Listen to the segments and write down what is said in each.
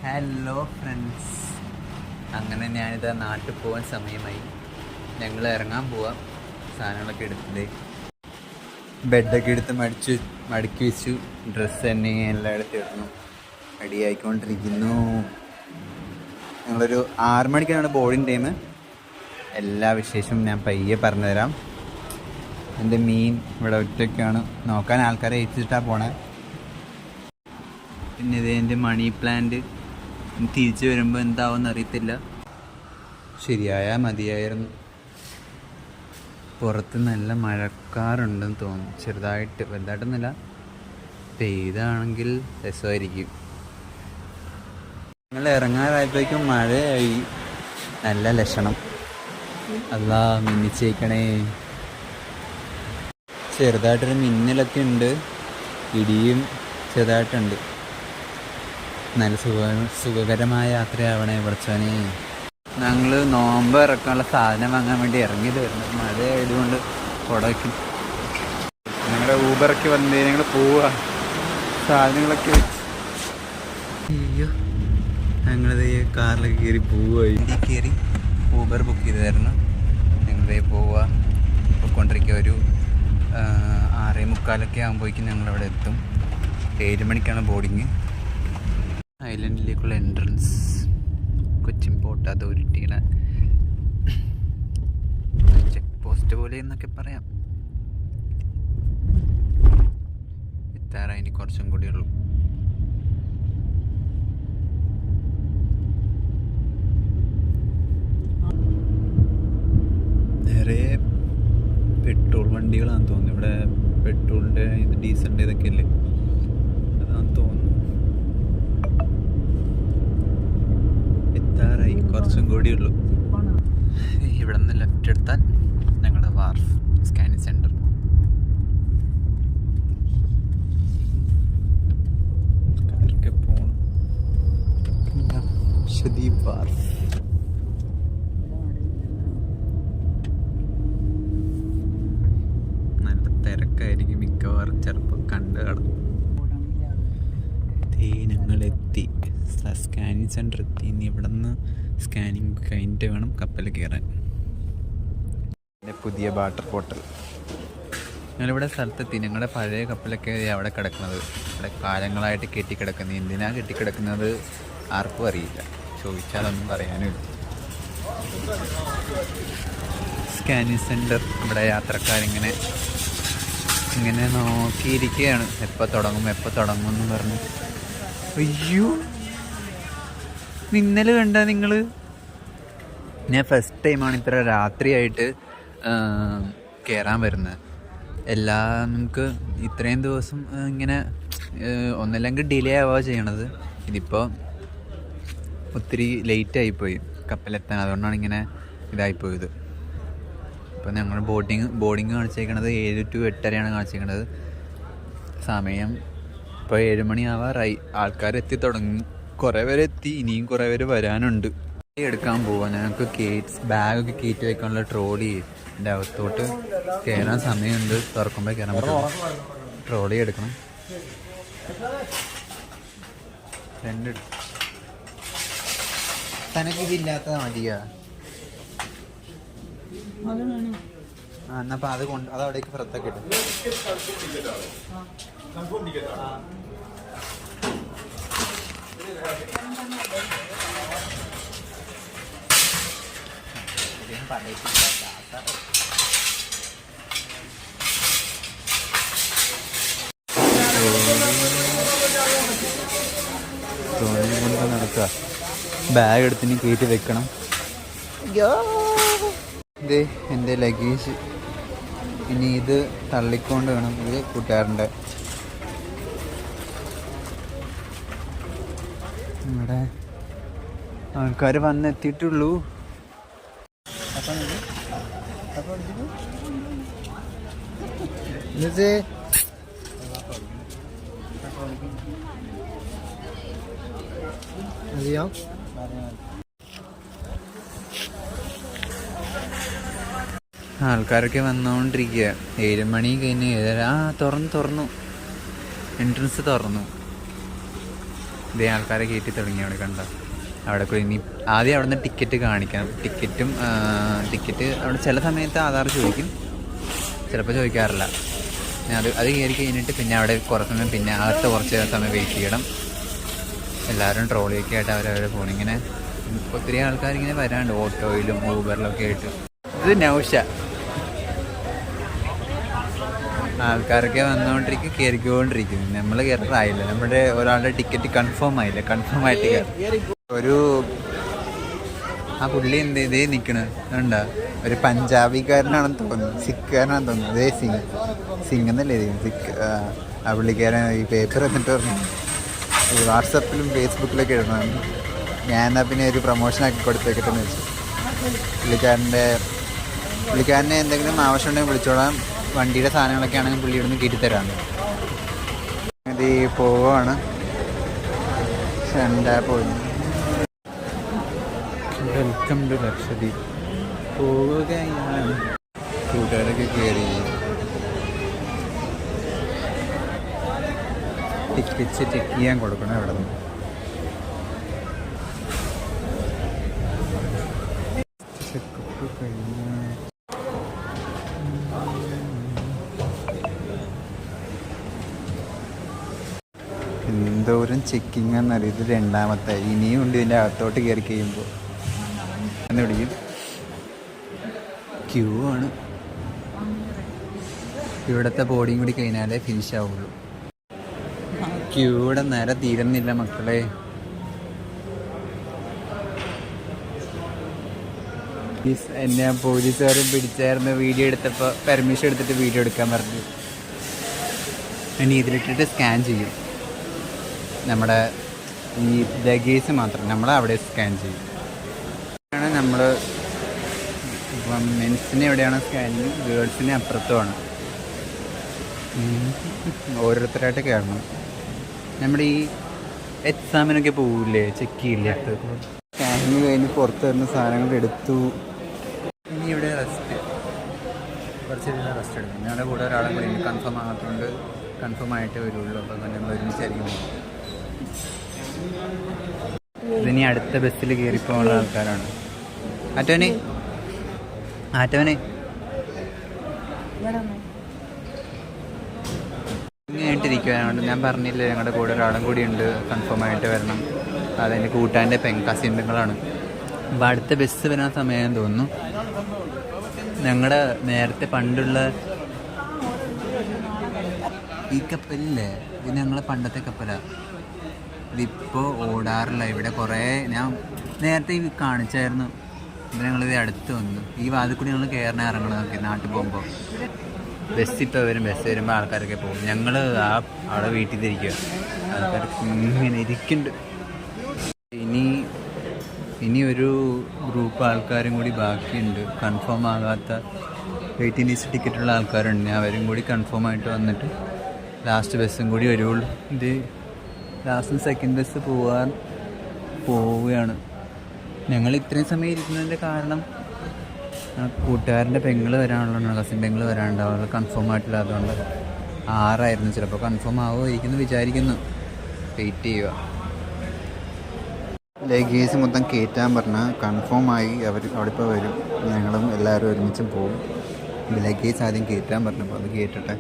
Hello friends, അങ്ങനെ ഞാനിതാ നാട്ടിൽ പോകാൻ സമയമായി. ഞങ്ങൾ ഇറങ്ങാൻ പോവാം. സാധനങ്ങളൊക്കെ എടുത്തിട്ട് ബെഡൊക്കെ എടുത്ത് മടക്കി വെച്ചു. ഡ്രസ്സ് തന്നെ എല്ലാം എടുത്തിടുന്നു. റെഡി ആയിക്കൊണ്ടിരിക്കുന്നു. ഞങ്ങളൊരു 6 മണിക്കാണ് ബോർഡിങ് ടൈം. എല്ലാ വിശേഷവും ഞാൻ പയ്യെ പറഞ്ഞുതരാം. എൻ്റെ മീൻ ഇവിടെ ഒറ്റയ്ക്കാണ്, നോക്കാൻ ആൾക്കാരെ ഏൽപ്പിച്ചിട്ടാണ് പോണേ. പിന്നെ ഇത് എൻ്റെ മണി പ്ലാന്റ് തിരിച്ചു വരുമ്പോൾ എന്താവുമെന്ന് അറിയത്തില്ല. ശരിയായാൽ മതിയായിരുന്നു. പുറത്ത് നല്ല മഴക്കാറുണ്ടെന്ന് തോന്നുന്നു, ചെറുതായിട്ട്, വലുതായിട്ടൊന്നുമില്ല. പെയ്താണെങ്കിൽ രസമായിരിക്കും. ഞങ്ങൾ ഇറങ്ങാറായപ്പോഴേക്കും മഴയായി. നല്ല ലക്ഷണം. അല്ലാ, മിന്നിച്ചേക്കണേ. ചെറുതായിട്ടൊരു മിന്നലൊക്കെ ഉണ്ട്, ഇടിയും ചെറുതായിട്ടുണ്ട്. നല്ല സുഖകരമായ യാത്രയാവണേ പഠിച്ചോനെ. ഞങ്ങൾ നോമ്പ് ഇറക്കാനുള്ള സാധനം വാങ്ങാൻ വേണ്ടി ഇറങ്ങിയത് വരുന്നത്. മഴ ആയതുകൊണ്ട് കുട വയ്ക്കും. ഞങ്ങളുടെ ഊബറൊക്കെ വന്ന് ഞങ്ങൾ പോവുക, സാധനങ്ങളൊക്കെ വെച്ച്. അയ്യോ, ഞങ്ങളിത് കാറിലൊക്കെ കയറി പോവുക. ഇന്ത്യ കയറി ഊബർ ബുക്ക് ചെയ്തായിരുന്നു. ഞങ്ങളിതേ പോവുക, പോയിക്കൊണ്ടിരിക്കുക. ഒരു 6:45 ആകുമ്പോഴേക്കും ഞങ്ങളവിടെ എത്തും. 7 മണിക്കാണ് ബോർഡിങ്. ഐലൻഡിലേക്കുള്ള എൻട്രൻസ്. കൊച്ചിൻ പോർട്ട് അതോറിറ്റിയുടെ ചെക്ക് പോസ്റ്റ് പോലെ എന്നൊക്കെ പറയാം. എത്താറായി, ഇനി കുറച്ചും കൂടി ഉള്ളൂ. നിറയെ പെട്രോൾ വണ്ടികളാണെന്ന് തോന്നുന്നു. ഇവിടെ പെട്രോളിൻ്റെ ഇത് ഡീസലിൻ്റെ ഇതൊക്കെ അല്ലേ, അതാണെന്ന് തോന്നുന്നു. എത്താറായി, കുറച്ചും കൂടിയുള്ളൂ. ഇവിടെ നിന്ന് ലെഫ്റ്റ് എടുത്താൽ ഞങ്ങളുടെ വാർഫ് സ്കാനിങ് സെൻറ്റർ. പോകണം ഷദീബ് വാർഫ്. നല്ല തിരക്കായിരിക്കും മിക്കവാറും, ചിലപ്പോൾ കണ്ടു കടന്നു. ഞങ്ങളെത്തി, സ്കാനിങ് സെൻറ്റർ എത്തി. ഇനി ഇവിടെ നിന്ന് സ്കാനിങ് കഴിഞ്ഞിട്ട് വേണം കപ്പലിൽ കയറാൻ. എൻ്റെ പുതിയ വാട്ടർ ബോട്ടിൽ. ഞങ്ങളിവിടെ സ്ഥലത്തെത്തി. ഞങ്ങളുടെ പഴയ കപ്പലൊക്കെ അവിടെ കിടക്കുന്നത്, ഇവിടെ കാലങ്ങളായിട്ട് കെട്ടിക്കിടക്കുന്നത്. എന്തിനാണ് കെട്ടിക്കിടക്കുന്നത് ആർക്കും അറിയില്ല, ചോദിച്ചാലൊന്നും പറയാനും. സ്കാനിങ് സെൻറ്റർ, ഇവിടെ യാത്രക്കാരിങ്ങനെ ഇങ്ങനെ നോക്കിയിരിക്കുകയാണ്. എപ്പോൾ തുടങ്ങും എന്ന് പറഞ്ഞു. അയ്യോ, മിന്നൽ കണ്ട നിങ്ങൾ? ഞാൻ ഫസ്റ്റ് ടൈമാണ് ഇത്ര രാത്രിയായിട്ട് കയറാൻ വരുന്നത്. നമുക്ക് ഇത്രയും ദിവസം ഇങ്ങനെ ഒന്നല്ലെങ്കിൽ ഡിലേ ആവുക ചെയ്യണത്. ഇതിപ്പോൾ ഒത്തിരി ലേറ്റായിപ്പോയി കപ്പലെത്താൻ, അതുകൊണ്ടാണ് ഇങ്ങനെ ഇതായിപ്പോയത്. ഇപ്പോൾ ഞങ്ങൾ ബോർഡിങ് കാണിച്ചേക്കണത് 7 to 8:30 കാണിച്ചേക്കണത്. സമയം ഇപ്പോൾ 7 മണി ആവാറായി. ആൾക്കാർ എത്തി തുടങ്ങി, കുറേ പേര് എത്തി, ഇനിയും കുറേ പേര് വരാനുണ്ട്. എടുക്കാൻ പോവാം. ഞങ്ങൾക്ക് ബാഗൊക്കെ കയറ്റി വയ്ക്കാനുള്ള ട്രോളി എൻ്റെ അകത്തോട്ട് കയറാൻ സമയമുണ്ട്. തുറക്കുമ്പോൾ കയറാൻ പറ്റും. ട്രോളി എടുക്കണം. തനക്കിതില്ലാത്തതാ മതിയാ? എന്നപ്പോൾ അത് അവിടേക്ക് പുറത്തൊക്കെ ഇട്ടു. കൊണ്ട് നടക്കുക. ബാഗ് എടുത്തിന് കയറ്റി വെക്കണം. ഇത് എൻ്റെ ലഗേജ്. ഇനി ഇത് തള്ളിക്കൊണ്ട് വേണം. ഇത് കൂട്ടുകാരൻ്റെ. ഇവിടെ ആൾക്കാർ വന്നെത്തിയിട്ടുള്ളൂ. ആൾക്കാരൊക്കെ വന്നുകൊണ്ടിരിക്കുക. 7 മണി കഴിഞ്ഞ് 7:30. തുറന്നു എൻട്രൻസ് തുറന്നു. ഇതേ ആൾക്കാരെ കയറ്റി തുടങ്ങി അവിടെ കണ്ട. അവിടെ കൂടി ഇനി ആദ്യം അവിടെ നിന്ന് ടിക്കറ്റ് കാണിക്കണം. ടിക്കറ്റ് അവിടെ ചില സമയത്ത് ആധാർ ചോദിക്കും, ചിലപ്പോൾ ചോദിക്കാറില്ല. അത് കയറി കഴിഞ്ഞിട്ട് പിന്നെ അവിടെ കുറച്ച് സമയം പിന്നെ അകത്ത് കുറച്ച് സമയം വെയിറ്റ് ചെയ്യണം. എല്ലാവരും ട്രോളിയൊക്കെ ആയിട്ട് അവരവരെ പോകണം. ഇങ്ങനെ ഒത്തിരി ആൾക്കാരിങ്ങനെ വരാണ്ട് ഓട്ടോയിലും ഊബറിലൊക്കെ ആയിട്ട്. ഇത് നൗഷ ആൾക്കാരൊക്കെ വന്നുകൊണ്ടിരിക്കും, കയറിക്കൊണ്ടിരിക്കും. നമ്മൾ കയറായില്ല, നമ്മുടെ ഒരാളുടെ ടിക്കറ്റ് കൺഫേം ആയിട്ട് കയറി. ആ പുള്ളി ഇതേ നിൽക്കണ് കണ്ട, ഒരു പഞ്ചാബിക്കാരനാണെന്ന് തോന്നുന്നു, സിഖുകാരനാണെന്ന് തോന്നുന്നു. അതേ സിംഗ് എന്നല്ലേ സിഖ്. ആ പുള്ളിക്കാരൻ ഈ പേപ്പർ എന്നിട്ട് പറഞ്ഞു വാട്സപ്പിലും ഫേസ്ബുക്കിലൊക്കെ ഇടണം. ഞാൻ എന്നാൽ പിന്നെ ഒരു പ്രൊമോഷനാക്കി കൊടുത്തേക്കിട്ടെന്ന് വെച്ചു. പുള്ളിക്കാരനെ എന്തെങ്കിലും ആവശ്യമുണ്ടെങ്കിൽ വിളിച്ചോളാം. വണ്ടിയുടെ സാധനങ്ങളൊക്കെ ആണെങ്കിൽ പുള്ളി ഇവിടുന്ന് കയറ്റിത്തരാണ്. ഇത് പോവാണ് പോയി. Welcome to Lakshadweep. പോവുകയാണ്. കൂട്ടുകാരൊക്കെ കയറി ടിക്കറ്റ് ചെക്ക് ചെയ്യാൻ കൊടുക്കണം അവിടെ നിന്ന്. എന്തോരം ചെക്കിങ് എന്നറിയാം. ഇത് രണ്ടാമത്തെ, ഇനിയും ഉണ്ട് ഇതിൻ്റെ അകത്തോട്ട് കയറി കഴിയുമ്പോൾ എന്ന് പിടിക്കും. ക്യൂ ആണ്. ഇവിടുത്തെ ബോർഡിങ് കൂടി കഴിഞ്ഞാലേ ഫിനിഷ് ആവുള്ളൂ. ക്യൂടെ നേരെ തീരുന്നില്ല മക്കളെ. എന്നെ പോലീസുകാരും പിടിച്ചായിരുന്നു. വീഡിയോ എടുത്തപ്പോൾ പെർമിഷൻ എടുത്തിട്ട് വീഡിയോ എടുക്കാൻ പറഞ്ഞു. ഇനി ഇതിലിട്ടിട്ട് സ്കാൻ ചെയ്യും. നമ്മുടെ ഈ ലഗേജ് മാത്രം നമ്മളവിടെ സ്കാൻ ചെയ്യും. നമ്മൾ മെൻസിനെ എവിടെയാണോ സ്കാനിങ്, ഗേൾസിനെ അപ്പുറത്തുമാണ്. ഓരോരുത്തരായിട്ട് കയറണം. നമ്മുടെ ഈ എക്സാമിനൊക്കെ പോവില്ലേ, ചെക്ക് ചെയ്യില്ല. സ്കാനിങ് കഴിഞ്ഞ് പുറത്ത് വരുന്ന സാധനങ്ങൾ എടുത്തു. ഇനി ഇവിടെ റെസ്റ്റ്, കുറച്ച് കഴിഞ്ഞാൽ റെസ്റ്റ് എടുക്കും. ഞങ്ങളുടെ കൂടെ ഒരാളും കൂടി കൺഫേം ആകാത്തതുകൊണ്ട് കൺഫേം ആയിട്ട് വരുള്ളൂ. അപ്പോൾ നമ്മൾ ഒരുമിച്ചായിരിക്കും പോകും. ഇതിനി അടുത്ത ബസ്സിൽ കയറിപ്പോകാനുള്ള ആൾക്കാരാണ്. ആറ്റോനെ ഇങ്ങനെയായിട്ടിരിക്കുകയാണ്. ഞാൻ പറഞ്ഞില്ലേ ഞങ്ങളുടെ കൂടെ ഒരാളും കൂടി ഉണ്ട്, കൺഫേം ആയിട്ട് വരണം. അതെൻ്റെ കൂട്ടാൻ്റെ കസിൻ പെങ്ങളാണ്. അപ്പോൾ അടുത്ത ബസ് വരാൻ സമയം തോന്നുന്നു. ഞങ്ങളുടെ നേരത്തെ പണ്ടുള്ള ഈ കപ്പലില്ലേ, ഇത് ഞങ്ങളെ പണ്ടത്തെ കപ്പലാണ്. ഇതിപ്പോൾ ഓടാറില്ല. ഇവിടെ കുറേ ഞാൻ നേരത്തെ ഈ കാണിച്ചായിരുന്നു. അപ്പോൾ ഞങ്ങളിത് അടുത്ത് വന്നു. ഈ വാതിൽ കൂടി ഞങ്ങൾ കയറണ ഇറങ്ങണതൊക്കെ നാട്ടിൽ പോകുമ്പോൾ. ബസ് വരുമ്പോൾ ആൾക്കാരൊക്കെ പോകും. ഞങ്ങൾ അവിടെ വീട്ടിൽ തിരിക്കുക. ആൾക്കാർക്ക് ഇങ്ങനെ ഇരിക്കുന്നുണ്ട്. ഇനി ഒരു ഗ്രൂപ്പ് ആൾക്കാരും കൂടി ബാക്കിയുണ്ട്. കൺഫേം ആകാത്ത വെയിറ്റിംഗ് ലിസ്റ്റ് ടിക്കറ്റുള്ള ആൾക്കാരുണ്ട്. അവരും കൂടി കൺഫേം ആയിട്ട് വന്നിട്ട് ലാസ്റ്റ് ബസ്സും കൂടി വരുള്ളൂ. ഇത് ലാസ്റ്റ് സെക്കൻഡ് ബസ് പോവുകയാണ്. ഞങ്ങൾ ഇത്രയും സമയം ഇരിക്കുന്നതിൻ്റെ കാരണം കൂട്ടുകാരൻ്റെ പെങ്ങൾ വരാനുള്ളതാണ്, കസിൻ പെങ്ങൾ വരാനുണ്ട്. അവൾ കൺഫേം ആയിട്ടില്ല. അതുകൊണ്ട് 6 ചിലപ്പോൾ കൺഫേം ആവുമായിരിക്കുന്നു വിചാരിക്കുന്നു. വെയിറ്റ് ചെയ്യുക. ലഗേജ് മൊത്തം കയറ്റാൻ പറഞ്ഞാൽ കൺഫേം ആയി. അവർ അവിടെ ഇപ്പോൾ വരും. ഞങ്ങളും എല്ലാവരും ഒരുമിച്ച് പോകും. ലഗേജ് ആദ്യം കയറ്റാൻ പറഞ്ഞപ്പോൾ അത് കയറ്റട്ടെ.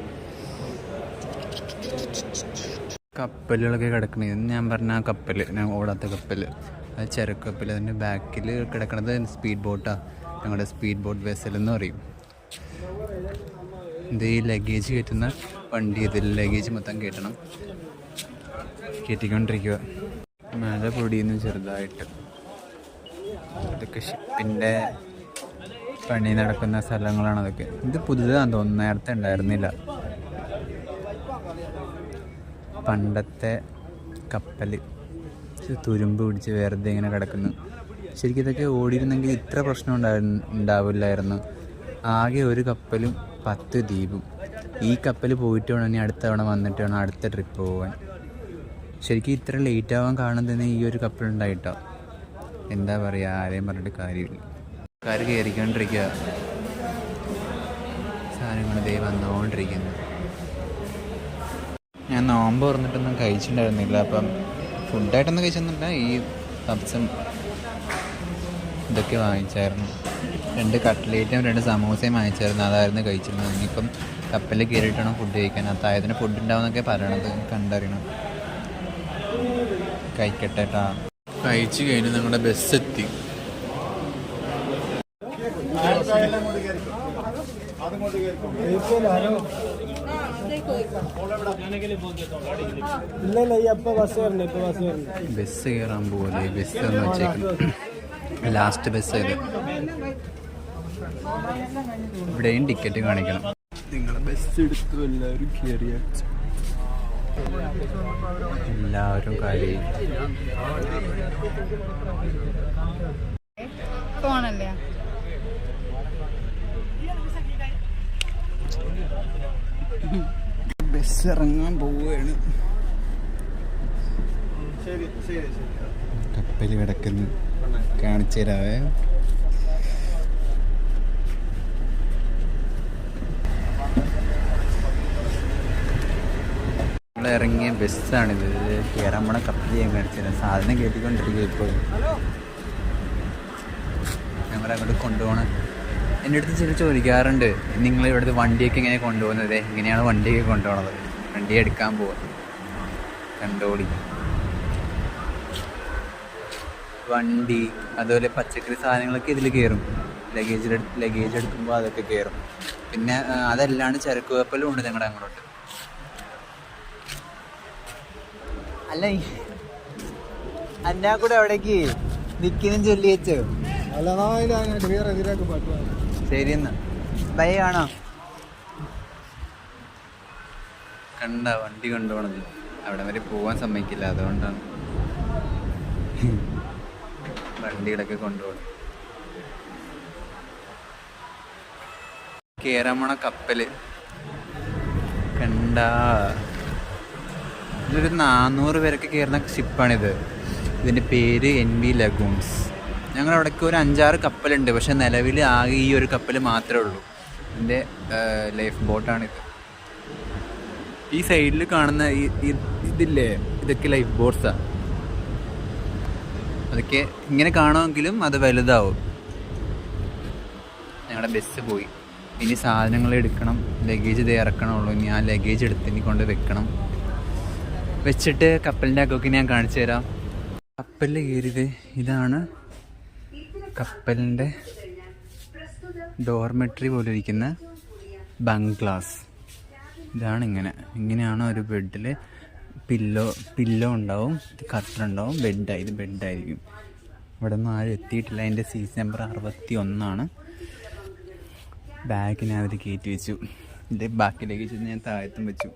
കപ്പലുകളൊക്കെ കിടക്കണത് ഞാൻ പറഞ്ഞ ആ കപ്പൽ, ഞാൻ ഓടാത്ത കപ്പൽ, അത് ചെറുക്കപ്പൽ. അതിൻ്റെ ബാക്കിൽ കിടക്കണത് സ്പീഡ് ബോട്ടാണ്. ഞങ്ങളുടെ സ്പീഡ് ബോട്ട് വെസൽ എന്ന് പറയും. ഇത് ഈ ലഗേജ് കയറ്റുന്ന വണ്ടി. ഇതിൽ ലഗേജ് മൊത്തം കയറ്റണം. കയറ്റിക്കൊണ്ടിരിക്കുക. മഴ പൊടിയുന്നു ചെറുതായിട്ട്. ഇതൊക്കെ ഷിപ്പിൻ്റെ പണി നടക്കുന്ന സ്ഥലങ്ങളാണ് അതൊക്കെ. ഇത് പുതുതാണെന്ന് തോന്നുന്നു, നേരത്തെ ഉണ്ടായിരുന്നില്ല. പണ്ടത്തെ കപ്പൽ തുരുമ്പ് പിടിച്ച് വെറുതെ ഇങ്ങനെ കിടക്കുന്നു. ശരിക്കും ഇതൊക്കെ ഓടിയിരുന്നെങ്കിൽ ഇത്ര പ്രശ്നം ഉണ്ടാവില്ലായിരുന്നു. ആകെ ഒരു കപ്പലും 10 ദ്വീപും. ഈ കപ്പൽ പോയിട്ട് വേണം ഇനി അടുത്ത തവണ വന്നിട്ട് വേണം അടുത്ത ട്രിപ്പ് പോകാൻ. ശരിക്കും ഇത്ര ലേറ്റ് ആവാൻ കാരണം തന്നെ ഈ ഒരു കപ്പലുണ്ടായിട്ടോ. എന്താ പറയുക, ആരെയും പറഞ്ഞിട്ട് കാര്യമില്ല. ആൾക്കാർ കയറിക്കൊണ്ടിരിക്കുക. സാധനങ്ങൾ ദേ വന്നുകൊണ്ടിരിക്കുന്നു. ഞാൻ നോമ്പ് തുറന്നിട്ടൊന്നും കഴിച്ചിട്ടുണ്ടായിരുന്നില്ല. അപ്പം ഫുഡായിട്ടൊന്നും കഴിച്ചൊന്നുമില്ല. ഈ പപ്സും ഇതൊക്കെ വാങ്ങിച്ചായിരുന്നു. 2 കട്ട്ലേറ്റും 2 സമൂസയും വാങ്ങിച്ചായിരുന്നു. അതായിരുന്നു കഴിച്ചിരുന്നത്. ഇനിയിപ്പം കപ്പലിൽ കയറിയിട്ടാണ് ഫുഡ് കഴിക്കാൻ. അത്താഴത്തിന് ഫുഡ് ഉണ്ടാവുമെന്നൊക്കെ പറയണത്. കണ്ടറിയണം. കഴിക്കട്ടെ കേട്ടാ. കഴിച്ച് കഴിഞ്ഞ് ഞങ്ങളുടെ ബസ് എത്തി. ബസ് കയറാൻ പോലെ ബസ് എന്ന് വെച്ചേക്കും. ലാസ്റ്റ് ബസ് ഇത്. ഇവിടെയും ടിക്കറ്റ് കാണിക്കണം. നിങ്ങളെ ബസ് എടുത്തു. എല്ലാവരും കയറിയ എല്ലാവരും കാര്യം ഫോണല്ലേ. ബസ് ഇറങ്ങാൻ പോവുകയാണ്. കപ്പൽ കിടക്കുന്നു. കാണിച്ചു തരാവേ. ഇറങ്ങിയ ബസ്സാണിത്. കയറാൻ പോണ കപ്പൽ ഞാൻ കാണിച്ചത്. സാധനം കയറ്റിക്കൊണ്ടിരിക്കുക. ഇപ്പോൾ ഞങ്ങളങ്ങോട്ട് കൊണ്ടുപോകണം. എൻ്റെ അടുത്ത് ചില ചോദിക്കാറുണ്ട്, നിങ്ങൾ ഇവിടുത്തെ വണ്ടിയൊക്കെ എങ്ങനെ കൊണ്ടുപോകുന്നത്, എങ്ങനെയാണ് വണ്ടിയൊക്കെ കൊണ്ടുപോകണത്. വണ്ടി എടുക്കാൻ പോകുന്നത് കണ്ടോളി. വണ്ടി അതുപോലെ പച്ചക്കറി സാധനങ്ങളൊക്കെ ഇതിൽ കയറും. ലഗേജ് എടുക്കുമ്പോൾ അതൊക്കെ കയറും. പിന്നെ അതല്ലാണ്ട് ചരക്ക് കപ്പലും ഉണ്ട് ഞങ്ങളുടെ അങ്ങോട്ട്. അല്ല അന്നാ കൂടെ അവിടേക്ക് നിൽക്കുന്നു ചൊല്ലി വെച്ചോ. ശരി എന്നാ ബൈ. ആണോ കണ്ട വണ്ടി കൊണ്ടുപോകണത്. അവിടെ വരെ പോകാൻ സമ്മതിക്കില്ല. അതുകൊണ്ടാണ് വണ്ടികളൊക്കെ കൊണ്ടുപോകണം. കയറാൻ പോണ കപ്പല് കണ്ട. ഇതൊരു 400 പേരൊക്കെ കയറുന്ന ഷിപ്പാണിത്. ഇതിൻ്റെ പേര് NV ലഗൂൺസ്. ഞങ്ങളവിടേക്ക് ഒരു 5-6 കപ്പലുണ്ട്. പക്ഷെ നിലവിൽ ആകെ ഈ ഒരു കപ്പൽ മാത്രമേ ഉള്ളൂ. ഇതിൻ്റെ ലൈഫ് ബോട്ടാണിത്. ഈ സൈഡിൽ കാണുന്ന ഇതില്ലേ, ഇതൊക്കെ ലൈഫ് ബോട്ട്സാണ്. അതൊക്കെ ഇങ്ങനെ കാണുമെങ്കിലും അത് വലുതാവും. ഞങ്ങളുടെ ബസ് പോയി. ഇനി സാധനങ്ങൾ എടുക്കണം. ലഗേജ് ഇത് ഇറക്കണമുള്ളൂ. ഇനി ആ ലഗേജ് എടുത്തിനി കൊണ്ട് വെക്കണം. വെച്ചിട്ട് കപ്പലിൻ്റെ അകമൊക്കെ ഞാൻ കാണിച്ചു തരാം. കപ്പലിൽ കയറിയത് ഇതാണ്. കപ്പലിൻ്റെ ഡോർമെട്രി പോലെ ഇരിക്കുന്ന ബംഗ്ലാസ് ഇതാണ്. ഇങ്ങനെയാണ് ഒരു ബെഡിൽ പില്ലോ ഉണ്ടാവും, കർട്ടനുണ്ടാവും, ഇത് ബെഡായിരിക്കും. ഇവിടെ ഒന്നും ആരും എത്തിയിട്ടില്ല. അതിൻ്റെ സീറ്റ് നമ്പർ 61. ബാഗിനെ അവർ കയറ്റി വെച്ചു. ഇതിൻ്റെ ബാക്കിലേക്ക് വെച്ച് ഞാൻ താഴത്തും വെച്ചു.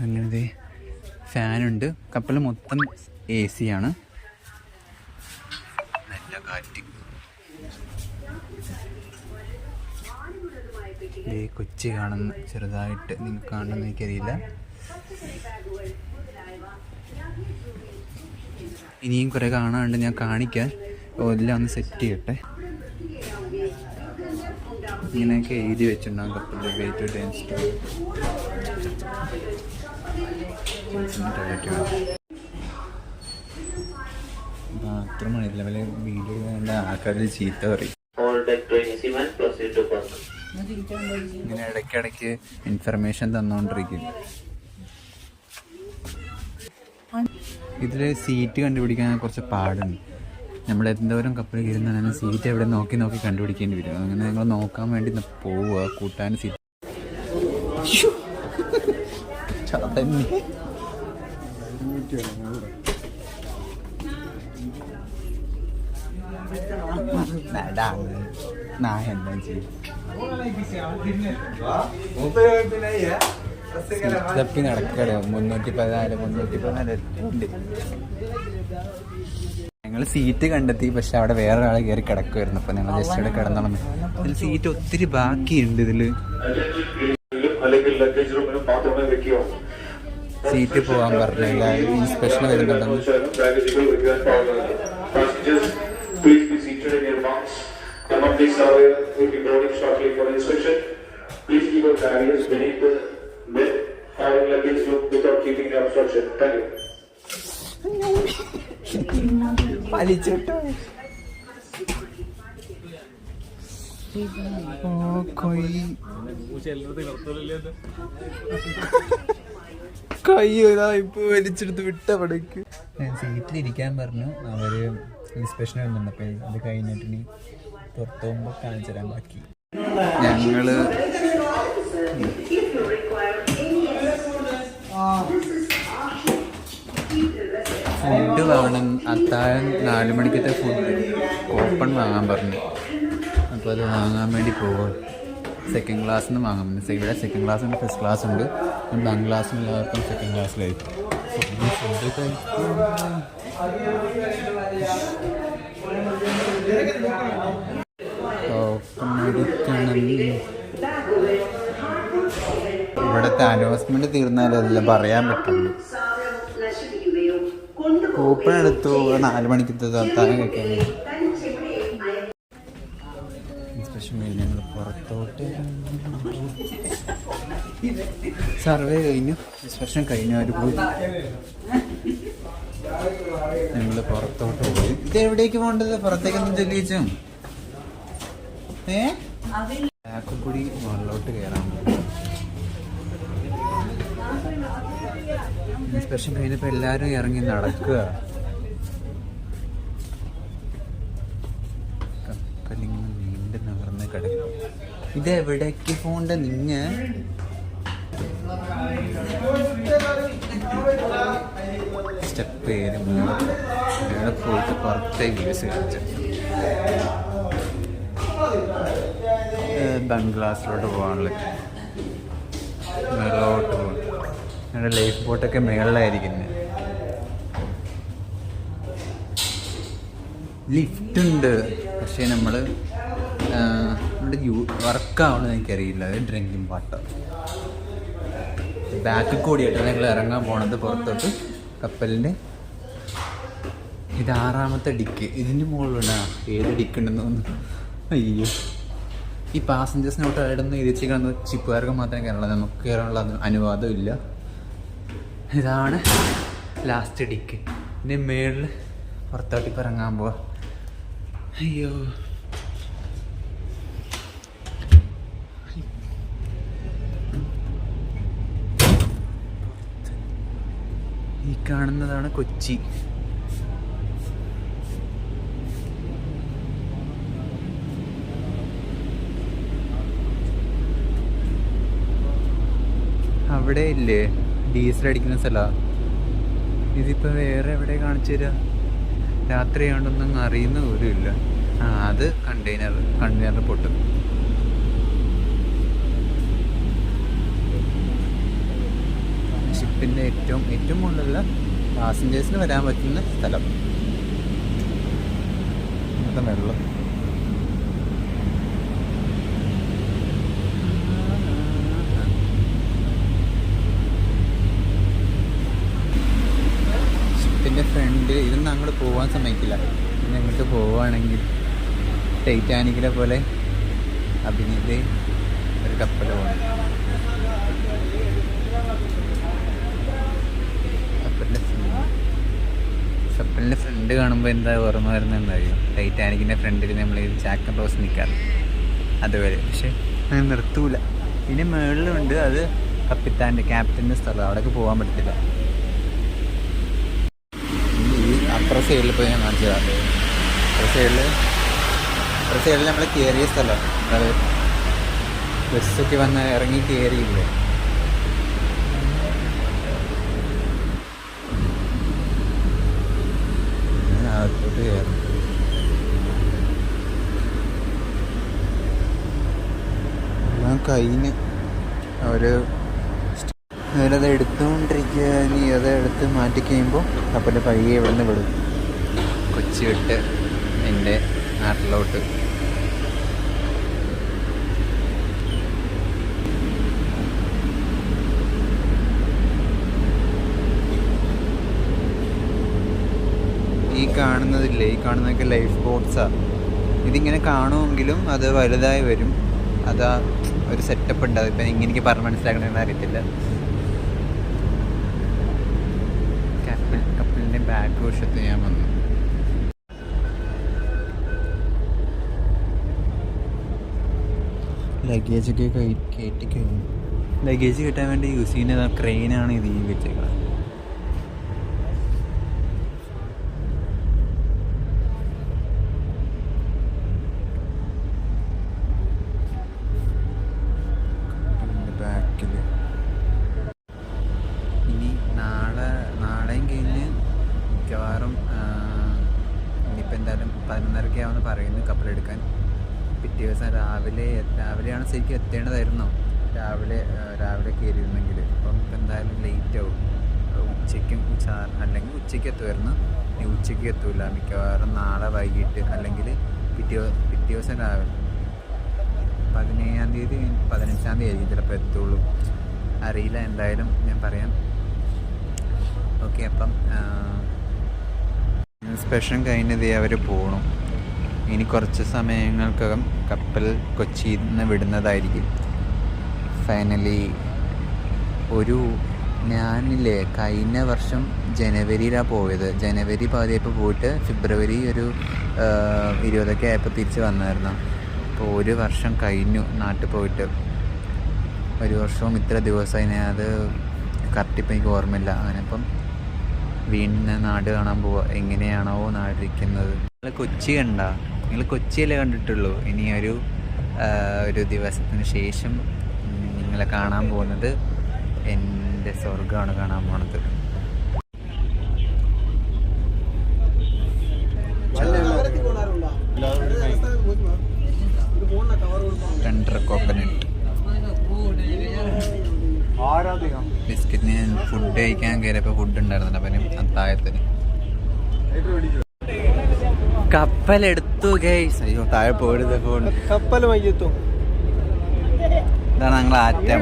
അങ്ങനെ ഫാനുണ്ട്. കപ്പൽ മൊത്തം AC ആണ്. നല്ല കാറ്റ്. കൊച്ചി കാണുന്ന ചെറുതായിട്ട് നിങ്ങൾക്ക് കാണുമെന്ന് എനിക്കറിയില്ല. ഇനിയും കുറേ കാണാനുണ്ട്. ഞാൻ കാണിക്കാൻ എല്ലാം ഒന്ന് സെറ്റ് ചെയ്യട്ടെ. ഇങ്ങനെയൊക്കെ എഴുതി വെച്ചിട്ടുണ്ടാകും കപ്പലിൽ. വെയിറ്റ് ഡാൻസ് മാത്രമാണ് ലെവലെ വീഡിയോ കണ്ട ആൾക്കാരിൽ ചീത്ത പറയും. ഇങ്ങനെ ഇടയ്ക്കിടയ്ക്ക് ഇൻഫർമേഷൻ തന്നുകൊണ്ടിരിക്കും. ഇതിൽ സീറ്റ് കണ്ടുപിടിക്കാൻ കുറച്ച് പാടുണ്ട്. നമ്മൾ എന്തോരം കപ്പൽ കയറുന്നതാണ് സീറ്റ് എവിടെ നോക്കി കണ്ടുപിടിക്കേണ്ടി വരും. അങ്ങനെ ഞങ്ങൾ നോക്കാൻ വേണ്ടി പോവുക. കൂട്ടാൻ സീറ്റ് എന്താ ചെയ്യും. തപ്പി നടക്കടോ. 314 ഉണ്ട്. ഞങ്ങൾ സീറ്റ് കണ്ടെത്തി. പക്ഷെ അവിടെ വേറെ ഒരാൾ കയറി കിടക്കുമായിരുന്നു. അപ്പോൾ ഞങ്ങൾ ജസ്റ്റ് ഇവിടെ കിടന്നോളാം. ഇതിൽ സീറ്റ് ഒത്തിരി ബാക്കിയുണ്ട്. ഇതിൽ സീറ്റ് പോകാൻ പറഞ്ഞില്ല. ഇൻസ്പെക്ഷൻ വരുന്നുണ്ടെന്ന്. വലിച്ചിട്ടോ കൈ ഇപ്പൊ വലിച്ചെടുത്ത് വിട്ട പടക്ക്. ഞാൻ സീറ്റിലിരിക്കാൻ പറഞ്ഞു. അവര് ഇൻസ്പെക്ഷൻ വരുന്നുണ്ട്. അപ്പൊ അത് കഴിഞ്ഞിട്ട് ഇനി പുറത്തു പോകുമ്പോ കാണിച്ചു തരാൻ ബാക്കി. ഞങ്ങള് ഫുഡ് വാങ്ങണം. അത്താഴം 4 മണിക്കത്തെ ഫുഡ് ഓപ്പൺ വാങ്ങാൻ പറഞ്ഞു. അപ്പോൾ അത് വാങ്ങാൻ വേണ്ടി പോകും. സെക്കൻഡ് ക്ലാസ്സിൽ നിന്ന് വാങ്ങാം. ഇവിടെ സെക്കൻഡ് ക്ലാസ് ഉണ്ട്, ഫസ്റ്റ് ക്ലാസ് ഉണ്ട്. ബംഗ്ലാസിന് എല്ലാവർക്കും സെക്കൻഡ് ക്ലാസ്സിലായിരിക്കും. ഫുഡ് ഇവിടുത്തെ അനൗൺസ്മെന്റ് തീർന്നാലും അതെല്ലാം പറയാൻ പറ്റുള്ളൂ. കൂപ്പൺ എടുത്തു 4 മണിക്കത്തെ അത്താഴം കഴിക്കാൻ. ഞങ്ങൾ പുറത്തോട്ട് സർവേ കഴിഞ്ഞു, ഇൻസ്പെക്ഷൻ കഴിഞ്ഞവർ പോയി. ഞങ്ങൾ പുറത്തോട്ട് പോയി. ഇത് എവിടേക്ക് പോകേണ്ടത്? പുറത്തേക്കൊന്നും ചൊല്ലിച്ചു. ചാക്കക്കുടി മുകളിലോട്ട് കയറാൻ പോകും. ഇൻസ്പെക്ഷൻ കഴിഞ്ഞപ്പോൾ എല്ലാവരും ഇറങ്ങി നടക്കുക. കപ്പലിങ്ങനെ നീണ്ട് നകർന്ന് കിടക്കും. ഇത് എവിടേക്ക് പോകണ്ട? നിങ്ങ സ്റ്റെപ്പ് കയറി മേലെ പോയിട്ട് പുറത്തെ വ്യൂസ് കാണിച്ചു. ബംഗ്ലാസിലോട്ട് പോകാനുള്ള മേലോട്ട് പോകും. ഞങ്ങളുടെ ലൈഫ് ബോട്ടൊക്കെ മേളിലായിരിക്കുന്നത്. ലിഫ്റ്റ് ഉണ്ട്, പക്ഷേ നമ്മൾ നമ്മുടെ വർക്കാവണമെന്ന് എനിക്കറിയില്ല. അത് ഡ്രിങ്കിങ് വാട്ടർ ബാക്കിൽ കൂടിയായിട്ട് ഞങ്ങൾ ഇറങ്ങാൻ പോണത് പുറത്തോട്ട് കപ്പലിൻ്റെ. ഇത് 6ാമത്തെ ഡിക്ക്. ഇതിൻ്റെ മുകളിലുണ്ടാ ഏത് ഡിക്ക് ഉണ്ടെന്ന് തോന്നുന്നു. അയ്യോ, ഈ പാസഞ്ചേഴ്സിനോട്ട് ഇടന്ന് ഇരിച്ച് കിടന്ന് ചിപ്പുകാർക്ക് മാത്രമേ കയറുള്ളൂ. നമുക്ക് കയറാനുള്ള അനുവാദം ഇല്ല. ഇതാണ് ലാസ്റ്റ് ഡിക്ക്. ഇതിൻ്റെ മേളിൽ പുറത്തോട്ട് ഇറങ്ങാൻ പോവാ. അയ്യോ, ഈ കാണുന്നതാണ് കൊച്ചി. അവിടെ ഇല്ലേ ഡീസൽ അടിക്കുന്ന സ്ഥലമാണ്. ഇതിപ്പോൾ വേറെ എവിടെ കാണിച്ചു തരാം? രാത്രി ആയതുകൊണ്ടൊന്നും അറിയുന്ന പോലും ഇല്ല. അത് കണ്ടെയ്നർ പൊട്ടും. ഷിപ്പിൻ്റെ ഏറ്റവും മുകളിലുള്ള പാസഞ്ചേഴ്സിന് വരാൻ പറ്റുന്ന സ്ഥലം. ഇന്നത്തെ വെള്ളം ഷിപ്പിൻ്റെ ഫ്രണ്ടിൽ ഇതൊന്നും അങ്ങോട്ട് പോകാൻ സമ്മതിക്കില്ല. പിന്നെ അങ്ങോട്ട് പോവുകയാണെങ്കിൽ ടൈറ്റാനിക്കിനെ പോലെ അഭിനയിച്ച് ഒരു കപ്പൽ പോകണം. കപ്പലിൻ്റെ ഫ്രണ്ട് കാണുമ്പോൾ എന്താ ഓർമ്മ വരുന്നത് എന്തായാലും ടൈറ്റാനിക്കിൻ്റെ ഫ്രണ്ടിൽ നമ്മൾ ജാക്ക് ആൻഡ് റോസ് നിൽക്കാറ് അതുവരെ. പക്ഷെ അത് നിർത്തൂല. പിന്നെ മുകളിലുണ്ട്, അത് ക്യാപ്റ്റൻ്റെ സ്ഥലം. അവിടേക്ക് പോകാൻ പറ്റത്തില്ല. ഈ അപ്പുറ സൈഡിൽ പോയി ഞാൻ കാണിച്ചു തരാം. അപ്പുറ സൈഡിൽ നമ്മൾ കയറിയ സ്ഥലം, അത് ബസ്സൊക്കെ വന്ന് ഇറങ്ങി കയറിയില്ലേ. അകത്തോട്ട് കയറും. ഞാൻ കയ്യിന് അവരത് എടുത്തുകൊണ്ടിരിക്കുക. നീ അത് എടുത്ത് മാറ്റി കഴിയുമ്പോൾ കപ്പൽ പയ്യെ ഇവിടെ നിന്ന് വിടും. കൊച്ചി വിട്ട് എൻ്റെ നാട്ടിലോട്ട്. ഈ കാണുന്നതൊക്കെ ലൈഫ് ബോട്ട്സാണ്. ഇതിങ്ങനെ കാണുമെങ്കിലും അത് വലുതായി വരും. അതാ ഒരു സെറ്റപ്പ് ഉണ്ട്. അതിപ്പോൾ എനിക്ക് പറഞ്ഞ് മനസ്സിലാക്കണമെന്ന് അറിയത്തില്ല. കപ്പലിൻ്റെ ബാക്ക് വശത്ത് ഞാൻ വന്നു. ലഗേജൊക്കെ കയറ്റി കഴിഞ്ഞു. ലഗേജ് കിട്ടാൻ വേണ്ടി യൂസ് ചെയ്യുന്ന ക്രെയിനാണ് ഇത് ഈ വെച്ചേക്കുന്നത്. ബാക്കിൽ ഇനി നാളെയും കഴിഞ്ഞ് മിക്കവാറും ഇനിയിപ്പോൾ എന്തായാലും 11:30 പറയുന്നു കപ്പലെടുക്കാൻ. പിറ്റേ ദിവസം രാവിലെയാണ് ശരിക്കും എത്തേണ്ടതായിരുന്നോ? രാവിലെ കയറിയിരുന്നെങ്കിൽ. അപ്പം ഇപ്പം എന്തായാലും ലേറ്റ് ആവും. അല്ലെങ്കിൽ ഉച്ചയ്ക്ക് എത്തുമായിരുന്നു. ഇനി ഉച്ചയ്ക്ക് എത്തൂല, മിക്കവാറും നാളെ വൈകിട്ട് അല്ലെങ്കിൽ പിറ്റേ ദിവസം രാവിലെ 17-ാം തീയതി 15-ാം തീയതി ആയിരിക്കും ചിലപ്പോൾ എത്തുള്ളൂ, അറിയില്ല. എന്തായാലും ഞാൻ പറയാം. ഓക്കെ, അപ്പം ഇൻസ്പെക്ഷൻ കഴിഞ്ഞതേ അവർ പോകണം. ഇനി കുറച്ച് സമയങ്ങൾക്കകം കപ്പൽ കൊച്ചിയിൽ നിന്ന് വിടുന്നതായിരിക്കും. ഫൈനലി ഞാനില്ലേ കഴിഞ്ഞ വർഷം ജനുവരിയിലാണ് പോയത്. ജനുവരി പാതിയപ്പോൾ പോയിട്ട് ഫെബ്രുവരി ഒരു 20 ആയപ്പോൾ തിരിച്ച് വന്നായിരുന്നു. അപ്പോൾ 1 വർഷം കഴിഞ്ഞു നാട്ടിൽ പോയിട്ട്. 1 വർഷവും ഇത്ര ദിവസമായി. ഞാൻ അത് കറക്റ്റിപ്പോൾ എനിക്ക് ഓർമ്മയില്ല. അങ്ങനെ അപ്പം വീണ്ടും നാട് കാണാൻ പോവുക. എങ്ങനെയാണോ നാടിരിക്കുന്നത്. നിങ്ങൾ കൊച്ചി കണ്ട? നിങ്ങൾ കൊച്ചിയല്ലേ കണ്ടിട്ടുള്ളൂ. ഇനി ഒരു ദിവസത്തിന് ശേഷം നിങ്ങളെ കാണാൻ പോകുന്നത് എൻ്റെ സ്വർഗ്ഗമാണ് കാണാൻ പോണത്. Tender coconut ബിസ്ക്കറ്റിന്. ഫുഡ് കഴിക്കാൻ കയറിയപ്പോൾ ഫുഡ് ഉണ്ടായിരുന്നില്ല. അപ്പം അത്താഴത്തിന് കപ്പലെടുത്തു ഗൈസ്. അയ്യോ, താഴെ പോരുത് ഫോൺ. കപ്പൽ മയ്യത്തു. ഇതാണ് ഞങ്ങൾ ആറ്റം.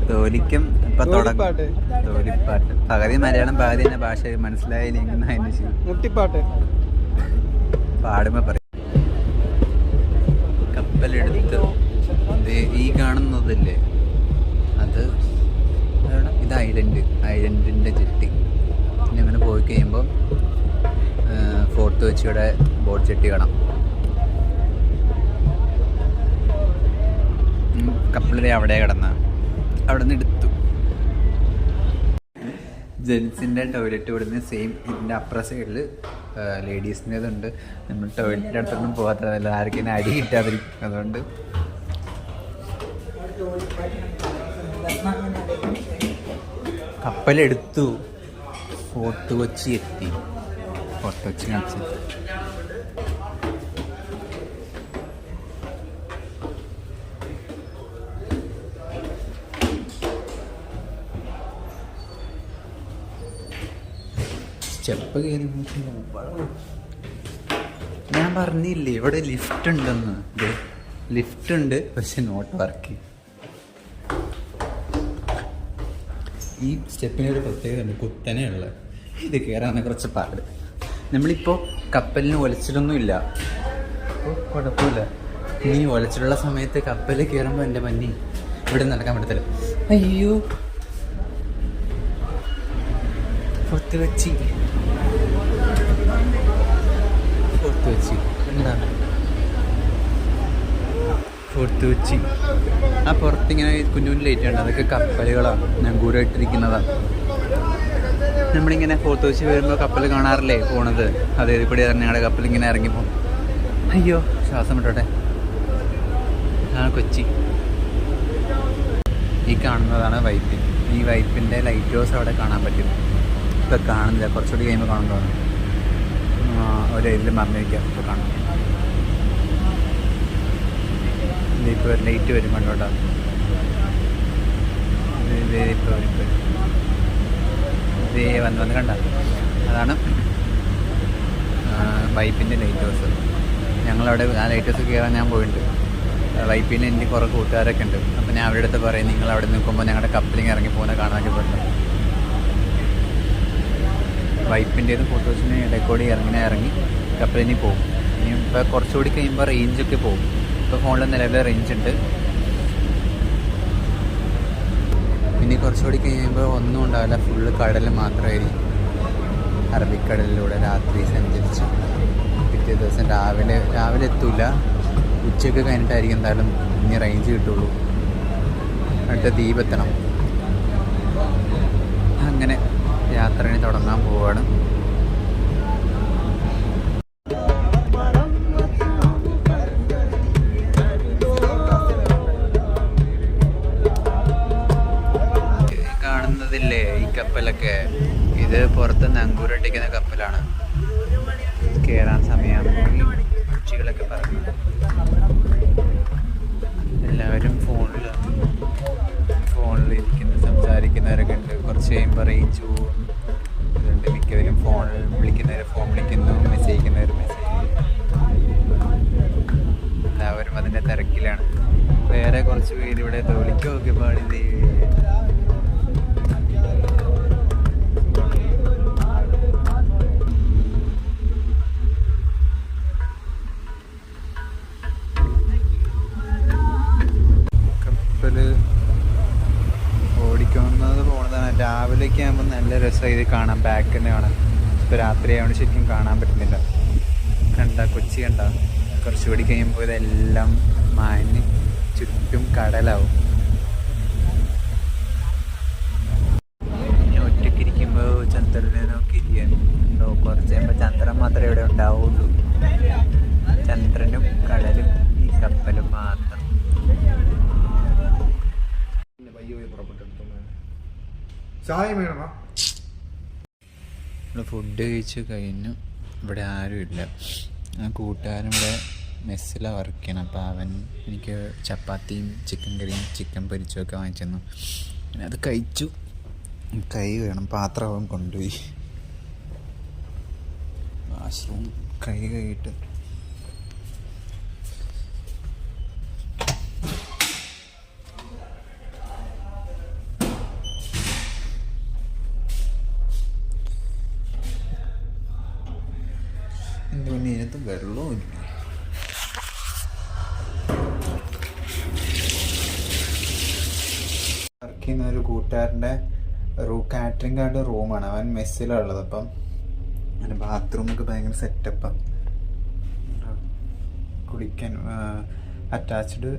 ധോലിക്കും ഇപ്പൊ ധോലിപ്പാട്ട്. പകുതി മലയാളം പകുതി തന്നെ ഭാഷ മനസ്സിലായില്ലെങ്കിൽ മുട്ടിപ്പാട്ട് പാടുമ്പോ പറയും. കപ്പലെടുത്ത് ഈ കാണുന്നതല്ലേ അത്, ഇത് ഐലൻഡിൻ്റെ ജെട്ടി. പിന്നെ അങ്ങനെ പോയി കഴിയുമ്പോൾ ഫോർട്ട് കൊച്ചിയുടെ ബോട്ട് ജെട്ടി കാണാം. കപ്പലിൽ അവിടെ അവിടെ നിന്ന് എടുത്തു. ജെൻസിൻ്റെ ടോയ്ലറ്റ് ഇവിടുന്ന് സെയിം. ഇതിൻ്റെ അപ്പുറ സൈഡിൽ ലേഡീസിൻ്റെതുണ്ട്. നമ്മൾ ടോയ്ലറ്റിൻ്റെ അടുത്തൊന്നും പോകാത്തതല്ല, ആർക്കും അടി കിട്ടാതിരിക്കും. അതുകൊണ്ട് കപ്പലെടുത്തു. ഫോർട്ട് കൊച്ചി എത്തി. ഫോർട്ട് കൊച്ചി കാണിച്ചു. സ്റ്റെപ്പ് കയറി. ഞാൻ പറഞ്ഞില്ലേ ഇവിടെ ലിഫ്റ്റ് ഉണ്ടെന്ന്. ലിഫ്റ്റ് ഉണ്ട്, പക്ഷെ നോട്ട് വർക്ക്. ഈ സ്റ്റെപ്പിനൊരു പ്രത്യേകത, കുത്തനെയുള്ള. ഇത് കയറാൻ കുറച്ച് പാട്. നമ്മളിപ്പോൾ കപ്പലിന് ഒലച്ചിലൊന്നുമില്ല, അപ്പോൾ കുഴപ്പമില്ല. ഇനി ഒലച്ചിലുള്ള സമയത്ത് കപ്പലിൽ കയറുമ്പോൾ എൻ്റെ മഞ്ഞി ഇവിടെ നടക്കാൻ പറ്റത്തില്ല. അയ്യോ, ഫോർട്ട് കൊച്ചി എന്താണ് ഫോർട്ട് കൊച്ചി. ആ പുറത്തിങ്ങനെ കുഞ്ഞു ലൈറ്റ് ഉണ്ട്, അതൊക്കെ കപ്പലുകളാണ്, നങ്കൂരായിട്ടിരിക്കുന്നതാണ്. നമ്മളിങ്ങനെ ഫോർട്ട് കൊച്ചി വരുമ്പോൾ കപ്പൽ കാണാറില്ലേ പോണത്, അതേ കൂടി ഞങ്ങളുടെ കപ്പലിങ്ങനെ ഇറങ്ങിപ്പോകും. അയ്യോ, ശ്വാസം വിട്ടോട്ടെ. ആ കൊച്ചി. ഈ കാണുന്നതാണ് വൈപ്പിൻ. ഈ വൈപ്പിൻ്റെ ലൈറ്റ് ഹൗസ് അവിടെ കാണാൻ പറ്റും. ഇപ്പം കാണുന്നില്ല, കുറച്ചുകൂടി കഴിയുമ്പോൾ കാണാൻ തോന്നുന്നു. ഒരു ഇതിൽ മറിഞ്ഞിരിക്കുക. ഇപ്പോൾ കാണാം. ഇപ്പോൾ ഒരു ലൈറ്റ് വരും കണ്ടോട്ടാ. ഇപ്പോൾ ഇതേ വന്ന് കണ്ട, അതാണ് വൈപ്പിൻ്റെ ലൈറ്റ് ഹൗസ്. ഞങ്ങളവിടെ ആ ലൈറ്റ് ഹൗസ് കയറാൻ ഞാൻ പോയിട്ടുണ്ട്. വൈപ്പിന് എനിക്ക് കുറേ കൂട്ടുകാരൊക്കെ ഉണ്ട്. അപ്പം ഞാൻ അവരുടെ അടുത്ത് പറയും, നിങ്ങൾ അവിടെ നിൽക്കുമ്പോൾ ഞങ്ങളുടെ കപ്പലിങ് ഇറങ്ങി പോകുന്നത് കാണാനൊക്കെ പറ്റും. വൈപ്പിൻ്റേതും ഫോർട്ട് കൊച്ചിന് ഇടയ്ക്കൂടി ഇറങ്ങി കപ്പലിന് പോകും. ഇനി ഇപ്പോൾ കുറച്ചുകൂടി കഴിയുമ്പോൾ റേഞ്ചൊക്കെ പോകും. ഇപ്പോൾ ഫോണിൽ നിലവിലെ റേഞ്ച് ഉണ്ട്. ഇനി കുറച്ചുകൂടി കഴിയുമ്പോൾ ഒന്നും ഉണ്ടാവില്ല, ഫുള്ള് കടൽ മാത്രമായിരിക്കും. അറബിക്കടലിലൂടെ രാത്രി സഞ്ചരിച്ച് പിറ്റേ ദിവസം രാവിലെ എത്തൂല, ഉച്ചയ്ക്ക് കഴിഞ്ഞിട്ടായിരിക്കും എന്തായാലും ഇനി റേഞ്ച് കിട്ടുള്ളൂ. അടുത്ത ദ്വീപെത്തണം. അങ്ങനെ യാത്ര ഇനി തുടങ്ങാൻ പോവാണ്. കാണുന്നതില്ലേ ഈ കപ്പലൊക്കെ, ഇത് പുറത്ത് നങ്കൂരട്ടിക്കുന്ന കപ്പലാണ്. കയറാൻ സമയമാകുമ്പോൾ പക്ഷികളൊക്കെ പറഞ്ഞു. എല്ലാവരും ഫോണിലിരിക്കുന്നു, സംസാരിക്കുന്നവരൊക്കെ ഉണ്ട്. കുറച്ച് കഴിയുമ്പോൾ റേഞ്ച് പോകും. അതുകൊണ്ട് മിക്കവരും ഫോണിൽ വിളിക്കുന്നവർ ഫോൺ വിളിക്കുന്നു, മെസ്സേജ് അയക്കുന്നവർ മെസ്സേജ്. എല്ലാവരും അതിൻ്റെ തിരക്കിലാണ്. വേറെ കുറച്ച് പേര് ഇവിടെ തോളിക്കൊക്കെ പാടില്ലേ. ഓടിക്കുന്നത് പോണതാണ്. രാവിലേക്ക് ആകുമ്പോൾ നല്ല രസമായി ഇത് കാണാൻ, ബാക്ക് തന്നെ കാണാം. ഇപ്പോൾ രാത്രി ആയതുകൊണ്ട് ശരിക്കും കാണാൻ പറ്റുന്നില്ല. കൊച്ചി കണ്ട, കുറച്ചുകൂടി കഴിയുമ്പോൾ ഇതെല്ലാം മാഞ്ഞ് ചുറ്റും കടലാവും. ഇനി ഒറ്റയ്ക്ക് ഇരിക്കുമ്പോൾ ചന്ദ്രനെ നോക്കി ഇരിക്കുന്നുണ്ടോ? കുറച്ച് കഴിയുമ്പോൾ ചന്ദ്രൻ മാത്രമേ ഇവിടെ ഉണ്ടാവുള്ളൂ. ചന്ദ്രനും കടലും ഈ കപ്പലും മാത്രം. ഫുഡ് കഴിച്ച് കഴിഞ്ഞു. ഇവിടെ ആരുമില്ല. ആ കൂട്ടുകാരൻ ഇവിടെ മെസ്സിലാണ് വർക്ക് ചെയ്യണം. അപ്പോൾ അവൻ എനിക്ക് ചപ്പാത്തിയും ചിക്കൻ കറിയും ചിക്കൻ പൊരിച്ചുമൊക്കെ വാങ്ങിച്ചു തന്നു. പിന്നെ അത് കഴിച്ചു. കൈ വേണം, പാത്രം അവൻ കൊണ്ടുപോയി. വാഷ്റൂം കൈ കഴിയിട്ട് ഇതിനകത്ത് വെള്ളവും ഇല്ല. വർക്ക് ചെയ്യുന്ന ഒരു കൂട്ടുകാരൻ്റെ കാറ്ററിംഗ് ആയിട്ട് റൂമാണ്. അവൻ മെസ്സിലാണ് ഉള്ളത്. അപ്പം അങ്ങനെ ബാത്റൂമൊക്കെ ഭയങ്കര സെറ്റപ്പാണ്. കുളിക്കാൻ അറ്റാച്ച്ഡ്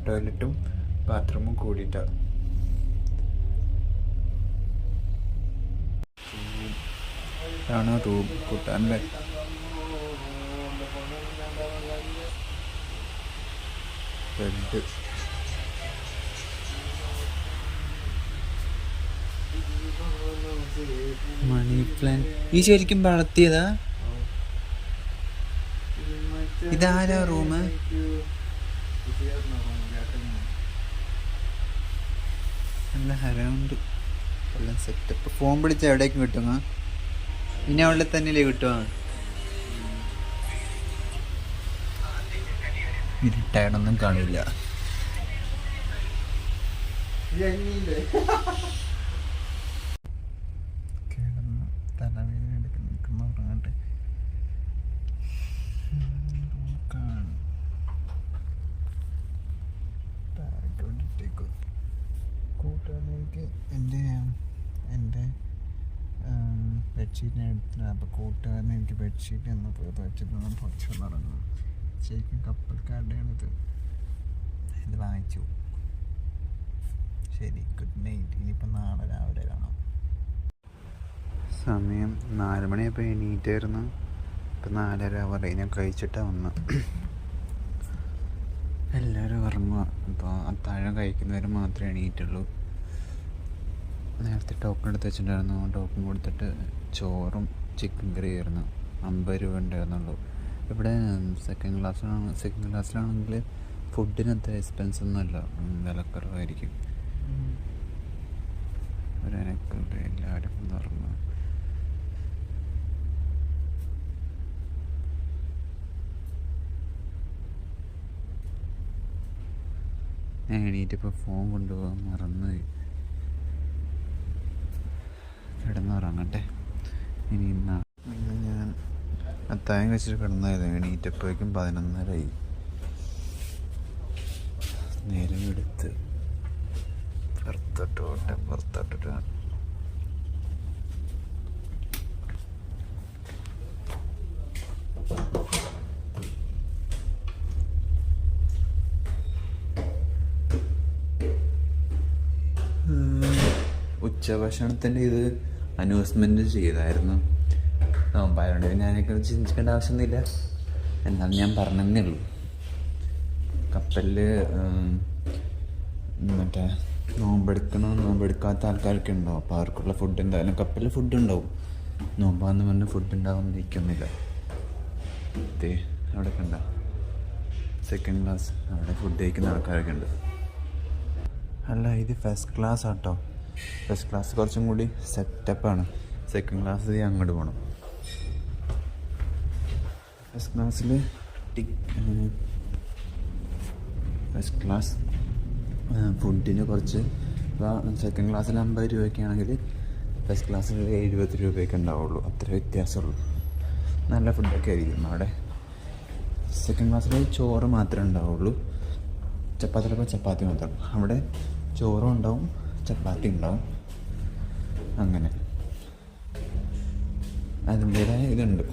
ടോയ്ലറ്റും ബാത്റൂമും കൂടിയിട്ടാണ്. ഇതാണ് റൂം കൂട്ടാൻ്റെ. Bed, money plant. ഈ ശരിക്കും വളർത്തിയതാ? ഇതാരാ റൂം? നല്ല ഹരമുണ്ട്, എല്ലാം സെറ്റപ്പ്. ഫോൺ വിളിച്ചാൽ എവിടേക്കും കിട്ടുമോ? ഇനി അവിടെ തന്നെയല്ലേ കിട്ടുമോ? ഇരുട്ടായിടൊന്നും കാണില്ല. കിടന്ന് തലവേദന എടുക്കുന്ന നിൽക്കുന്ന ഉറങ്ങട്ടെ. കൂട്ടുകാരനെനിക്ക് എൻ്റെ ബെഡ്ഷീറ്റിനെ എടുത്തില്ല. അപ്പോൾ കൂട്ടുകാരനെ എനിക്ക് ബെഡ്ഷീറ്റ് എന്ന് വെച്ചിട്ട് കുറച്ച് തുടങ്ങും. ശരിക്കും കപ്പൽക്കാരുടെയാണിത്. ഇത് വാങ്ങിച്ചു. ശരി, ഗുഡ് നൈറ്റ്. ഇനിയിപ്പോൾ നാളെ രാവിലെ കാണാം. സമയം 4 മണിയപ്പോൾ എണീറ്റായിരുന്നു. ഇപ്പം 4:30 പറയും. ഞാൻ കഴിച്ചിട്ടാണ് വന്നത്. എല്ലാവരും ഉറങ്ങുക. അപ്പോൾ അത്താഴം കഴിക്കുന്നവർ മാത്രമേ എണീറ്റുള്ളൂ. നേരത്തെ ടോക്കൺ എടുത്ത് വെച്ചിട്ടുണ്ടായിരുന്നു. ടോക്കൺ കൊടുത്തിട്ട് ചോറും ചിക്കൻ കറിയായിരുന്നു. 50 രൂപ ഉണ്ടായിരുന്നുള്ളൂ. ഇവിടെ സെക്കൻഡ് ക്ലാസ്സിലാണെങ്കിൽ ഫുഡിനത്ര എക്സ്പെൻസ് ഒന്നുമല്ല, വിലക്കുറവായിരിക്കും. ഒരനക്കുണ്ട്, എല്ലാവരും ഉറങ്ങുക. ഞാൻ എണീറ്റിപ്പോൾ ഫോൺ കൊണ്ടുപോകാൻ മറന്നുപോയി. കിടന്നുറങ്ങട്ടെ. ഇനി ഞാൻ അത്താഴം കഴിച്ചിട്ട് കിടന്നായിരുന്നു. എണീറ്റപ്പോഴേക്കും 11:30 നേരം എടുത്ത് പുറത്തോട്ട് പോട്ടെ പുറത്തോട്ടിട്ട്. ഉച്ചഭക്ഷണത്തിൻ്റെ ഇത് അനൗൺസ്മെൻറ്റ് ചെയ്തായിരുന്നു. നോമ്പായതുകൊണ്ട് പിന്നെ അതിനെക്കുറിച്ച് ചിന്തിക്കേണ്ട ആവശ്യമൊന്നുമില്ല. എന്നാലും ഞാൻ പറഞ്ഞതേ ഉള്ളൂ. കപ്പലിൽ മറ്റേ നോമ്പെടുക്കാത്ത ആൾക്കാരൊക്കെ ഉണ്ടാവും. അപ്പോൾ അവർക്കുള്ള ഫുഡ് എന്തായാലും കപ്പലിൽ ഫുഡ് ഉണ്ടാവും. നോമ്പാന്ന് പറഞ്ഞ് ഫുഡ് ഉണ്ടാവുന്നിരിക്കുന്നില്ല. അവിടെ കണ്ട സെക്കൻഡ് ക്ലാസ് അവിടെ ഫുഡ് കഴിക്കുന്ന ആൾക്കാരൊക്കെ ഉണ്ട്. അല്ല, ഇത് ഫസ്റ്റ് ക്ലാസ് ആട്ടോ. ഫസ്റ്റ് ക്ലാസ് കുറച്ചും കൂടി സെറ്റപ്പാണ്. സെക്കൻഡ് ക്ലാസ് അങ്ങോട്ട് പോകണം. ഫസ്റ്റ് ക്ലാസ്സിൽ ഫസ്റ്റ് ക്ലാസ് ഫുഡിന് കുറച്ച്, സെക്കൻഡ് ക്ലാസ്സിൽ 50 രൂപയൊക്കെ ആണെങ്കിൽ ഫസ്റ്റ് ക്ലാസ്സിൽ 70 രൂപയൊക്കെ ഉണ്ടാവുള്ളൂ. അത്ര വ്യത്യാസമുള്ളൂ. നല്ല ഫുഡൊക്കെ ആയിരിക്കും അവിടെ. സെക്കൻഡ് ക്ലാസ്സിൽ ചോറ് മാത്രമേ ഉണ്ടാവുള്ളൂ. ചിലപ്പോൾ ചപ്പാത്തി മാത്രം. അവിടെ ചോറും ഉണ്ടാവും, ചപ്പാത്തി ഉണ്ടാവും. അങ്ങനെ അതിൻ്റേതായ ഇതുണ്ട്.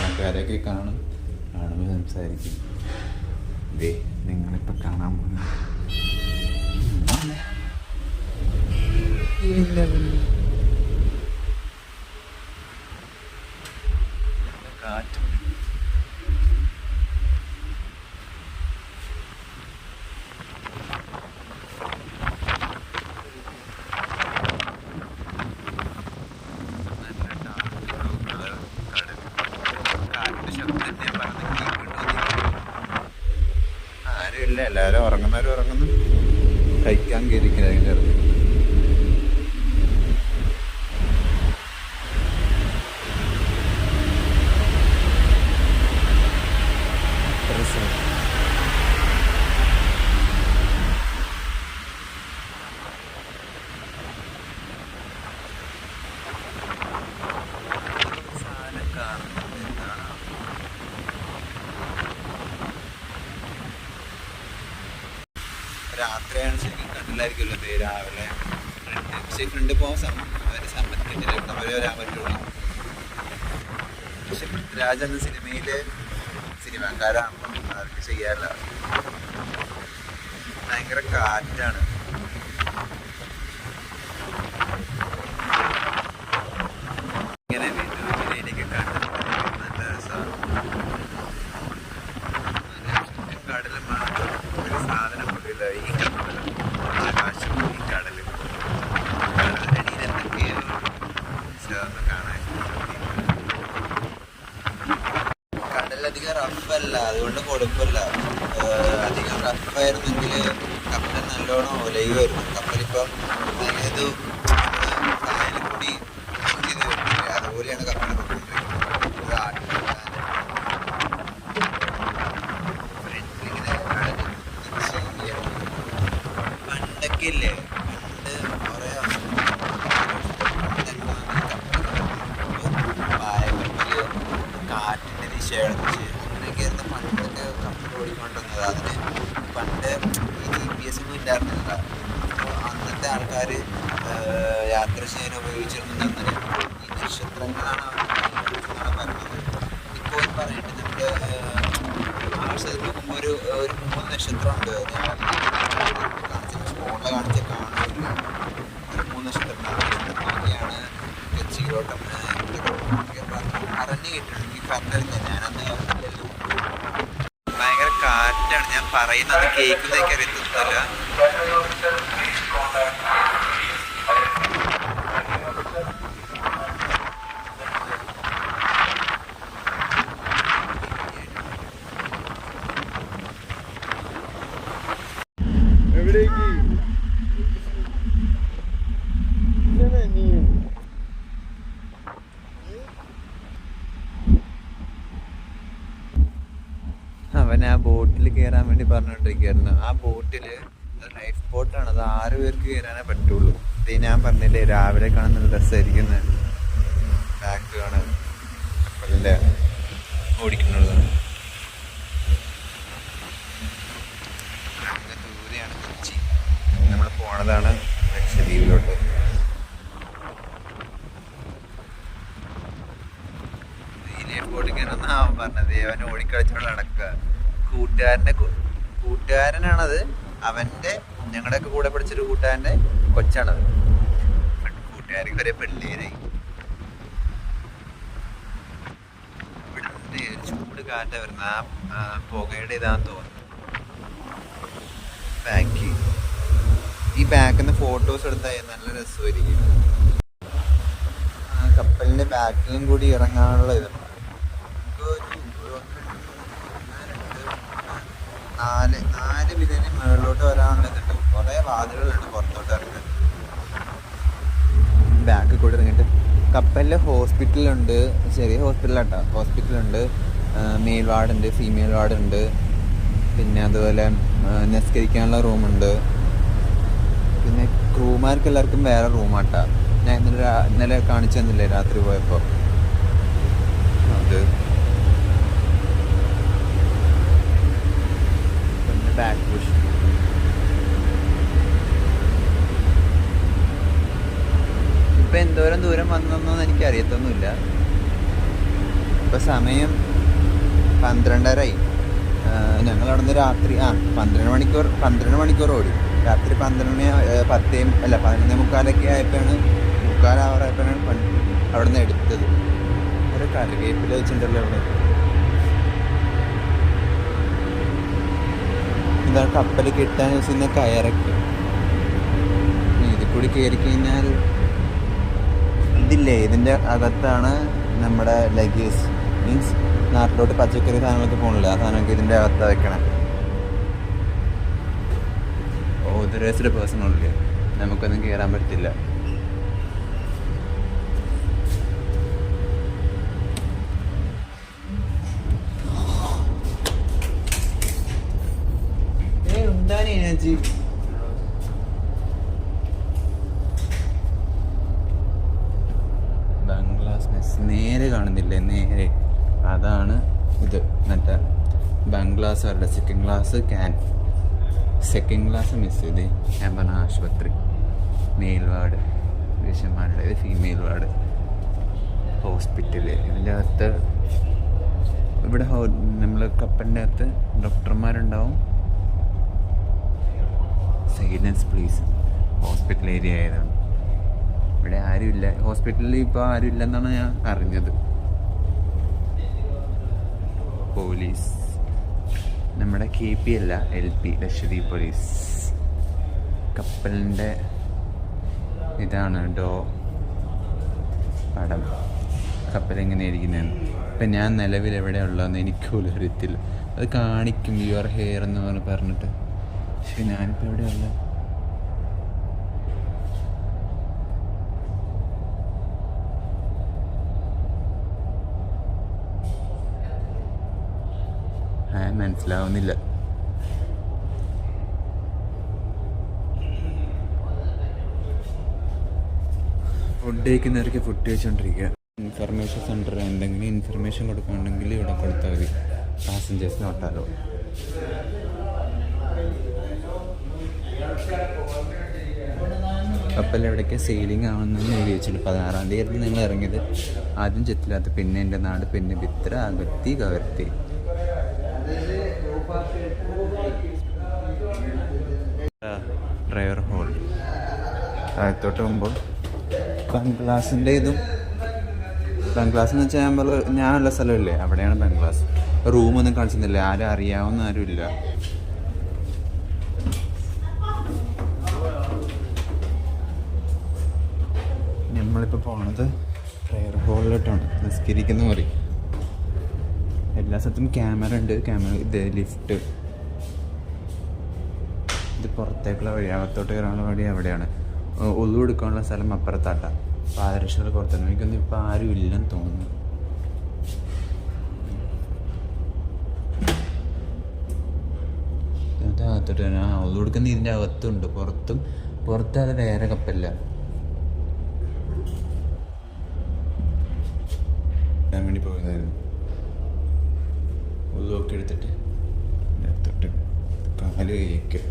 ആൾക്കാരൊക്കെ കാണുമ്പോൾ സംസാരിക്കും. ഇതേ നിങ്ങളിപ്പോൾ കാണാൻ പോകുന്ന കാറ്റ്. ആരുമില്ല, എല്ലാവരും ഉറങ്ങുന്നു. കഴിക്കാൻ കയറിക്കുന്നത് അതിൻ്റെ അടുത്ത്. രാത്രിയാണ് ശരിക്കും കണ്ടില്ലായിരിക്കുമല്ലോ. രാവിലെ ഫ്രണ്ട് പോകാൻ സമ്മതിക്കില്ല. അവർ വരാൻ പറ്റുള്ളൂ. പക്ഷെ പൃഥ്വിരാജ് എന്ന സിനിമയിൽ സിനിമാക്കാരാകുമ്പം അവർക്ക് ചെയ്യാറില്ല. ഭയങ്കര കാറ്റാണ്. ഇങ്ങനെ വീട്ടിലേക്ക് കണ്ടു നല്ല രസമാണ്. കടൽ മാത്രം ഒരു സാധനം പോലില്ല. ഈ കപ്പലും ആകാശം, ഈ കടലും, കടലിനടിയിൽ എന്തൊക്കെയോ ചേർന്ന് കാണാൻ. കടലധികം റഫല്ല, അതുകൊണ്ട് കുഴപ്പമില്ല. അധികം റഫായിരുന്നെങ്കിൽ കപ്പൽ നല്ലോണം ഒലയുമായിരുന്നു. കപ്പലിപ്പം അതായത് കായലിൽ കൂടി ചെയ്ത് വരുന്നില്ല, അതുപോലെയാണ് കപ്പൽ പൊയ്ക്കൊണ്ടിരിക്കുന്നത്. പണ്ടൊക്കെ ഇല്ലേ, പണ്ട് കുറേ പായക്കപ്പല് കാറ്റിൻ്റെ ദിശ അടച്ച് അങ്ങനെയൊക്കെ ആയിരുന്നു പണ്ടൊക്കെ കപ്പൽ ഓടിക്കൊണ്ടിരുന്നത്. അതിന് പണ്ട് ഈ GPS ഒന്നും ഇല്ലായിരുന്നില്ല. അപ്പോൾ അന്നത്തെ ആൾക്കാർ യാത്ര ചെയ്യാൻ ഉപയോഗിച്ചിരുന്നതെന്ന് ഈ നക്ഷത്രങ്ങളാണ് പറഞ്ഞത്. ഇപ്പോൾ പറയുന്നത് നമ്മുടെ ആകാശത്തിൽ നോക്കുമ്പോൾ ഒരു 3 നക്ഷത്രമുണ്ട്. ഫോണിൽ കാണിച്ച കാണാനില്ല. ഒരു 3 നക്ഷത്രങ്ങളൊക്കെയാണ് കൊച്ചിയിലോട്ടം അറിഞ്ഞു കിട്ടുന്നത്. ഈ പറഞ്ഞില്ല, ഞാനന്ന് ഭയങ്കര കാറ്റാണ്. ഞാൻ പറയുന്നത് കേൾക്കുന്നതൊക്കെ അറിയത്തില്ല. എവിടേക്ക് അവൻ ആ ബോട്ടിൽ കയറാൻ വേണ്ടി പറഞ്ഞോണ്ടിരിക്കുകയായിരുന്നു. ആ ബോട്ടിൽ ലൈഫ് ബോട്ടാണ്. അത് 6 പേർക്ക് കയറാനേ പറ്റുള്ളൂ. ഇത് ഞാൻ പറഞ്ഞില്ലേ, രാവിലെ കാണാൻ നല്ല രസമായിരിക്കുന്നത്. ബാക്ക് കാണാൻ കപ്പലിൽ കപ്പലിൻ്റെ ഓടിക്കുന്നുള്ളതാണ്. ദൂരെയാണ് കൊച്ചി. നമ്മൾ പോണതാണ് ലക്ഷദ്വീപിലോട്ട്. ഓടിക്കാനൊന്നും അവൻ പറഞ്ഞത് അവൻ ഓടിക്കളിച്ചോണ്ട് നടക്കുക. കൂട്ടുകാരനാണത്. അവൻ്റെ ഞങ്ങളുടെയൊക്കെ കൂടെ പഠിച്ചൊരു കൂട്ടുകാരൻ്റെ കൊച്ചാണത്. കൂട്ടുകാർക്ക് ഒരേ പിള്ളേരായി. ഇവിടുത്തെ ചൂട് കാറ്റ വരുന്ന ആ പുകയുടെ ഇതാന്ന് തോന്നുന്നു. ഈ ബാക്കിൽ നിന്ന് ഫോട്ടോസ് എടുത്താൽ നല്ല രസമായിരിക്കും. കപ്പലിൻ്റെ ബാക്കിലും കൂടി ഇറങ്ങാനുള്ള ഇതുണ്ട്. നാല് വിധേനെ മുകളിലോട്ട് വരാനുള്ളതുണ്ട്. കുറേ വാതിലുകളുണ്ട് പുറത്തോട്ട് ഇറങ്ങാൻ. ബാക്കിൽ കൂടി ഇറങ്ങിയിട്ട് കപ്പലിൽ ഹോസ്പിറ്റലുണ്ട്. ചെറിയ ഹോസ്പിറ്റലുണ്ട്. മെയിൽ വാർഡുണ്ട്, ഫീമെയിൽ വാർഡുണ്ട്. പിന്നെ അതുപോലെ നിസ്കരിക്കാനുള്ള റൂമുണ്ട്. പിന്നെ ക്രൂമാർക്ക് എല്ലാവർക്കും വേറെ റൂമാട്ടാ. ഞാൻ ഇന്നലെ കാണിച്ചു തന്നില്ലേ രാത്രി പോയപ്പോൾ. അത് പിന്നെ ബാക്ക് പുഷ്. ഇപ്പം എന്തോരം ദൂരം വന്നൊന്നും എനിക്ക് അറിയത്തൊന്നുമില്ല. ഇപ്പം സമയം 12:30. ഞങ്ങൾ അവിടെ നിന്ന് രാത്രി 12 മണിക്കൂർ ഓടി. രാത്രി 11:45 ആയപ്പോഴാണ് 11:45 അവിടെ നിന്ന് എടുത്തത്. ഒരു കറിവേപ്പില വെച്ചിട്ടുണ്ടല്ലോ അവിടെ. ഇതാണ് കപ്പൽ കിട്ടാൻ യൂസ് ചെയ്യുന്ന കയറൊക്കെ. ഇതിൽ കൂടി കയറി കഴിഞ്ഞാൽ ഇതില്ലേ, ഇതിൻ്റെ അകത്താണ് നമ്മുടെ ലഗേജ്. മീൻസ് നാട്ടിലോട്ട് പച്ചക്കറി സാധനങ്ങളൊക്കെ പോകണില്ല, ആ സാധനമൊക്കെ ഇതിൻ്റെ അകത്താണ് വെക്കണം. ഓതറൈസ്ഡ് പേഴ്സണല്ലേ, നമുക്കൊന്നും കയറാൻ പറ്റില്ല. ബംഗ്ലാസ് മെസ് നേരെ കാണുന്നില്ലേ, നേരെ അതാണ് ഇത്. മറ്റേ ബംഗ്ലാസ് അവരുടെ സെക്കൻഡ് ക്ലാസ് മിസ് ചെയ്ത്. ഞാൻ പറഞ്ഞ ആശുപത്രി, മെയിൽ വാർഡ് പുരുഷന്മാരുടെ, ഇത് ഫീമെയിൽ വാർഡ്, ഹോസ്പിറ്റല്. ഇതിൻ്റെ അകത്ത് ഇവിടെ നമ്മൾ കപ്പലിൻ്റെ അകത്ത് ഡോക്ടർമാരുണ്ടാവും. Silence please. ഹോസ്പിറ്റൽ ഏരിയ ആയതാണ്. ഇവിടെ ആരുമില്ല. ഹോസ്പിറ്റലിൽ ഇപ്പോൾ ആരും ഇല്ലെന്നാണ് ഞാൻ അറിഞ്ഞത്. പോലീസ് നമ്മുടെ KP അല്ല, LP, ലക്ഷദ്വീപ് പോലീസ്. കപ്പലിൻ്റെ ഇതാണ് പടം. കപ്പലെങ്ങനെ ഇരിക്കുന്നതെന്ന്. ഇപ്പം ഞാൻ നിലവിൽ എവിടെയുള്ളതെന്ന് എനിക്ക് പോലും അറിയത്തില്ല. അത് കാണിക്കും യുവർ ഹെയർ എന്ന് പറഞ്ഞിട്ട്. പക്ഷെ ഞാനിപ്പോൾ എവിടെയുള്ള മനസ്സിലാവുന്നില്ല. ഫുഡ് കഴിക്കുന്നവർക്ക് ഫുഡ് കഴിച്ചുകൊണ്ടിരിക്കുക. ഇൻഫർമേഷൻ സെൻറ്റർ, എന്തെങ്കിലും ഇൻഫർമേഷൻ കൊടുക്കുകയാണെങ്കിൽ ഇവിടെ കൊടുത്താൽ മതി. പാസഞ്ചേഴ്സിന് ഒട്ടാലോ. കപ്പൽ എവിടേക്ക് സെയിലിംഗ് ആവുന്നെന്ന് എഴുതി വെച്ചിട്ട് 16-ാം തീയതി നിങ്ങൾ ഇറങ്ങിയത്. ആദ്യം ചെത്തില്ലാത്ത, പിന്നെ എൻ്റെ നാട്, പിന്നെ ബിത്ര, അകത്തി, കവർത്തി. Driver hall. താഴത്തോട്ട് പോകുമ്പോൾ ബംഗ്ലാസിൻ്റെ ഇതും. ബംഗ്ലാസ് എന്ന് വെച്ചാൽ ഞാനുള്ള സ്ഥലമില്ലേ, അവിടെയാണ് ബംഗ്ലാസ്. റൂമൊന്നും കാണിച്ചിരുന്നില്ല, ആരും അറിയാവുന്ന ആരുമില്ല. നമ്മളിപ്പോൾ പോണത് ഡ്രൈവർ ഹോളിലോട്ടാണ്. നിസ്കരിക്കുന്ന മുറി. എല്ലാ സ്ഥലത്തും ക്യാമറ ഉണ്ട്. ഇത് ലിഫ്റ്റ്. ഇത് പുറത്തേക്കുള്ള വഴി, അകത്തോട്ട് കയറാനുള്ള വഴി അവിടെയാണ്. ഒളിവ് എടുക്കാനുള്ള സ്ഥലം അപ്പുറത്താട്ടാ. പാദരക്ഷകൾ പുറത്താണ്. എനിക്കൊന്നും ഇപ്പോൾ ആരും ഇല്ലെന്ന് തോന്നുന്നു. അകത്തോട്ട് ഒളിവ് എടുക്കുന്ന ഇതിൻ്റെ അകത്തുണ്ട്. പുറത്ത് അത് വേറെ കപ്പലില്ല. ഇടാൻ വേണ്ടി പോയതായിരുന്നു. ഒതുവൊക്കെ എടുത്തിട്ട് തൊട്ട് കാല് കഴിക്കുക.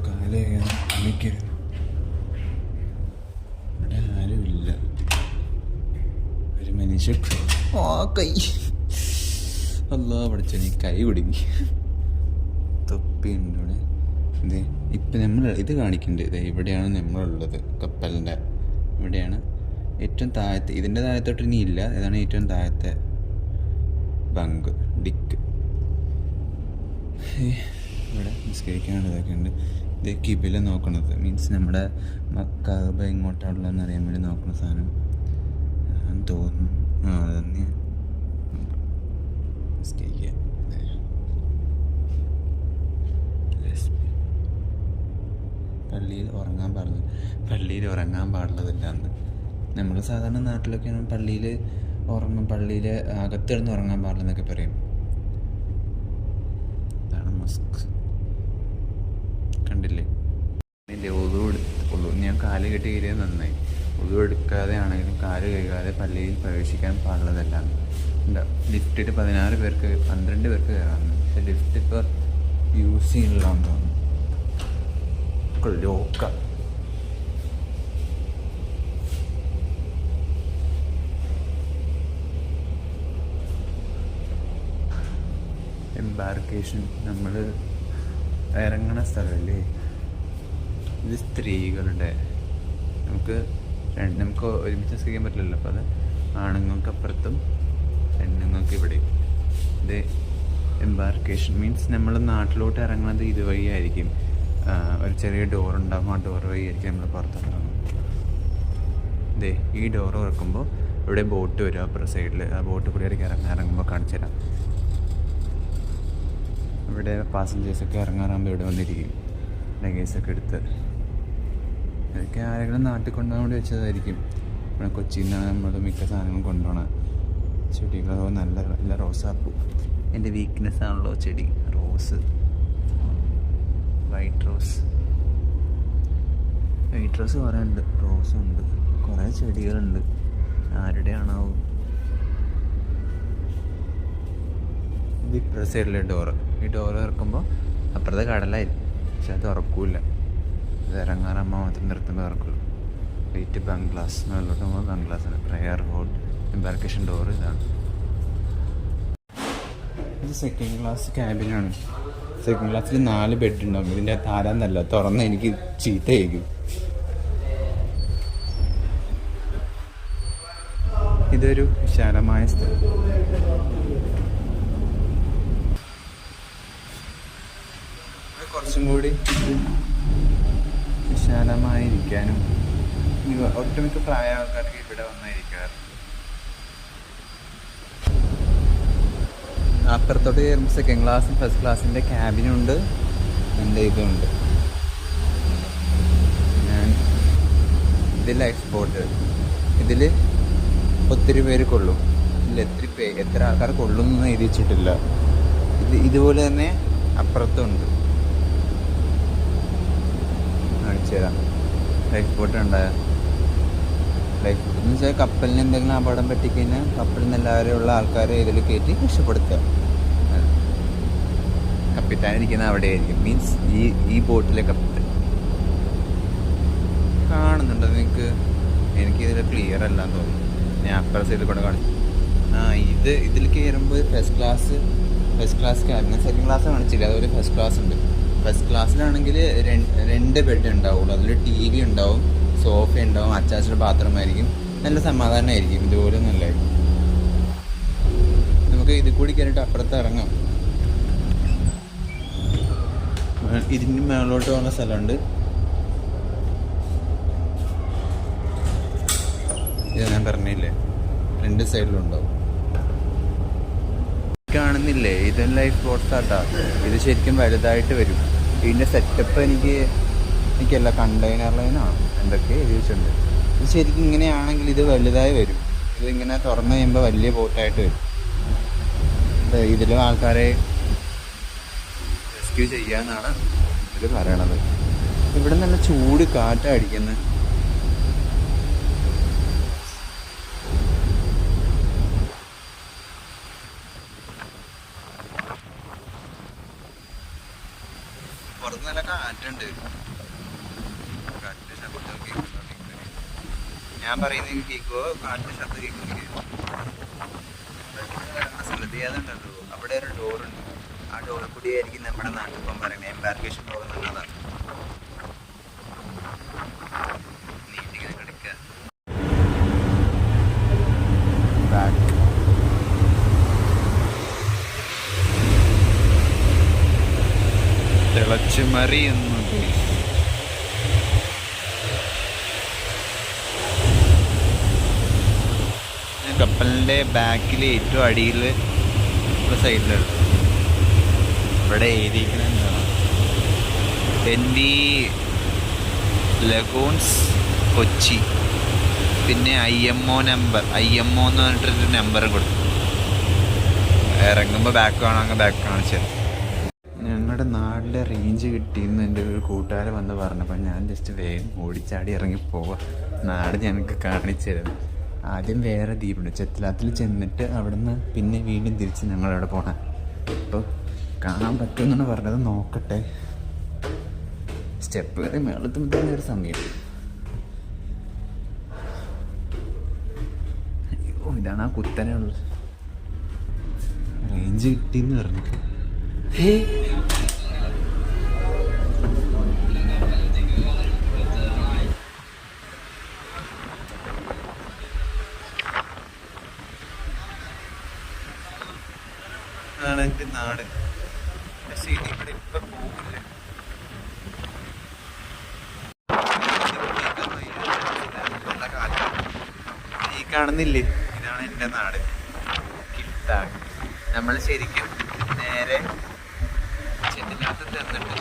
കാല് കഴിയാൻ ശ്രമിക്കരുത്. ഇവിടെ ആരുമില്ല. ഒരു മനുഷ്യ കൈ അല്ലാ പഠിച്ച നീ കൈ കുടുങ്ങി. തൊപ്പിയുണ്ട് ഇവിടെ. ഇത് ഇപ്പം നമ്മൾ ഇത് കാണിക്കുന്നുണ്ട്. ഇവിടെയാണ് നമ്മളുള്ളത്. കപ്പലിൻ്റെ ഇവിടെയാണ് ഏറ്റവും താഴത്തെ. ഇതിൻ്റെ താഴത്തോട്ട് ഇനി ഇല്ല. ഇതാണ് ഏറ്റവും താഴത്തെ ബങ്ക്, ഡിക്ക്. ഇവിടെ നിസ്കരിക്കാനുള്ള ഇതൊക്കെ ഉണ്ട്. ഇത് കിബില നോക്കണത് മീൻസ് നമ്മുടെ മക്കാബ എങ്ങോട്ടാണുള്ളതെന്ന് അറിയാൻ വേണ്ടി നോക്കുന്ന സാധനം തോന്നുന്നു. അതന്നെ നിസ്കരിക്കുക. പള്ളിയിൽ ഉറങ്ങാൻ പാടുള്ളതില്ല എന്ന്. നമ്മൾ സാധാരണ നാട്ടിലൊക്കെയാണ് പള്ളിയിൽ അകത്ത് കിടന്ന് ഉറങ്ങാൻ പാടില്ലെന്നൊക്കെ പറയും. ഇതാണ് മസ്ക്. കണ്ടില്ലേ? എൻ്റെ ഒതു ഞാൻ കാല് കെട്ടി കയറിയത് നന്നായി. ഒതു എടുക്കാതെ ആണെങ്കിലും കാല് കഴുകാതെ പള്ളിയിൽ പ്രവേശിക്കാൻ പാടുള്ളതല്ല. ലിഫ്റ്റ് ഇട്ട് 12 പേർക്ക് കയറാമെന്ന്. പക്ഷെ ലിഫ്റ്റ് ഇപ്പോൾ യൂസ് ചെയ്യണില്ലാന്ന് തോന്നുന്നു. ലോക്ക എംബാർക്കേഷൻ നമ്മൾ ഇറങ്ങണ സ്ഥലമല്ലേ ഇത്. സ്ത്രീകളുടെ നമുക്ക് ഒരുമിച്ച് ചെയ്യാൻ പറ്റില്ലല്ലോ. അപ്പോൾ അത് ആണുങ്ങൾക്ക് അപ്പുറത്തും പെണ്ണുങ്ങൾക്ക് ഇവിടെ. ഇത് എംബാർക്കേഷൻ മീൻസ് നമ്മൾ നാട്ടിലോട്ട് ഇറങ്ങുന്നത് ഇതുവഴിയായിരിക്കും. ഒരു ചെറിയ ഡോറുണ്ടാകും. ആ ഡോർ വഴിയായിരിക്കും നമ്മൾ പുറത്തിറങ്ങും. ഇതേ ഈ ഡോറ് തുറക്കുമ്പോൾ ഇവിടെ ബോട്ട് വരും അപ്പുറം സൈഡിൽ. ആ ബോട്ട് കൂടി ഇറങ്ങുമ്പോൾ കാണിച്ചു തരാം. ഇവിടെ പാസഞ്ചേഴ്സൊക്കെ ഇറങ്ങാറാകുമ്പോൾ ഇവിടെ വന്നിരിക്കും ലഗേജൊക്കെ എടുത്ത്. ഇതൊക്കെ ആരെങ്കിലും നാട്ടിൽ കൊണ്ടുപോകാൻ വേണ്ടി വെച്ചതായിരിക്കും. ഇവിടെ കൊച്ചിയിൽ നിന്നാണ് നമ്മൾ മിക്ക സാധനങ്ങളും കൊണ്ടുപോകണം. ചെടികളോ നല്ല റോസാപ്പൂ. എൻ്റെ വീക്ക്നെസ് ആണല്ലോ ചെടി. റോസ്, വൈറ്റ് റോസ് കുറേ ഉണ്ട്. റോസും ഉണ്ട്, കുറേ ചെടികളുണ്ട്. ആരുടെയാണാവും? ഇത് ഇപ്പുറത്തെ സൈഡിലെ ഡോറ്. ഈ ഡോറ് തുറക്കുമ്പോൾ അപ്പുറത്തെ കടലായിരിക്കും. പക്ഷെ അത് തുറക്കൂല. ഇത് ഇറങ്ങാറമ്മ മാത്രം നിർത്തുമ്പോൾ തുറക്കുള്ളൂ. വെയിറ്റ് ബംഗ്ലാസ്. മേലോട്ട് പോകുമ്പോൾ ബംഗ്ലാസാണ്. പ്രയർ ഹോൾ എംബാർക്കേഷൻ ഡോറ് ഇതാണ്. ഇത് സെക്കൻഡ് ക്ലാസ് ക്യാബിനാണ്. സെക്കൻഡ് ക്ലാസ്സിൽ 4 ബെഡ് ഉണ്ടാകും. ഇതിൻ്റെ താരാന്നല്ല തുറന്ന് എനിക്ക് ചീത്തയായിരിക്കും. ഇതൊരു വിശാലമായ സ്ഥലം. കുറച്ചും കൂടി വിശാലമായിരിക്കാനും ഒട്ടുമിക്ക പ്രായ ആൾക്കാർക്ക് ഇവിടെ വന്നായിരിക്കാറ്. അപ്പുറത്തോട്ട് കയറുമ്പോൾ സെക്കൻഡ് ക്ലാസ്സും ഫസ്റ്റ് ക്ലാസ്സിൻ്റെ ക്യാബിനുണ്ട്. എൻ്റെ ഇതുണ്ട്. ഇത് ലൈഫ് ബോട്ട്. ഇതിൽ ഒത്തിരി പേര് കൊള്ളും. എത്ര ആൾക്കാർ കൊള്ളുന്നൊന്നും എഴുതി വെച്ചിട്ടില്ല. ഇതുപോലെ തന്നെ അപ്പുറത്തുണ്ട്. കാണിച്ചു തരാം. ലൈഫ് ബോട്ട് ഉണ്ടായ ലൈഫ് ബോട്ട് എന്ന് വെച്ചാൽ കപ്പലിന് എന്തെങ്കിലും അപകടം പറ്റിക്കഴിഞ്ഞാൽ കപ്പലിൽ നിന്ന് എല്ലാവരും ഉള്ള ആൾക്കാരെ ഇതിൽ കയറ്റി രക്ഷപ്പെടുത്തുക. കപ്പിത്താൻ ഇരിക്കുന്ന അവിടെ ആയിരിക്കും. മീൻസ് ഈ ബോട്ടിലെ കപ്പിത്താൻ. കാണുന്നുണ്ടോ നിങ്ങൾക്ക്? എനിക്കിതിൽ ക്ലിയർ അല്ലാന്ന് തോന്നുന്നു. ഞാൻ അപ്പുറ സൈഡിൽ കൊണ്ട് കാണിച്ചു. ഇതിൽ കയറുമ്പോൾ ഫസ്റ്റ് ക്ലാസ് ക്യാബിന്. സെക്കൻഡ് ക്ലാസ് കാണിച്ചില്ല. അതുപോലെ ഫസ്റ്റ് ക്ലാസ് ഉണ്ട്. ഫസ്റ്റ് ക്ലാസ്സിലാണെങ്കിൽ 2 ബെഡ് ഉണ്ടാവുള്ളൂ. അതിൽ TV ഉണ്ടാവും, സോഫ ഉണ്ടാവും, അറ്റാച്ച്ഡ് ബാത്റൂം ആയിരിക്കും. നല്ല സമാധാനമായിരിക്കും. ഇതുപോലെ നല്ലതായിരിക്കും. നമുക്ക് ഇത് കൂടി കയറിയിട്ട് അപ്പുറത്ത് ഇറങ്ങാം. ഇതിന് മേളോട്ട് പോകുന്ന സ്ഥലമുണ്ട്. ഇത് ഞാൻ പറഞ്ഞില്ലേ, 2 സൈഡിലുണ്ടാവും. കാണുന്നില്ലേ? ഇത് ലൈഫ് ബോട്ട്സാട്ടാ. ഇത് ശരിക്കും വലുതായിട്ട് വരും. ഇതിൻ്റെ സെറ്റപ്പ് എനിക്കല്ല, കണ്ടെയ്നർ ലൈനാണ് എന്തൊക്കെ എഴുതിയിട്ടുണ്ട്. ഇത് ശരിക്കും ഇങ്ങനെയാണെങ്കിൽ ഇത് വലുതായി വരും. ഇതിങ്ങനെ തുറന്നു കഴിയുമ്പോൾ വലിയ ബോട്ടായിട്ട് വരും. ഇതിലും ആൾക്കാരെ റെസ്ക്യൂ ചെയ്യാന്നാണ് ഇത് പറയണത്. ഇവിടെ നല്ല ചൂട് കാറ്റാണ് അടിക്കുന്നത്. പുറത്ത് നല്ല കാറ്റുണ്ട്. കാറ്റിൻ്റെ ശബ്ദം കേൾക്കുന്നുണ്ടെങ്കിൽ ഞാൻ പറയുന്നത് കേൾക്കുമോ? കാറ്റിൻ്റെ ശബ്ദം കേൾക്കുന്നെങ്കിൽ സ്ഥലത്ത് ഏതുണ്ടല്ലോ അവിടെ ഒരു ഡോറുണ്ട്. ആ ഡോറിൽ കൂടി ആയിരിക്കും നമ്മുടെ നാട്ടിൽ പോകാൻ പറയുന്നത്. എംബാർക്കേഷൻ പോകുന്നുള്ളതാണ്. നീട്ടിങ്ങനെ കിടക്കുക. തിളച്ചു മറിയുന്നു. കപ്പലിൻ്റെ ബാക്കിൽ ഏറ്റവും അടിയിൽ ഉള്ള സൈഡിലുണ്ട്. ഇവിടെ എഴുതിയിരിക്കുന്നത് എന്താണ്? എൻവി ലഗൂൺസ് കൊച്ചി. പിന്നെ IMO നമ്പർ, IMO എന്ന് പറഞ്ഞിട്ടൊരു നമ്പർ കൊടുത്തു. ഇറങ്ങുമ്പോൾ ബാക്ക് കാണാമെങ്കിൽ ബാക്ക് കാണിച്ചത്. ഞങ്ങളുടെ നാട്ടിലെ റേഞ്ച് കിട്ടിയെന്ന് എൻ്റെ ഒരു കൂട്ടുകാരൻ വന്ന് പറഞ്ഞപ്പോൾ ഞാൻ ജസ്റ്റ് വേഗം ഓടിച്ചാടി ഇറങ്ങി പോവാം. നാട് ഞങ്ങൾക്ക് കാണിച്ചു തരുന്നു. ആദ്യം വേറെ ദ്വീപുണ്ട്, ചെത്തലാത്തിൽ ചെന്നിട്ട് അവിടെ നിന്ന് പിന്നെ വീണ്ടും തിരിച്ച് ഞങ്ങളവിടെ പോകണം. അപ്പോൾ കാണാൻ പറ്റുമെന്നാണ് പറഞ്ഞത്. നോക്കട്ടെ. സ്റ്റെപ്പ് കയറി മേളത്തുമ്പോൾ തന്നെ ഒരു സമയം. അയ്യോ, ഇതാണ് ആ കുത്തനെയുള്ളത്. റേഞ്ച് കിട്ടിയെന്ന് പറഞ്ഞു. ാണ് എൻ്റെ നാട്. പക്ഷേ ഇതിവിടെ ഇപ്പം പോകില്ല. ഈ കാണുന്നില്ലേ, ഇതാണ് എൻ്റെ നാട്. കിട്ടാൻ നമ്മൾ ശരിക്കും നേരെ ചെന്നില്ലാത്ത തന്നിട്ട്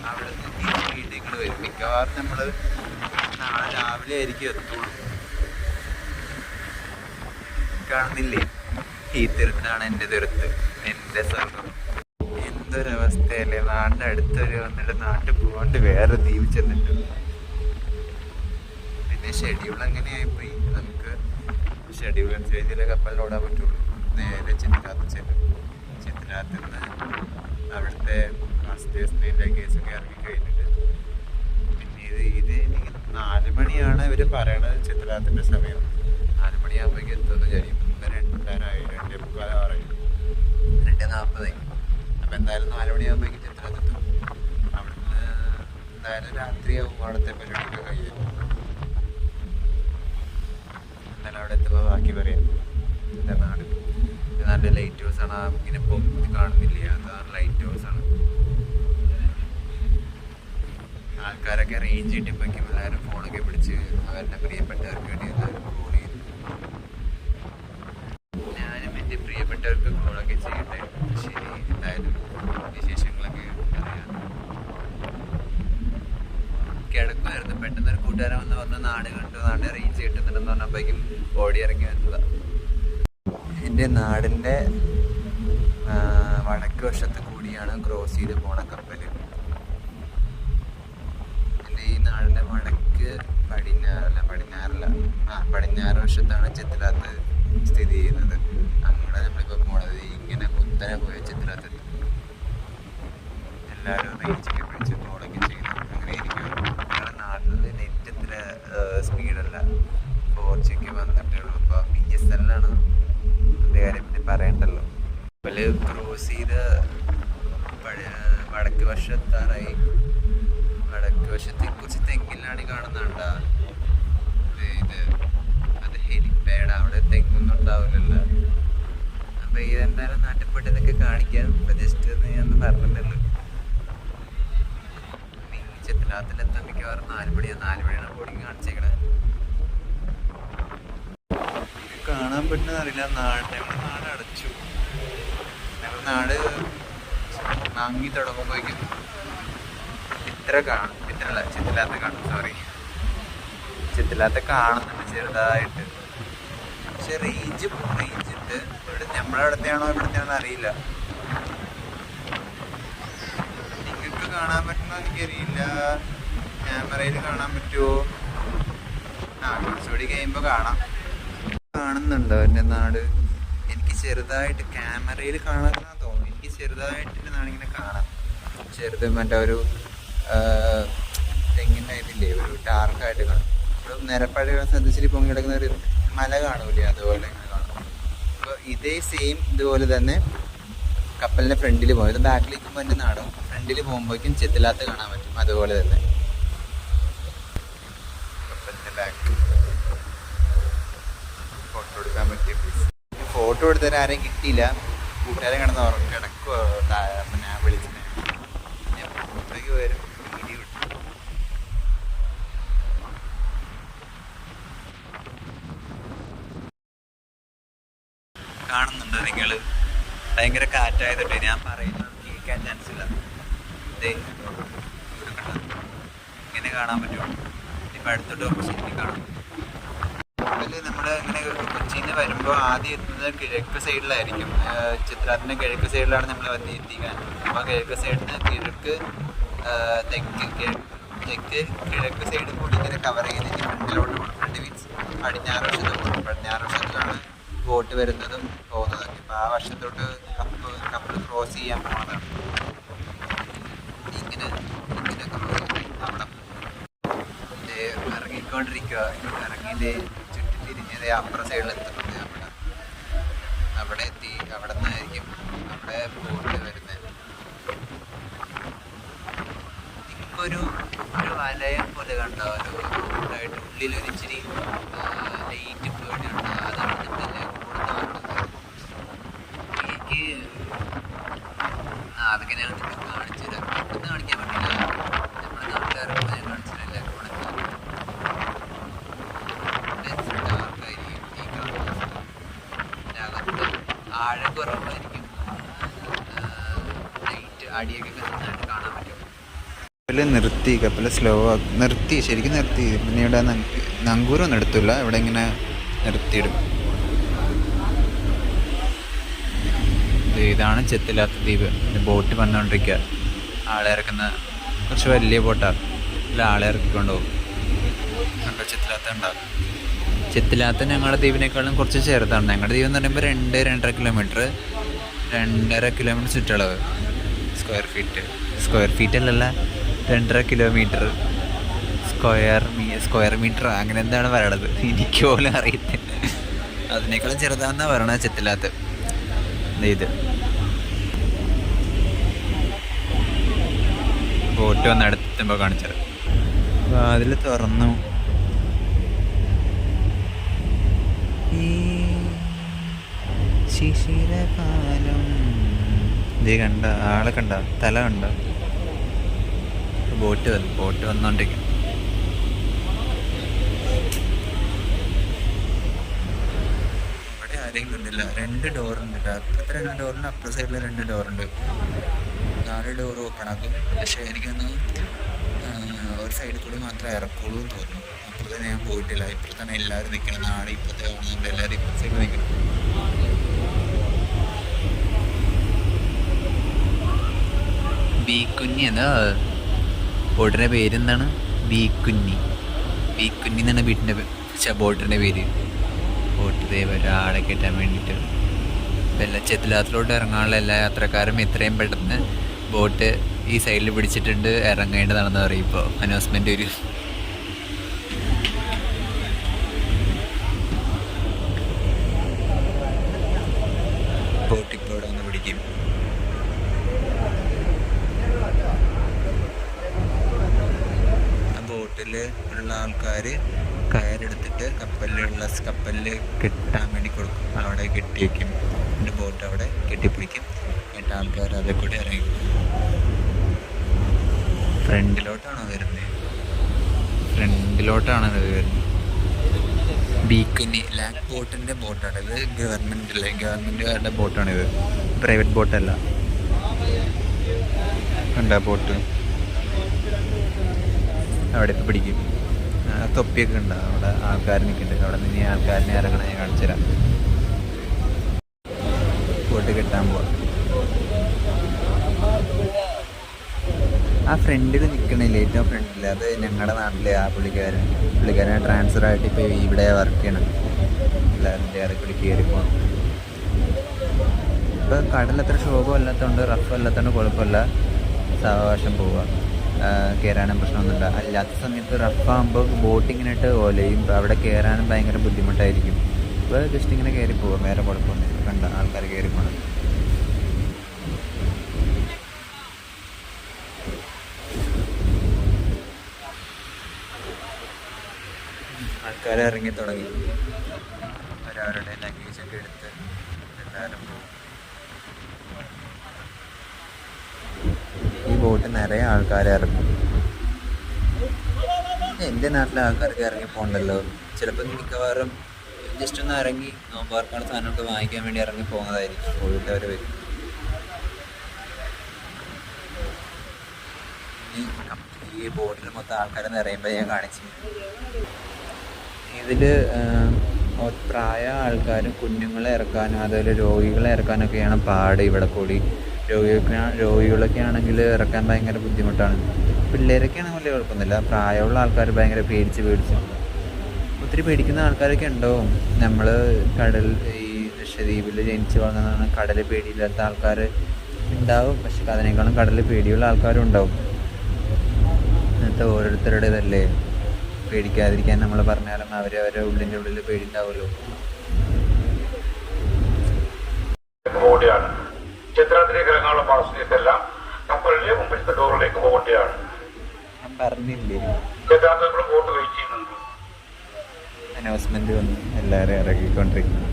അവിടെ നിന്ന് വീട്ടിലേക്ക് വരും. മിക്കവാറും നമ്മൾ നാളെ രാവിലെ ആയിരിക്കും എത്തുള്ളൂ. കാണുന്നില്ലേ, ഈ തീരത്താണ് എൻ്റെ തീരത്ത്, എൻ്റെ സ്വർഗം. എന്തൊരവസ്ഥയല്ലേ. നാടിൻ്റെ അടുത്തൊരു വന്നിട്ട് നാട്ടിൽ പോകാണ്ട് വേറെ ദ്വീപ് ചെന്നിട്ട്. പിന്നെ ഷെഡ്യൂൾ എങ്ങനെയായിപ്പോയി, നമുക്ക് ഷെഡ്യൂൾ അനുസരിച്ചുള്ള കപ്പലിൽ ഓടാൻ പറ്റുള്ളൂ. നേരെ ചിത്രാത്ത് ചെല്ലും. ചിത്രാത്തിൽ നിന്ന് അവിടുത്തെ സ്റ്റേഷനിലെ കേസൊക്കെ ഇറങ്ങി കഴിഞ്ഞിട്ട് പിന്നെ ഇത് 4 മണിയാണ് ഇവർ പറയണത് ചിത്രാത്തിൻ്റെ സമയം. 4 മണിയാകുമ്പോഴേക്കും എത്തുമെന്ന് വിചാരിക്കും. 2:40 2:40. അപ്പം എന്തായാലും 4 മണിയാകുമ്പോഴേക്കും ചിത്രത്തെത്തും. അവിടുന്ന് എന്തായാലും രാത്രിയാവും അവിടുത്തെ പരിപാടിയൊക്കെ കഴിയും. എന്തായാലും അവിടെ എത്തുമ്പോൾ ബാക്കി പറയാം. എൻ്റെ നാട് നല്ല ലൈറ്റ് ഹൗസാണ്. ഇങ്ങനെ പൊങ്ങി കാണുന്നില്ല, അതാണ് ലൈറ്റ് ഹൗസാണ്. ആൾക്കാരൊക്കെ റേഞ്ച് കിട്ടിയപ്പോഴേക്കും എല്ലാവരും ഫോണൊക്കെ പിടിച്ച് അവരുടെ പ്രിയപ്പെട്ടവർക്ക് വേണ്ടി എല്ലാവരും കോൾ ചെയ്തു. ഞാനും എൻ്റെ പ്രിയപ്പെട്ടവർക്ക് കോളൊക്കെ ചെയ്യട്ടെ. ശരി, എന്തായാലും വിശേഷങ്ങളൊക്കെ അറിയാം. കിടക്കുമായിരുന്നു. പെട്ടെന്നൊരു കൂട്ടുകാരൻ വന്ന് പറഞ്ഞ നാട് കണ്ടു, നാട് റേഞ്ച് കിട്ടുന്നുണ്ടെന്ന് പറഞ്ഞപ്പോഴേക്കും ഓടി ഇറങ്ങി വന്നതാണ്. എൻ്റെ നാടിൻ്റെ വടക്ക് വശത്ത് കൂടിയാണ് ക്രോസ് ചെയ്ത് പോണ കപ്പൽ. എൻ്റെ ഈ നാടിൻ്റെ വടക്ക് പടിഞ്ഞാറ് വശത്താണ് ചിത്രാത്ത് സ്ഥിതി ചെയ്യുന്നത്. അങ്ങോട്ട് നമ്മളിപ്പോൾ പോണത്. ഇങ്ങനെ കുത്തനെ പോയ ചിത്രാത്ത് എല്ലാവരും റേഞ്ചൊക്കെ പിടിച്ച് കോളൊക്കെ ചെയ്യുന്നു. അങ്ങനെ ഇരിക്കും. ഞങ്ങളുടെ നാട്ടിൽ നെറ്റ് ഇത്ര സ്പീഡല്ല, 4G വന്നിട്ടുള്ളൂ. ഇപ്പോൾ BSNL ആണ്. അതിൻ്റെ കാര്യം പിന്നെ പറയണ്ടല്ലോ. കപ്പൽ ക്രോസ് ചെയ്ത് വടക്ക് വശത്താറായി. വടക്ക് വശത്ത് കുറച്ച് തെങ്ങിലാണ് കാണുന്നുണ്ടാ. ഇത് അത് ഹെലിപ്പാഡ്. അവിടെ തെങ്ങൊന്നും ഉണ്ടാവില്ലല്ലോ. അപ്പം ഇതെന്തായാലും നാട്ടിൽ പോയിട്ട് ഇതൊക്കെ കാണിക്കാം. അപ്പം ജസ്റ്റ് ഒന്ന് ഞാൻ പറഞ്ഞിട്ടുള്ളൂ. ചിത്രാത്തിലെത്താൻ മിക്കവാറും 4 മണിയാണ് ബോർഡിങ് കാണിച്ചേക്കണേ. കാണാൻ പറ്റുന്ന അറിയില്ല. ഞങ്ങളുടെ നാട് അടച്ചു. ഞങ്ങളുടെ നാട് മങ്ങി തുടങ്ങുമ്പോഴേക്കും ചിത്തിലാത്ത കാണും. ചിത്തിലാത്ത കാണുന്നുണ്ട് ചെറുതായിട്ട്. പക്ഷെ റേഞ്ച് ഉണ്ട്. ഇവിടെ നമ്മളവിടത്തെയാണോ ഇവിടത്തെയാണോ അറിയില്ല. നിങ്ങൾക്ക് കാണാൻ പറ്റുന്നോ എനിക്കറിയില്ല. ക്യാമറയിൽ കാണാൻ പറ്റുമോ? കുറച്ചുകൂടി കഴിയുമ്പോൾ കാണുന്നുണ്ടോ എൻ്റെ നാട്? എനിക്ക് ചെറുതായിട്ട് ക്യാമറയിൽ കാണാമെന്നാണ് തോന്നുന്നു. എനിക്ക് ചെറുതായിട്ട് നാടിങ്ങനെ കാണാം. ചെറുത് മറ്റേ ഒരു തെങ്ങിൻ്റെ ഇതില്ലേ, ഒരു ഡാർക്കായിട്ട് കാണും. ഒരു നിരപ്പാട് ശ്രദ്ധിച്ചിട്ട് പൊങ്ങി കിടക്കുന്ന ഒരു മല കാണൂലേ, അതുപോലെ ഇങ്ങനെ കാണും. അപ്പോൾ ഇതേ സെയിം ഇതുപോലെ തന്നെ കപ്പലിൻ്റെ ഫ്രണ്ടിൽ പോകും. ഇത് ബാക്കിലേക്കുമ്പോൾ എൻ്റെ നാടും ഫ്രണ്ടിൽ പോകുമ്പോഴേക്കും ചെത്തിലാത്ത കാണാൻ പറ്റും. അതുപോലെ തന്നെ കപ്പലിൻ്റെ ബാക്ക് ഫോട്ടോ എടുക്കാൻ പറ്റിയ പ്ലീസ്. ഫോട്ടോ എടുത്തവരെ ആരെയും കിട്ടിയില്ല. കൂട്ടുകാരെ കിടന്ന് കിടക്കുമോ പിന്നെ വിളിച്ചിട്ട് ഞാൻ ഫോട്ടോയ്ക്ക് വരും. വീഡിയോ ഇട്ടു. കാണുന്നുണ്ടോ നിങ്ങൾ? ഭയങ്കര കാറ്റായതുകൊണ്ട് ഞാൻ പറയുന്നത് കേൾക്കാൻ ചാൻസ് ഇല്ല. ഇങ്ങനെ കാണാൻ പറ്റുമോ? ഇപ്പം അടുത്തോട്ട് പോകുമ്പോൾ ശരിക്കും കാണാം. അതിൽ നമ്മൾ ഇങ്ങനെ കൊച്ചിയിൽ നിന്ന് വരുമ്പോൾ ആദ്യം എത്തുന്നത് കിഴക്ക് സൈഡിലായിരിക്കും. ചിത്രാത്തിൻ്റെ കിഴക്ക് സൈഡിലാണ് നമ്മൾ എത്തിക്കാൻ. അപ്പോൾ കിഴക്ക് സൈഡിൽ നിന്ന് കിഴക്ക് തെക്ക് കിഴക്ക് സൈഡ് കൂടി ഇങ്ങനെ കവർ ചെയ്തിട്ട് ഫ്രണ്ടിലോട്ട് പോകും. ഫ്രണ്ട് മീൻസ് പടിഞ്ഞാറ് വശത്ത് പോകും. പടിഞ്ഞാറ് വശത്തിലാണ് ബോട്ട് വരുന്നതും പോകുന്നതൊക്കെ. അപ്പോൾ ആ വശത്തോട്ട് കപ്പൽ ക്രോസ് ചെയ്യാൻ പോകുന്നതാണ്. ഇങ്ങനെയൊക്കെ പോയി അവിടെ ഇറങ്ങിക്കൊണ്ടിരിക്കുക. ഇറങ്ങിയത് ചുറ്റിത്തിരിഞ്ഞത് അപ്പുറ സൈഡിൽ എത്തുന്നുണ്ട്. അവിടെ എത്തി. അവിടെ നിന്നായിരിക്കും നമ്മുടെ ബോട്ട് വരുന്നത്. ഒരു വലയം പോലെ കണ്ടോ, ഒരു ബോട്ടായിട്ട് ഉള്ളിലൊരു ഇച്ചിരി ലൈറ്റ് പേടിയുണ്ട്. അതാണ് ഇതിൻ്റെ എനിക്ക് അതൊക്കെ ഞാൻ നിങ്ങൾക്ക് കാണിച്ചു തരാം. പെട്ടെന്ന് കാണിക്കാൻ പറ്റില്ല. നമ്മുടെ നാട്ടുകാർക്ക് ഞാൻ കാണിച്ചു തരാം. എല്ലാവരും ഡാർക്കായിരിക്കും ഈ കാണുന്നത്. അകത്ത് ആഴം കുറവായിരിക്കും. ലൈറ്റ് അടിയൊക്കെ നന്നായിട്ട് കാണാൻ പറ്റും. കപ്പൽ സ്ലോ നിർത്തി, ശരിക്കും നിർത്തി. പിന്നെ ഇവിടെ നങ്കൂരൊന്നും എടുത്തില്ല. ഇവിടെ ഇങ്ങനെ നിർത്തിയിടും. ഇതാണ് ചെത്തിലാത്ത ദ്വീപ്. ബോട്ട് വന്നുകൊണ്ടിരിക്കുക. ആളെ ഇറക്കുന്ന കുറച്ച് വലിയ ബോട്ടാണ്. ഇതിൽ ആളെ ഇറക്കിക്കൊണ്ടുപോകും. കണ്ടോ ചെത്തിലാത്ത ഉണ്ടാകും. ചെത്തിലാത്ത ഞങ്ങളുടെ ദ്വീപിനേക്കാളും കുറച്ച് ചെറുതാണ്. ഞങ്ങളുടെ ദ്വീപ് എന്ന് പറയുമ്പോൾ 2-2.5 കിലോമീറ്റർ, 2.5 കിലോമീറ്റർ ചുറ്റളവ്. സ്ക്വയർ ഫീറ്റ് അല്ലല്ല, 2.5 കിലോമീറ്റർ സ്ക്വയർ മീറ്റർ അങ്ങനെ എന്താണ് പറയണത്, എനിക്ക് പോലും അറിയത്തില്ല. അതിനേക്കാളും ചെറുതാണെന്നാണ് പറയണത് ചെത്തിലാത്ത. ഇത് ബോട്ട് വന്ന് അടുത്തെത്തുമ്പോൾ കാണിച്ചത്. വാതിൽ തുറന്നു. ഈ ശിശിരകാലം ഇത് കണ്ട ആളെ കണ്ട, തല കണ്ട. ബോട്ട് വന്നോണ്ടിരിക്കും. ഇവിടെ ആരെയും കണ്ടില്ല. 2 ഡോറുണ്ട്. അത്ര 2 ഡോറിൻ്റെ അപ്പുറ സൈഡിൽ 2 ഡോറുണ്ട്. 4 ഡോർ ഓപ്പൺ ആക്കും. പക്ഷേ എനിക്കൊന്ന് ഒരു സൈഡിൽ കൂടി മാത്രമേ ഇറക്കുള്ളൂ എന്ന് തോന്നുന്നു. അപ്പോൾ തന്നെ ഞാൻ പോയിട്ടില്ല. ഇപ്പോഴത്താണ് എല്ലാവരും നിൽക്കണം. നാളെ ഇപ്പോഴത്തെ കാണുന്നുണ്ട്. എല്ലാവരും ഇപ്പോഴത്തെ സൈഡിൽ നിൽക്കണം. ബീക്കുഞ്ഞി എന്താ ബോട്ടിൻ്റെ പേരെന്താണ്? ബീക്കുഞ്ഞി എന്നാണ് വീട്ടിൻ്റെ ബോട്ടിൻ്റെ പേര്. ബോട്ട് ഒരാളെ കയറ്റാൻ വേണ്ടിയിട്ട് വെള്ളച്ചെത്തിലാത്തിലോട്ട് ഇറങ്ങാനുള്ള എല്ലാ യാത്രക്കാരും എത്രയും പെട്ടെന്ന് ബോട്ട് ഈ സൈഡിൽ പിടിച്ചിട്ടുണ്ട് ഇറങ്ങേണ്ടതാണെന്ന് പറയും. ഇപ്പോൾ അനൗൺസ്മെൻ്റ് ഒരു ബോട്ട് ഇപ്പോൾ ഇവിടെ വന്ന് പിടിക്കും. ബോട്ടിൽ ഉള്ള ആൾക്കാർ കയറെടുത്തിട്ട് കപ്പലിൽ കെട്ടാൻ വേണ്ടി കൊടുക്കും. അവിടെ കെട്ടി വയ്ക്കും. എന്നിട്ട് ബോട്ട് അവിടെ കെട്ടിപ്പിടിക്കും. എന്നിട്ട് ആൾക്കാർ അതേ കൂടി ഇറങ്ങി. ഫ്രണ്ടിലോട്ടാണോ വരുന്നത്? ബീക്കുഞ്ഞി ലാക്ക് ബോട്ടിൻ്റെ ബോട്ടാണ് ഇത്. ഗവൺമെൻറ്റുകാരുടെ ബോട്ടാണിത്, പ്രൈവറ്റ് ബോട്ടല്ല. കണ്ട ബോട്ട് അവിടെ ഇപ്പോൾ പിടിക്കും. തൊപ്പിയൊക്കെ ഉണ്ട്. അവിടെ ആൾക്കാർ നിൽക്കുന്നുണ്ട്. അവിടെ നിന്ന് ആൾക്കാരിനെ ഇറങ്ങണ ഞാൻ കാണിച്ചു തരാം. ബോട്ട് കെട്ടാൻ പോവാം. ആ ഫ്രണ്ടിൽ നിൽക്കണില്ല, ഏറ്റവും ഫ്രണ്ടിൽ, അത് ഞങ്ങളുടെ നാട്ടിലെ ആ പുള്ളിക്കാരൻ ട്രാൻസ്ഫർ ആയിട്ട് ഇപ്പോൾ ഇവിടെ വർക്ക് ചെയ്യണം. എല്ലാവരുടെ അതിൽ കയറി പോകണം. ഇപ്പോൾ കടലത്ര ശോഭമല്ലാത്തതുകൊണ്ട് റഫ് അല്ലാത്തതുകൊണ്ട് കുഴപ്പമില്ല, സാവകാശം പോവുക, കയറാനും പ്രശ്നമൊന്നുമില്ല. അല്ലാത്ത സമയത്ത് റഫാകുമ്പോൾ ബോട്ടിങ്ങിനായിട്ട് ഓലയും അവിടെ കയറാനും ഭയങ്കര ബുദ്ധിമുട്ടായിരിക്കും. അപ്പോൾ ജസ്റ്റ് ഇങ്ങനെ കയറി പോവുക, വേറെ കുഴപ്പമൊന്നുമില്ല. കണ്ട ആൾക്കാർ കയറി പോകണം. ആൾക്കാർ ഇറങ്ങി തുടങ്ങി. അവരവരുടെ ലഗേജൊക്കെ എടുത്ത് എല്ലാവരും പോകും. ഈ ബോട്ട് നിറയെ ആൾക്കാരെ ഇറങ്ങും. എൻ്റെ നാട്ടിലെ ആൾക്കാർക്ക് ഇറങ്ങി പോകണ്ടല്ലോ. ചിലപ്പോൾ മിക്കവാറും ജസ്റ്റ് ഒന്ന് ഇറങ്ങി നോമ്പാർക്കാണ് സാധനമൊക്കെ വാങ്ങിക്കാൻ വേണ്ടി ഇറങ്ങി പോകുന്നതായിരിക്കും. പോയിട്ട് അവർ വരും. ഈ ബോട്ടിൽ മൊത്തം ആൾക്കാരെ നിറയുമ്പോൾ ഞാൻ കാണിച്ചു. ഇതിൽ പ്രായ ആൾക്കാരും കുഞ്ഞുങ്ങളെ ഇറക്കാനും അതുപോലെ രോഗികളെ ഇറക്കാനൊക്കെയാണ് പാട് ഇവിടെ കൂടി. രോഗികളൊക്കെ ആണെങ്കിൽ ഇറക്കാൻ ഭയങ്കര ബുദ്ധിമുട്ടാണ്. പിള്ളേരൊക്കെ ആണെങ്കിൽ വലിയ കുഴപ്പമൊന്നുമില്ല. പ്രായമുള്ള ആൾക്കാർ ഭയങ്കര പേടിച്ച് ഒത്തിരി പേടിക്കുന്ന ആൾക്കാരൊക്കെ ഉണ്ടാവും. നമ്മൾ ഈ ലക്ഷദ്വീപിൽ ജനിച്ച് വളർന്നതാണ്, കടൽ പേടിയില്ലാത്ത ആൾക്കാർ ഉണ്ടാവും. പക്ഷെ അതിനേക്കാളും കടൽ പേടിയുള്ള ആൾക്കാരും ഉണ്ടാവും. ഇന്നത്തെ ഓരോരുത്തരുടെ ഇതല്ലേ, പേടിക്കാതിരിക്കാൻ നമ്മൾ പറഞ്ഞാലും അവരുടെ ഉള്ളിൻ്റെ ഉള്ളിൽ പേടിണ്ടാവുമല്ലോ. ചിത്രത്തിലേക്ക് ഇറങ്ങാനുള്ള പാസഞ്ചേഴ്സെല്ലാം കപ്പലിലെ മുമ്പത്തെ ഡോറിലേക്ക് പോകേണ്ടതാണ്. ഞാൻ പറഞ്ഞില്ലേ, ചിത്രത്തിൽ ബോട്ട് വെയിറ്റ് ചെയ്യുന്നുണ്ട്. അനൗൺസ്മെന്റ് വന്നു, എല്ലാവരും ഇറങ്ങിക്കൊണ്ടിരിക്കുന്നു.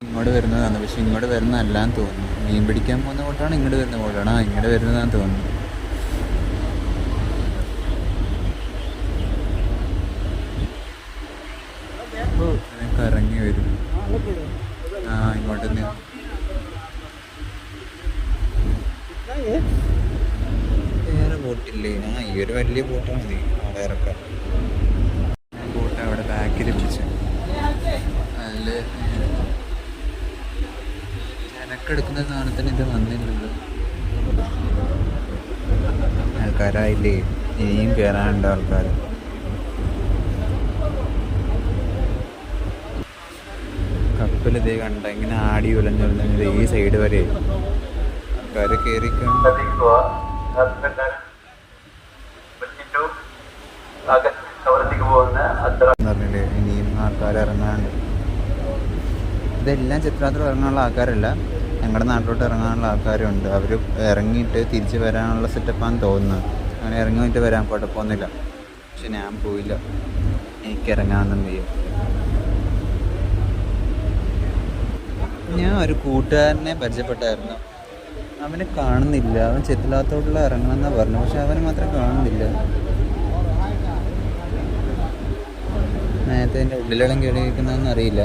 ഇങ്ങോട്ട് വരുന്നതാണ്, പക്ഷെ ഇങ്ങോട്ട് വരുന്നതല്ലാന്ന് തോന്നുന്നു. മീൻ പിടിക്കാൻ പോകുന്ന ബോട്ടാണ്, ഇങ്ങോട്ട് വരുന്ന ബോട്ടാണ്. ഇങ്ങോട്ട് വരുന്നതാന്ന് തോന്നുന്നു. ഇറങ്ങി വരും. ഇങ്ങോട്ട് വേറെ ബോട്ടില്ലേ? ഈ ഒരു വലിയ ബോട്ട് മതി അവിടെ ഇറക്കാൻ. ബോട്ട് അവിടെ ബാക്കിൽ പിടിച്ച് അതിൽ എനക്കെടുക്കുന്ന സാധനത്തിന് ഇത് വന്നില്ലല്ലോ. ആൾക്കാരായില്ലേ? ഇനിയും കയറാനുണ്ട് ആൾക്കാർ. കപ്പൽ ഇതേ കണ്ട ഇങ്ങനെ ആടി ഉലഞ്ഞുലഞ്ഞത് ഈ സൈഡ് വരെ ആൾക്കാർ കയറിക്കൊണ്ട് പറഞ്ഞില്ലേ ഇനിയും ആൾക്കാർ ഇറങ്ങാനുണ്ട്. ഇതെല്ലാം ചിത്രാത്തിൽ ഇറങ്ങാനുള്ള ആൾക്കാരല്ല, ഞങ്ങളുടെ നാട്ടിലോട്ട് ഇറങ്ങാനുള്ള ആൾക്കാരും ഉണ്ട്. അവർ ഇറങ്ങിയിട്ട് തിരിച്ച് വരാനുള്ള സെറ്റപ്പാന്ന് തോന്നുന്നത്. അങ്ങനെ ഇറങ്ങിയിട്ട് വരാൻ കുഴപ്പമൊന്നുമില്ല. പക്ഷെ ഞാൻ പോയില്ല, എനിക്ക് ഇറങ്ങാമെന്നും ചെയ്യും. ഞാൻ ഒരു കൂട്ടുകാരനെ പരിചയപ്പെട്ടായിരുന്നു. അവനെ കാണുന്നില്ല. അവൻ ചെത്തിലാത്തോട്ടുള്ള ഇറങ്ങണമെന്നാണ് പറഞ്ഞു, പക്ഷെ അവനെ മാത്രം കാണുന്നില്ല. നേരത്തെ എൻ്റെ ഉള്ളിലിടം കേളിയിരിക്കുന്നതെന്ന് അറിയില്ല.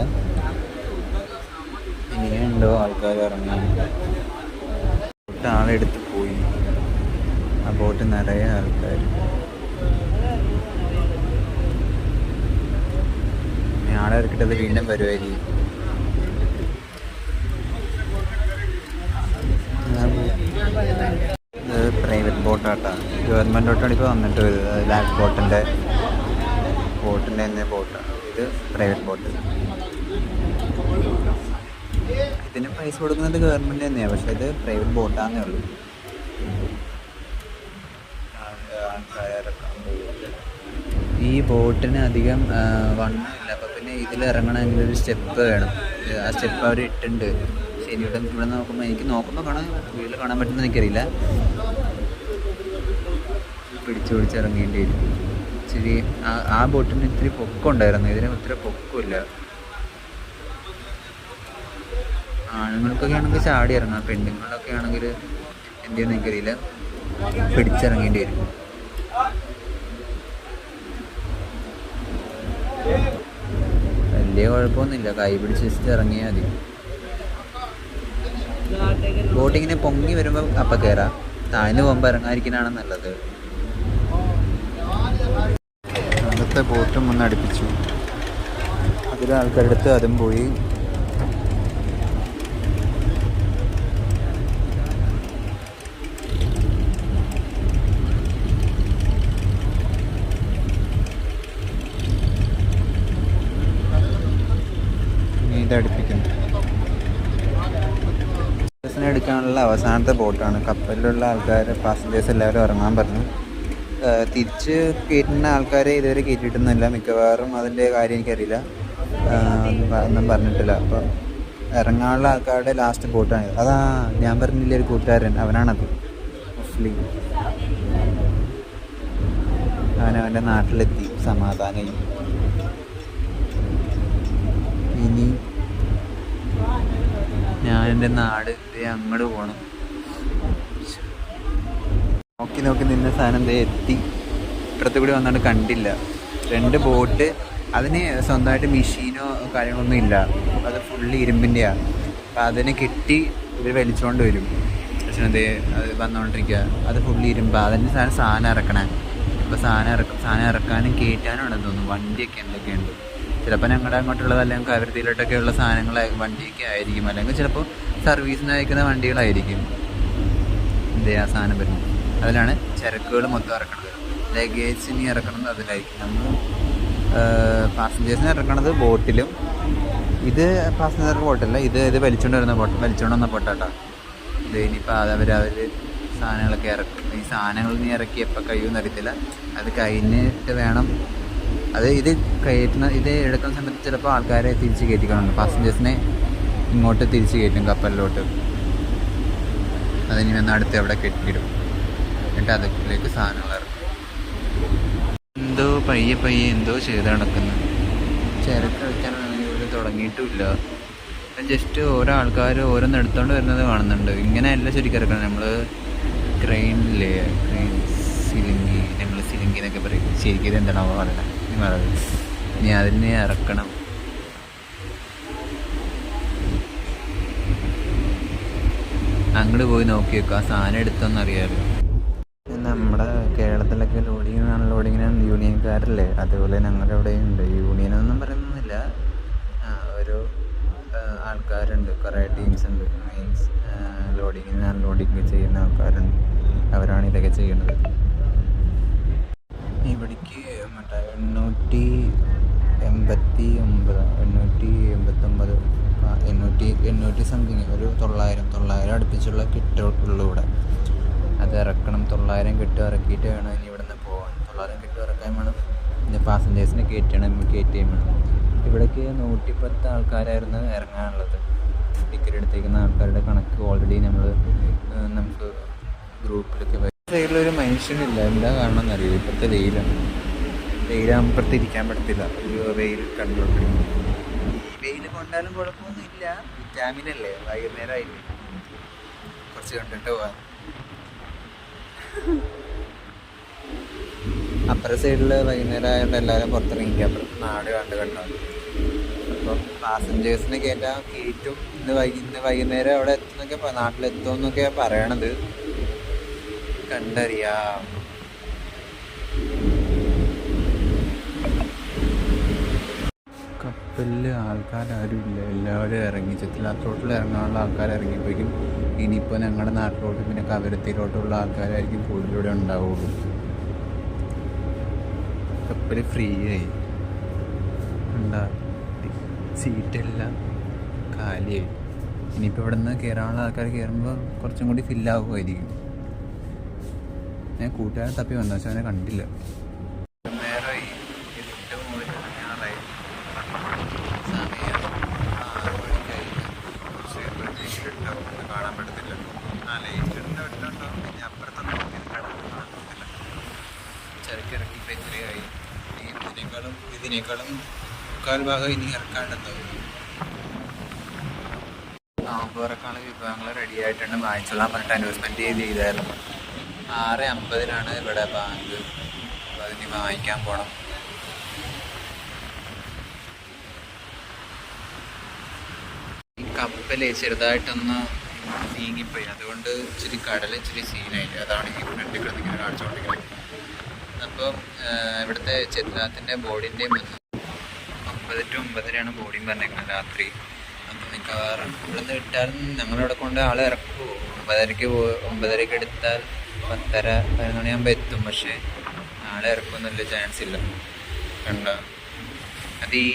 ഇനിയുണ്ടോ ആൾക്കാർ ഇറങ്ങാൻ? ബോട്ട് ആളെടുത്ത് പോയി. ആ ബോട്ട് നിറയെ ആൾക്കാർ. ആളെ ഇറക്കിട്ടത് വീണ്ടും വരുമായിരിക്കും. ഇത് പ്രൈവറ്റ് ബോട്ടാട്ടാ, ഗവൺമെൻറ് ബോട്ടാണ് ഇപ്പോൾ വന്നിട്ട് വരുന്നത്. ലാക്ക് ബോട്ടിൻ്റെ തന്നെ ബോട്ടാണ് ഇത്, പ്രൈവറ്റ് ബോട്ട്. ഇതിന് പൈസ കൊടുക്കുന്നത് ഗവൺമെൻറ് തന്നെയാണ്, പക്ഷേ ഇത് പ്രൈവറ്റ് ബോട്ടാന്നേ ഉള്ളൂ. ഈ ബോട്ടിന് അധികം വണ്ണമില്ല. അപ്പോൾ പിന്നെ ഇതിൽ ഇറങ്ങണമെങ്കിൽ ഒരു സ്റ്റെപ്പ് വേണം. ആ സ്റ്റെപ്പ് അവർ ഇട്ടുണ്ട്. ശരി, ഇവിടെ നോക്കുമ്പോൾ നോക്കുമ്പോൾ കാണാൻ വീട്ടിൽ കാണാൻ പറ്റുമെന്ന് എനിക്കറിയില്ല. പിടിച്ച് ഇറങ്ങേണ്ടി വരും. ശരി, ആ ബോട്ടിന് ഇത്തിരി പൊക്കമുണ്ടായിരുന്നു, ഇതിന് ഇത്തിരി പൊക്കമില്ല. ആണുങ്ങൾക്കൊക്കെ ആണെങ്കിൽ ചാടി ഇറങ്ങാം, പെണ്ണുങ്ങളൊക്കെ ആണെങ്കിൽ എന്ത് ചെയ്യുമെന്ന് എനിക്കറിയില്ല, പിടിച്ചിറങ്ങേണ്ടി വരും. വലിയ കുഴപ്പമൊന്നുമില്ല, കൈ പിടിച്ച് വെച്ചിട്ട് ഇറങ്ങിയാൽ മതി. ബോട്ടിങ്ങിനെ പൊങ്ങി വരുമ്പോൾ അപ്പം കയറാം, താഴ്ന്നു പോകുമ്പോൾ ഇറങ്ങാതിരിക്കാനാണ് നല്ലത്. അപ്പുറത്തെ ബോട്ടും ഒന്ന് അടുപ്പിച്ചു. അതിൽ ആൾക്കാരുടെ അടുത്ത് അതും പോയി. ഇതടുപ്പിക്കുന്നു. ബസ്സിനെ എടുക്കാനുള്ള അവസാനത്തെ ബോട്ടാണ്. കപ്പലിലുള്ള ആൾക്കാർ പാസഞ്ചേഴ്സ് എല്ലാവരും ഇറങ്ങാൻ പറഞ്ഞു. തിരിച്ച് കയറ്റുന്ന ആൾക്കാരെ ഇതുവരെ കയറ്റിയിട്ടൊന്നുമില്ല. മിക്കവാറും അതിൻ്റെ കാര്യം എനിക്കറിയില്ല, ഒന്നും പറഞ്ഞിട്ടില്ല. അപ്പം ഇറങ്ങാനുള്ള ആൾക്കാരുടെ ലാസ്റ്റ് ബോട്ടാണ്. അതാ ഞാൻ പറഞ്ഞില്ല, ഒരു കൂട്ടുകാരൻ, അവനാണത്, മുസ്ലിം. അവനവൻ്റെ നാട്ടിലെത്തി, സമാധാനമായി. ഇനി ഞാൻ എൻ്റെ നാട് അങ്ങോട്ട് പോകണം. നോക്കി നോക്കി നിന്ന സാധനം എത്തി. ഇപ്പുറത്ത് കൂടി വന്നുകൊണ്ട് കണ്ടില്ല. 2 ബോട്ട്. അതിന് സ്വന്തമായിട്ട് മെഷീനോ കാര്യങ്ങളൊന്നും ഇല്ല. അത് ഫുള്ള് ഇരുമ്പിൻ്റെയാണ്. അപ്പം അതിന് കിട്ടി ഇവർ വലിച്ചുകൊണ്ട് വരും. പക്ഷേ അത് വന്നുകൊണ്ടിരിക്കുക. അത് ഫുള്ള് ഇരുമ്പാണ്. അതിന് സാധനം ഇറക്കണേ. അപ്പോൾ സാധനം ഇറക്കാനും കയറ്റാനും ഉണ്ടെന്ന് തോന്നുന്നു. വണ്ടിയൊക്കെ എന്തൊക്കെയുണ്ട്. ചിലപ്പോൾ ഞങ്ങളുടെ അങ്ങോട്ടുള്ളത് അല്ലെങ്കിൽ കവരത്തിയിലോട്ടൊക്കെയുള്ള സാധനങ്ങൾ വണ്ടിയൊക്കെ ആയിരിക്കും. അല്ലെങ്കിൽ ചിലപ്പോൾ സർവീസിന് അയക്കുന്ന വണ്ടികളായിരിക്കും. ആ സാധനം വരുന്നത് അതിലാണ്. ചരക്കുകൾ മൊത്തം ഇറക്കണത്, ലഗേജിന് ഇറക്കണത് അതിലായിരിക്കും. നമ്മൾ പാസഞ്ചേഴ്സിന് ഇറക്കണത് ബോട്ടിലും. ഇത് പാസഞ്ചർ ബോട്ടല്ല, ഇത് വലിച്ചുകൊണ്ട് വന്ന ബോട്ടാട്ടോ. ഇത് ഇനിയിപ്പോൾ അവർ സാധനങ്ങളൊക്കെ ഇറക്കും. ഈ സാധനങ്ങൾ നീ ഇറക്കി എപ്പോൾ കഴിയുമെന്ന് അറിയത്തില്ല. അത് കഴിഞ്ഞിട്ട് വേണം ഇത് എടുക്കുന്ന സമയത്ത് ചിലപ്പോൾ ആൾക്കാരെ തിരിച്ച് കയറ്റിക്കണം. പാസഞ്ചേഴ്സിനെ ഇങ്ങോട്ട് തിരിച്ച് കയറ്റും കപ്പലിലോട്ട്. അതിന് വന്ന് അടുത്ത് എവിടെ കെട്ടിയിടും. എന്നിട്ട് അതിലേക്ക് സാധനങ്ങൾ ഇറക്കും. എന്തോ പയ്യെ എന്തോ ചെയ്ത് നടക്കുന്നു. ചരക്ക് കളിക്കാനാണെങ്കിൽ ഇവിടെ തുടങ്ങിയിട്ടുമില്ല. ജസ്റ്റ് ഓരോ ആൾക്കാർ ഓരോന്ന് എടുത്തുകൊണ്ട് വരുന്നത് കാണുന്നുണ്ട്. ഇങ്ങനെയല്ല ശരിക്കും ഇറക്കണം. നമ്മൾ ക്രെയിനില്ലേ, ക്രെയിൻ സിലിങ്കി, ഞങ്ങൾ സിലിങ്കി എന്നൊക്കെ പറയും. ശരിക്കും ഇത് എന്താണോ പറയുന്നത്, ഇനി അതിനെ ഇറക്കണം. അങ്ങോട്ട് പോയി നോക്കി വെക്കുക, ആ സാധനം എടുത്തൊന്നറിയാമല്ലോ. നമ്മുടെ കേരളത്തിലൊക്കെ ലോഡിങ്ങിന് അൺലോഡിങ്ങിന് യൂണിയൻകാരല്ലേ, അതുപോലെ ഞങ്ങളുടെ അവിടെയും ഉണ്ട്. യൂണിയനൊന്നും പറയുന്നില്ല, ഒരു ആൾക്കാരുണ്ട്, കുറേ ടീംസ് ഉണ്ട്. മീൻസ് ലോഡിങ്ങിന് അൺലോഡിങ് ചെയ്യുന്ന ആൾക്കാരുണ്ട്. അവരാണ് ഇതൊക്കെ ചെയ്യുന്നത്. ഇവിടേക്ക് മറ്റേ 889 സംതിങ്, ഒരു 900 അടുപ്പിച്ചുള്ള കിട്ടുള്ളൂ ഇവിടെ. അത് ഇറക്കണം. 900 കിട്ട് ഇറക്കിയിട്ട് വേണം ഇനി ഇവിടെ നിന്ന് പോകാൻ. 900 കിട്ട് ഇറക്കാൻ വേണം. പിന്നെ പാസഞ്ചേഴ്സിനെ കയറ്റുകയും വേണം. ഇവിടേക്ക് 110 ആൾക്കാരായിരുന്നു ഇറങ്ങാനുള്ളത്. ടിക്കറ്റ് എടുത്തേക്കുന്ന ആൾക്കാരുടെ കണക്ക് ഓൾറെഡി നമുക്ക് ഗ്രൂപ്പിലൊക്കെ വരും. സൈഡിലൊരു മനുഷ്യനില്ല. എന്താ കാരണം എന്നറിയില്ല. ഇപ്പോഴത്തെ വെയിലാകുമ്പോഴത്തെ ഇരിക്കാൻ പറ്റത്തില്ല. ഒരു വെയിൽ കണ്ടുകൊണ്ടിരിക്കും. വെയിൽ കൊണ്ടാലും കുഴപ്പമൊന്നുമില്ല, വിറ്റാമിനല്ലേ, വൈകുന്നേരമായില്ലേ, കുറച്ച് കണ്ടിട്ട് പോവാം. അപ്പുറത്തെ സൈഡിൽ വൈകുന്നേരം ആയതുകൊണ്ട് എല്ലാവരും പുറത്തിറങ്ങിക്കുക. അപ്പുറത്ത് നാട് കണ്ടോ. അപ്പം പാസഞ്ചേഴ്സിനെ കയറ്റും. ഇന്ന് വൈകുന്നേരം അവിടെ എത്തുന്നൊക്കെ, നാട്ടിലെത്തുമെന്നൊക്കെയാണ് പറയണത്. കണ്ടറിയാം. കപ്പലിൽ ആൾക്കാരും ഇല്ല, എല്ലാവരും ഇറങ്ങി. ചെത്തിലാത്തോട്ടിൽ ഇറങ്ങാനുള്ള ആൾക്കാർ ഇറങ്ങിപ്പോയിക്കും. ഇനിയിപ്പോൾ ഞങ്ങളുടെ നാട്ടിലോട്ട് പിന്നെ കവരത്തിയിലോട്ടുള്ള ആൾക്കാരായിരിക്കും കൂടുതലൂടെ ഉണ്ടാവുള്ളൂ. കപ്പൽ ഫ്രീ ആയി, സീറ്റെല്ലാം കാലിയായി. ഇനിയിപ്പോൾ ഇവിടെ നിന്ന് കയറാനുള്ള ആൾക്കാർ കയറുമ്പോൾ കുറച്ചും കൂടി ഫില്ലാകുമായിരിക്കും. ഞാൻ കൂട്ടുകാരൻ തപ്പി വന്നു, പക്ഷെ അവനെ കണ്ടില്ല. നേരമായി 8 മുതൽ ഞാറായി. സമയം 6 മണിക്കായി. പക്ഷേ പ്രതീക്ഷയിലുണ്ടാവും, കാണാൻ പറ്റത്തില്ല. ലൈറ്റിൻ്റെ വീട്ടിലുണ്ടാവും. പിന്നെ അപ്പുറത്തൊന്നും കാണാൻ പറ്റത്തില്ല. ചരക്കിറക്കിയിട്ട് ഇത്രയായി. ഇതിനേക്കാളും 3/4 ഭാഗം ഇനി ഇറക്കാനുണ്ടാവും. നോമ്പുറക്കാനുള്ള വിഭവങ്ങൾ റെഡി ആയിട്ടുണ്ട്. വാങ്ങിച്ചോളാൻ പറഞ്ഞിട്ട് അനൗൺസ്മെൻറ്റ് ചെയ്തായിരുന്നു. 6:50 ഇവിടെ ബാങ്ക്. അപ്പോൾ അതിന് വാങ്ങിക്കാൻ പോകണം. ഈ കപ്പല് ചെറുതായിട്ടൊന്ന് നീങ്ങിപ്പോയി, അതുകൊണ്ട് ഇച്ചിരി കടൽ ഇച്ചിരി സീനായിട്ട്. അതാണ് ഈ ഫ്രണ്ടിൽ കിടന്നിങ്ങനെ കാണിച്ചുകൊണ്ടിരിക്കുന്നത്. അപ്പം ഇവിടുത്തെ ചെല്ലാത്തിൻ്റെ ബോർഡിൻ്റെയും വന്നു 9 to 9:30 ബോർഡിങ് പറഞ്ഞേക്കുന്നത് രാത്രി. അപ്പം മിക്കവാറും ഇവിടുന്ന് വിട്ടാലും ഞങ്ങളിവിടെ കൊണ്ട് ആളെ ഇറക്കുമോ? 9:30 എടുത്താൽ 10:30 11 മണിയാകുമ്പോൾ എത്തും. പക്ഷേ ആളെ ഇറക്കുമെന്നുള്ള ചാൻസ് ഇല്ല. കണ്ടോ, അത് ഈ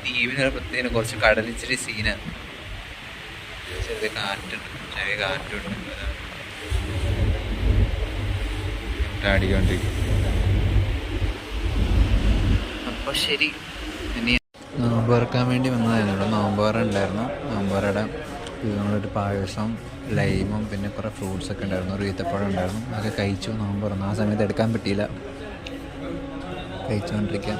ദ്വീപിനൊരു പ്രത്യേകം കുറച്ച് കടലിച്ചിരി സീനാണ്. ചെറിയ കാറ്റുണ്ട് അടിക്കൊണ്ടിരിക്കും. അപ്പോൾ ശരി, ഇനി നോമ്പ് തുറക്കാൻ വേണ്ടി വന്നതായിരുന്നു. ഇവിടെ നോമ്പ് തുറ ഉണ്ടായിരുന്നു. നോമ്പ് തുറയുടെ നമ്മളൊരു പായസം, ലൈമും പിന്നെ കുറേ ഫ്രൂട്ട്സൊക്കെ ഉണ്ടായിരുന്നു. ഒരു ഈത്തപ്പഴം ഉണ്ടായിരുന്നു. അതൊക്കെ കഴിച്ചു. നോമ്പ് തുറന്നു. ആ സമയത്ത് എടുക്കാൻ പറ്റിയില്ല, കഴിച്ചുകൊണ്ടിരിക്കാം.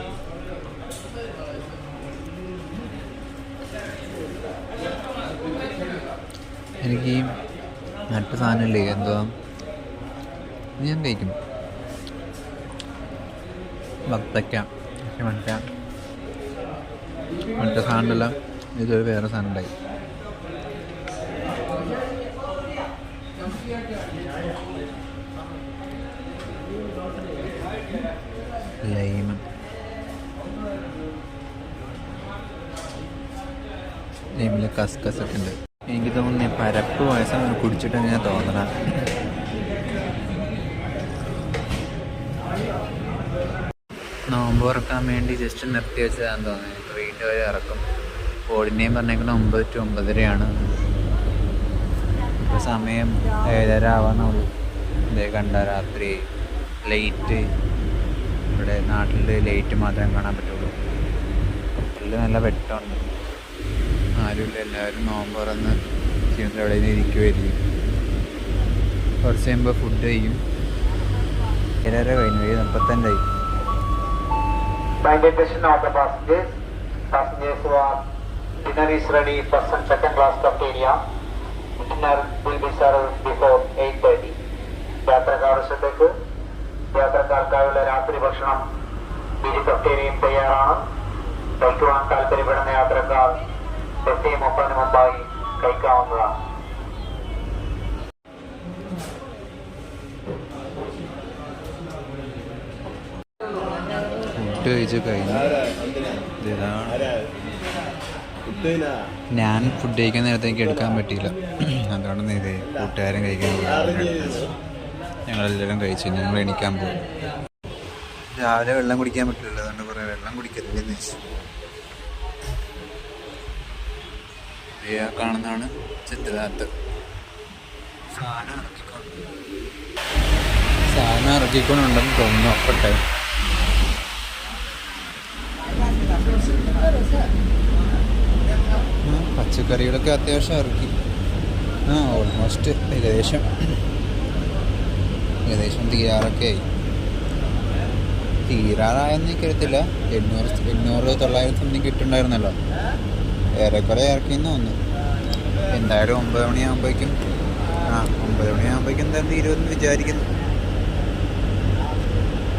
എനിക്ക് ഈ മറ്റു സാധനമില്ലേ, എന്തുവാ ഞാൻ കഴിക്കും, വത്തക്ക, മറ്റേ സാധനമല്ല, ഇതൊരു വേറെ സാധനം ഉണ്ടായി. ലൈമിൽ കസ്കസൊക്കെ ഉണ്ട്. എനിക്ക് തോന്നുന്നു പരപ്പ് പായസം കുടിച്ചിട്ട് ഞാൻ തോന്നണം. നോമ്പ് തുറക്കാൻ വേണ്ടി ജസ്റ്റ് നിർത്തി വെച്ചതാണെന്ന് തോന്നുന്നു. ഇപ്പോൾ വീട്ടിൽ വരെ ഇറക്കും. ബോർഡിൻ്റെയും പറഞ്ഞേക്കുന്നത് 9 to 9:30. ഇപ്പോൾ സമയം 7:30 ആവാന്നുള്ളൂ. ഇതേ കണ്ട രാത്രി ലൈറ്റ്, ഇവിടെ നാട്ടിൽ ലൈറ്റ് മാത്രമേ കാണാൻ പറ്റുള്ളൂ. കപ്പലിൽ നല്ല വെട്ടമുണ്ട്, ആരുമില്ല. എല്ലാവരും നോമ്പ് തുറന്ന് ക്ഷീണത്തിൽ എവിടെ നിന്ന് ഇരിക്കുമായിരിക്കും. കുറച്ച് കഴിയുമ്പോൾ ഫുഡ് കഴിക്കും. 7:30 കഴിഞ്ഞു, 7:45. Kind attention of the passengers. Passengers who are dinner is ready, first and second class cafeteria. Dinner will be served before 8:30. യാത്രക്കാരുടെ ശ്രദ്ധയ്ക്ക് യാത്രക്കാർക്കായുള്ള രാത്രി ഭക്ഷണം ഇരു കഫ്റ്റേരിയയും തയ്യാറാണ്. കഴിക്കുവാൻ താല്പര്യപ്പെടുന്ന യാത്രക്കാർ ബസ് 30 മുമ്പായി കഴിക്കാവുന്നതാണ്. ഫുഡ് കഴിച്ച് കഴിഞ്ഞു. ഞാൻ ഫുഡ് കഴിക്കാൻ നേരത്തെ എനിക്ക് എടുക്കാൻ പറ്റിയില്ല. അതുകൊണ്ടാണ് ഇത് കൂട്ടുകാരൻ കഴിക്കാൻ പോകും. ഞങ്ങളെല്ലാവരും കഴിച്ചു. ഞങ്ങൾ എണീക്കാൻ പോകും. രാവിലെ വെള്ളം കുടിക്കാൻ പറ്റില്ല, അതുകൊണ്ട് കുറേ വെള്ളം കുടിക്കരുതെന്ന് വെച്ചു. കാണുന്നതാണ് ചിത്രനാഥ്. സാധനം ഇറക്കിക്കൊണ്ടുണ്ടെന്ന് തോന്നുന്നു. അപ്പട്ടെ പച്ചക്കറികളൊക്കെ അത്യാവശ്യം ഇറക്കി. ഓൾമോസ്റ്റ് ഏകദേശം തീരാറൊക്കെ ആയി. തീരാറായെന്ന് എനിക്കറിയത്തില്ല. 800-900 സംതിങ് കിട്ടുന്നുണ്ടായിരുന്നല്ലോ. ഏറെക്കുറെ ഇറക്കിയെന്ന് തോന്നുന്നു. എന്തായാലും 9 മണിയാകുമ്പോഴേക്കും 9 മണിയാകുമ്പോഴേക്കും എന്തായാലും തീരുമെന്ന് വിചാരിക്കുന്നു.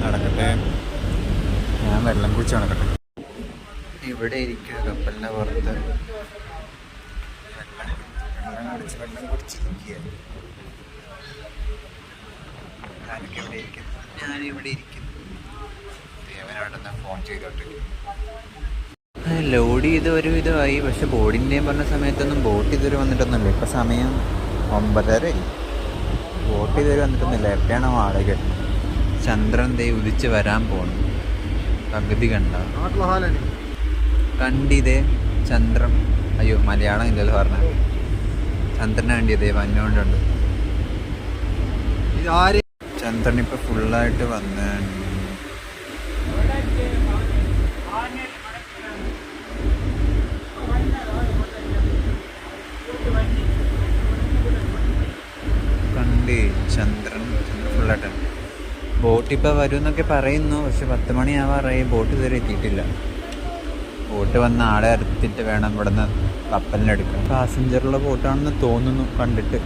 നടക്കട്ടെ, ഞാൻ വെള്ളം കുടിച്ച് നടക്കട്ടെ. ഇവിടെ ഇരിക്കുക കപ്പലിൻ്റെ പുറത്ത്, വെള്ളം കുടിച്ചിരിക്കുക. ഞാനിവിടെ ഇരിക്കുന്നു. ദേവനോടൊന്ന് ഫോൺ ചെയ്തോട്ടിരിക്കും. ലോഡ് ചെയ്ത് ഒരു വിധമായി. പക്ഷെ ബോർഡിൻ്റെയും പറഞ്ഞ സമയത്തൊന്നും ബോട്ട് ഇതുവരെ വന്നിട്ടൊന്നുമില്ല. ഇപ്പം സമയം 9:30. ബോട്ട് ഇതുവരെ വന്നിട്ടൊന്നുമില്ല. എപ്പോഴാണോ വാടക ചന്ദ്രൻ ദേ ഉദിച്ച് വരാൻ പോകണം. പകുതി കണ്ടിതേ ചന്ദ്രൻ. അയ്യോ, മലയാളം ഇല്ലല്ലോ പറഞ്ഞ. ചന്ദ്രനെ കണ്ടിയതേ വന്നുകൊണ്ടുണ്ട്. ചന്ദ്രൻ ഇപ്പം ഫുള്ളായിട്ട് വന്ന് കണ്ടി. ചന്ദ്രൻ ഫുള്ളായിട്ട്. ബോട്ട് ഇപ്പോൾ വരും എന്നൊക്കെ പറയുന്നു. പക്ഷെ 10 മണിയാവാറായി. ബോട്ട് ഇതുവരെ എത്തിയിട്ടില്ല. ബോട്ട് വന്ന് ആളെ അടുത്തിട്ട് വേണം ഇവിടുന്ന് കപ്പലിനെടുക്കാൻ. പാസഞ്ചറുള്ള ബോട്ടാണെന്ന് തോന്നുന്നു കണ്ടിട്ട്.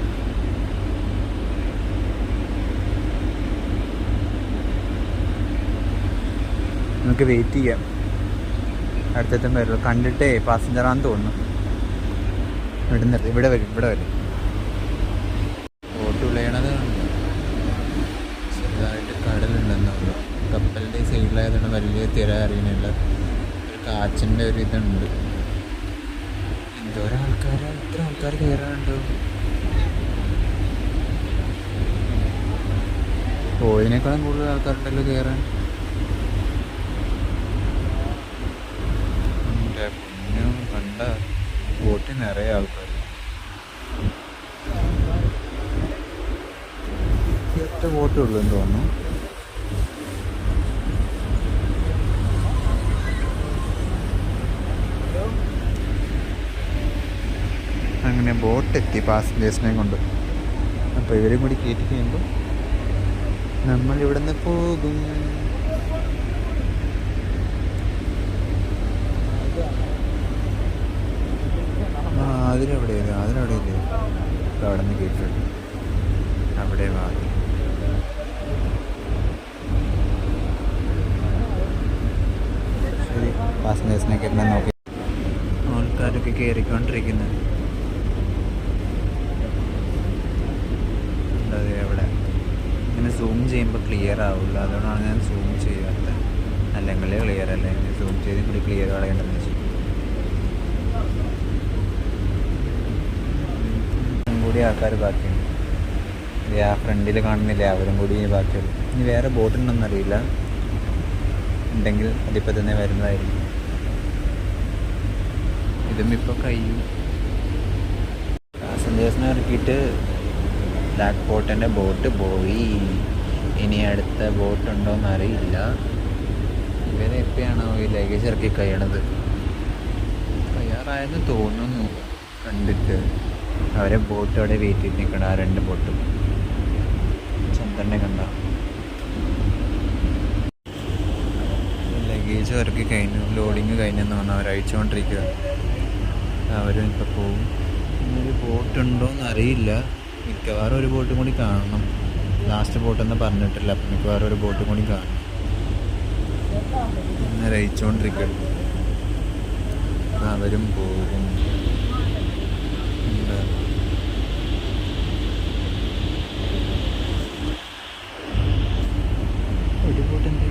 നമുക്ക് വെയിറ്റ് ചെയ്യാം. അടുത്തെത്തും വരുള്ളൂ. കണ്ടിട്ടേ പാസഞ്ചറാണെന്ന് തോന്നുന്നു. ഇവിടെ വരും. ബോട്ട് വിളയണത് ചെറുതായിട്ട് കടലുണ്ടെന്നുള്ളൂ. തിര അറിയണില്ല. ഒരു കാച്ചിൻ്റെ ഒരു ഇതുണ്ട്. എന്തോരം ആൾക്കാർ, ഇത്ര ആൾക്കാർ കയറാനുണ്ടോ? പോയതിനേക്കാളും കൂടുതൽ ആൾക്കാരുണ്ടല്ലോ കയറാൻ. കണ്ട ബോട്ടിൽ നിറയെ ആൾക്കാർ. ഒറ്റ ബോട്ടേ ഉള്ളൂ എന്ന് തോന്നുന്നു. അങ്ങനെ ബോട്ടെത്തി പാസഞ്ചേഴ്സിനെ കൊണ്ട്. അപ്പോൾ ഇവരും കൂടി കയറ്റി കഴിയുമ്പോൾ നമ്മൾ ഇവിടെ നിന്ന് പോകും. അതിലെവിടെയല്ലേ അവിടെ നിന്ന് കയറ്റിട്ടുണ്ട്. അവിടെ വാങ്ങി ശരി. പാസഞ്ചേഴ്സിനെ കയറ്റാൻ നോക്കി. ആൾക്കാരൊക്കെ കയറിക്കൊണ്ടിരിക്കുന്നത്. അതെ, അവിടെ ഇങ്ങനെ സൂം ചെയ്യുമ്പോൾ ക്ലിയർ ആവില്ല. അതുകൊണ്ടാണ് ഞാൻ സൂം ചെയ്യാത്തത്. അല്ലെങ്കിൽ ക്ലിയർ അല്ല, ഇങ്ങനെ സൂം ചെയ്ത് കൂടി ക്ലിയർ കളയേണ്ടതെന്ന് വെച്ചു. കൂടി ആൾക്കാർ ബാക്കിയുണ്ട്. ആ ഫ്രണ്ടിൽ കാണുന്നില്ലേ, അവരും കൂടി ബാക്കിയുള്ളൂ. ഇനി വേറെ ബോട്ടുണ്ടെന്ന് അറിയില്ല. ഉണ്ടെങ്കിൽ അതിപ്പോൾ തന്നെ വരുന്നതായിരിക്കും. ഇതും ഇപ്പോൾ കഴിയും. പാസഞ്ചേഴ്സിനെ ഇറക്കിയിട്ട് ബ്ലാക്ക് ബോട്ടിൻ്റെ ബോട്ട് പോയി. ഇനി അടുത്ത ബോട്ടുണ്ടോയെന്ന് അറിയില്ല. ഇവരെ എപ്പോഴാണോ ഈ ലഗേജ് ഇറക്കി കഴിയണത്? തയ്യാറായെന്ന് തോന്നുന്നു കണ്ടിട്ട്. അവരെ ബോട്ട് അവിടെ വെയിറ്റ് ചെയ്ത് നിൽക്കണം. ആ 2 ബോട്ടും ചന്ദ്രനെ കണ്ട. ലഗേജ് ഇറക്കി കഴിഞ്ഞു, ലോഡിങ് കഴിഞ്ഞെന്ന് പറഞ്ഞാൽ അവർ അയച്ചുകൊണ്ടിരിക്കുക. അവരും ഇപ്പോൾ പോവും. ഇന്നൊരു ബോട്ടുണ്ടോയെന്ന് അറിയില്ല. മിക്കവാറും ഒരു ബോട്ടും കൂടി കാണണം. ലാസ്റ്റ് ബോട്ടെന്ന് പറഞ്ഞിട്ടില്ല. അപ്പം മിക്കവാറും ഒരു ബോട്ടും കൂടി കാണണം. ഇങ്ങനെ അയച്ചുകൊണ്ടിരിക്കുക. അവരും പോകും. ഒരു ബോട്ട് എന്ത്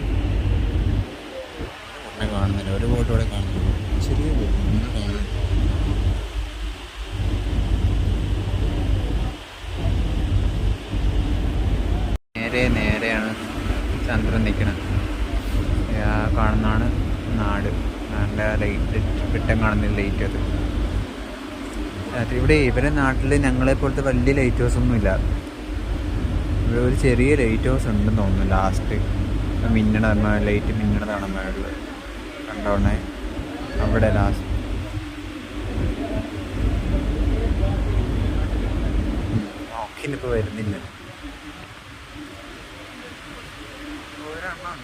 കാണുന്നില്ല. ഒരു ബോട്ട് ഇവിടെ കാണുന്നില്ല. ചെറിയ ബോട്ട് ഒന്നും കാണുന്നില്ല. നേരെയാണ് ചന്ദ്രൻ നിൽക്കുന്നത്. ആ കാണുന്നതാണ് നാട്. നാടിൻ്റെ ലൈറ്റ് വിട്ടം കാണുന്നില്ല. ലൈറ്റ് അത് ഇവിടെ ഇവരെ നാട്ടിൽ ഞങ്ങളെപ്പോലത്തെ വലിയ ലൈറ്റ് ഹൗസൊന്നുമില്ല. ഇവിടെ ഒരു ചെറിയ ലൈറ്റ് ഹൗസ് ഉണ്ടെന്ന് തോന്നുന്നു. ലാസ്റ്റ് ലൈറ്റ് മിന്നണതാണ് മേളിൽ കണ്ടോണേ. അവിടെ ലാസ്റ്റ് നോക്കിനിപ്പോൾ വരുന്നില്ല.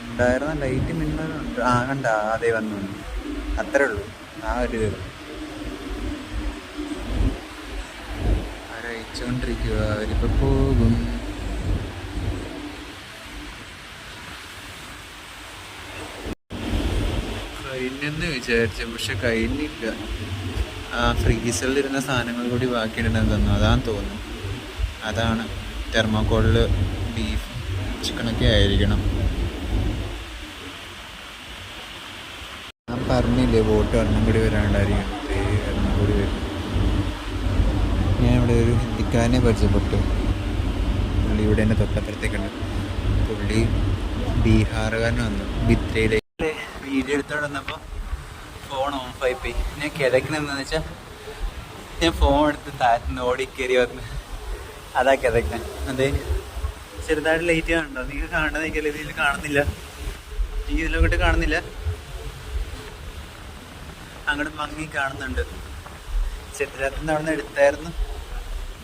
ഉണ്ടായിരുന്ന ലൈറ്റ് മിന്നലുണ്ട്. കണ്ട അതേ വന്നു. അത്രേ ഉള്ളൂ. ആ ഒരു ഇത് അവരയച്ചുകൊണ്ടിരിക്കുക. അവരിപ്പോൾ പോകും. കഴിഞ്ഞെന്ന് വിചാരിച്ചു, പക്ഷെ കഴിഞ്ഞില്ല. ആ ഫ്രീസറിലിരുന്ന സാധനങ്ങൾ കൂടി ബാക്കിയിടുന്നത് തന്നു. അതാന്ന് തോന്നുന്നു. അതാണ് തെർമോക്കോളിൽ ബീഫ് ചിക്കനൊക്കെ ആയിരിക്കണം. ഞാൻ പറഞ്ഞില്ലേ ബോട്ട് ഒരെണ്ണം കൂടി വരാണ്ടായിരിക്കും. ഒരെണ്ണം കൂടി വരും. ഞാൻ ഇവിടെ ഒരു ഹിന്ദിക്കാരനെ പരിചയപ്പെട്ടു. പുള്ളി ഇവിടെ തന്നെ തൊട്ടപ്പുറത്തേക്കുണ്ട്. പുള്ളി ബീഹാറുകാരൻ വന്നു. ബിത്രയിലേക്ക് വീഡിയോ എടുത്തോണ്ട് വന്നപ്പോൾ ഫോൺ ഓഫായിപ്പോയി. ഞാൻ കിതക്കണെന്ന് വെച്ചാൽ ഞാൻ ഫോൺ എടുത്ത് താഴ്ത്തുനിന്ന് ഓടിക്കയറി വന്ന് അതാ കിതക്കാൻ. അതെ, ചെറുതായിട്ട് ലൈറ്റ് കാണുന്നുണ്ടോ? നിങ്ങൾ കാണുന്നത് എനിക്കല്ല. ഇതിൽ കാണുന്നില്ല. ഈ ഇതിലോട്ട് കാണുന്നില്ല. അങ്ങോട്ട് മങ്ങി കാണുന്നുണ്ട്. ചെറുതായിട്ടൊന്നും അവിടെ നിന്ന് എടുത്തായിരുന്നു.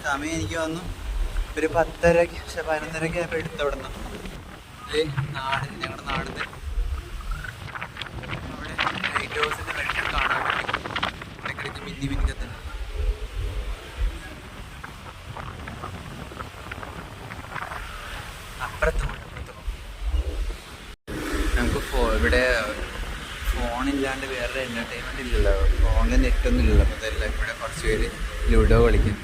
സമയം എനിക്ക് വന്നു ഒരു 10:30 11:30 ആയപ്പോൾ എടുത്തവിടെ നിന്ന്. നാട് ഞങ്ങളുടെ നാടിൻ്റെ അവിടെ ലൈറ്റ് ഹൗസിൻ്റെ വെള്ളം കാണാൻ വേണ്ടി ഇടയ്ക്കിടയ്ക്ക് മിന്നി മിന്നി കത്തുന്നു. അപ്പുറത്ത് പോകും. നമുക്ക് ഇവിടെ ഫോണില്ലാണ്ട് വേറെ എൻ്റർടൈൻമെൻറ്റ് ഇല്ലല്ലോ. ഫോണിൽ നെറ്റൊന്നും ഇല്ലല്ലോ. അപ്പോൾ അതെല്ലാം ഇവിടെ കുറച്ച് പേര് ലുഡോ കളിക്കും.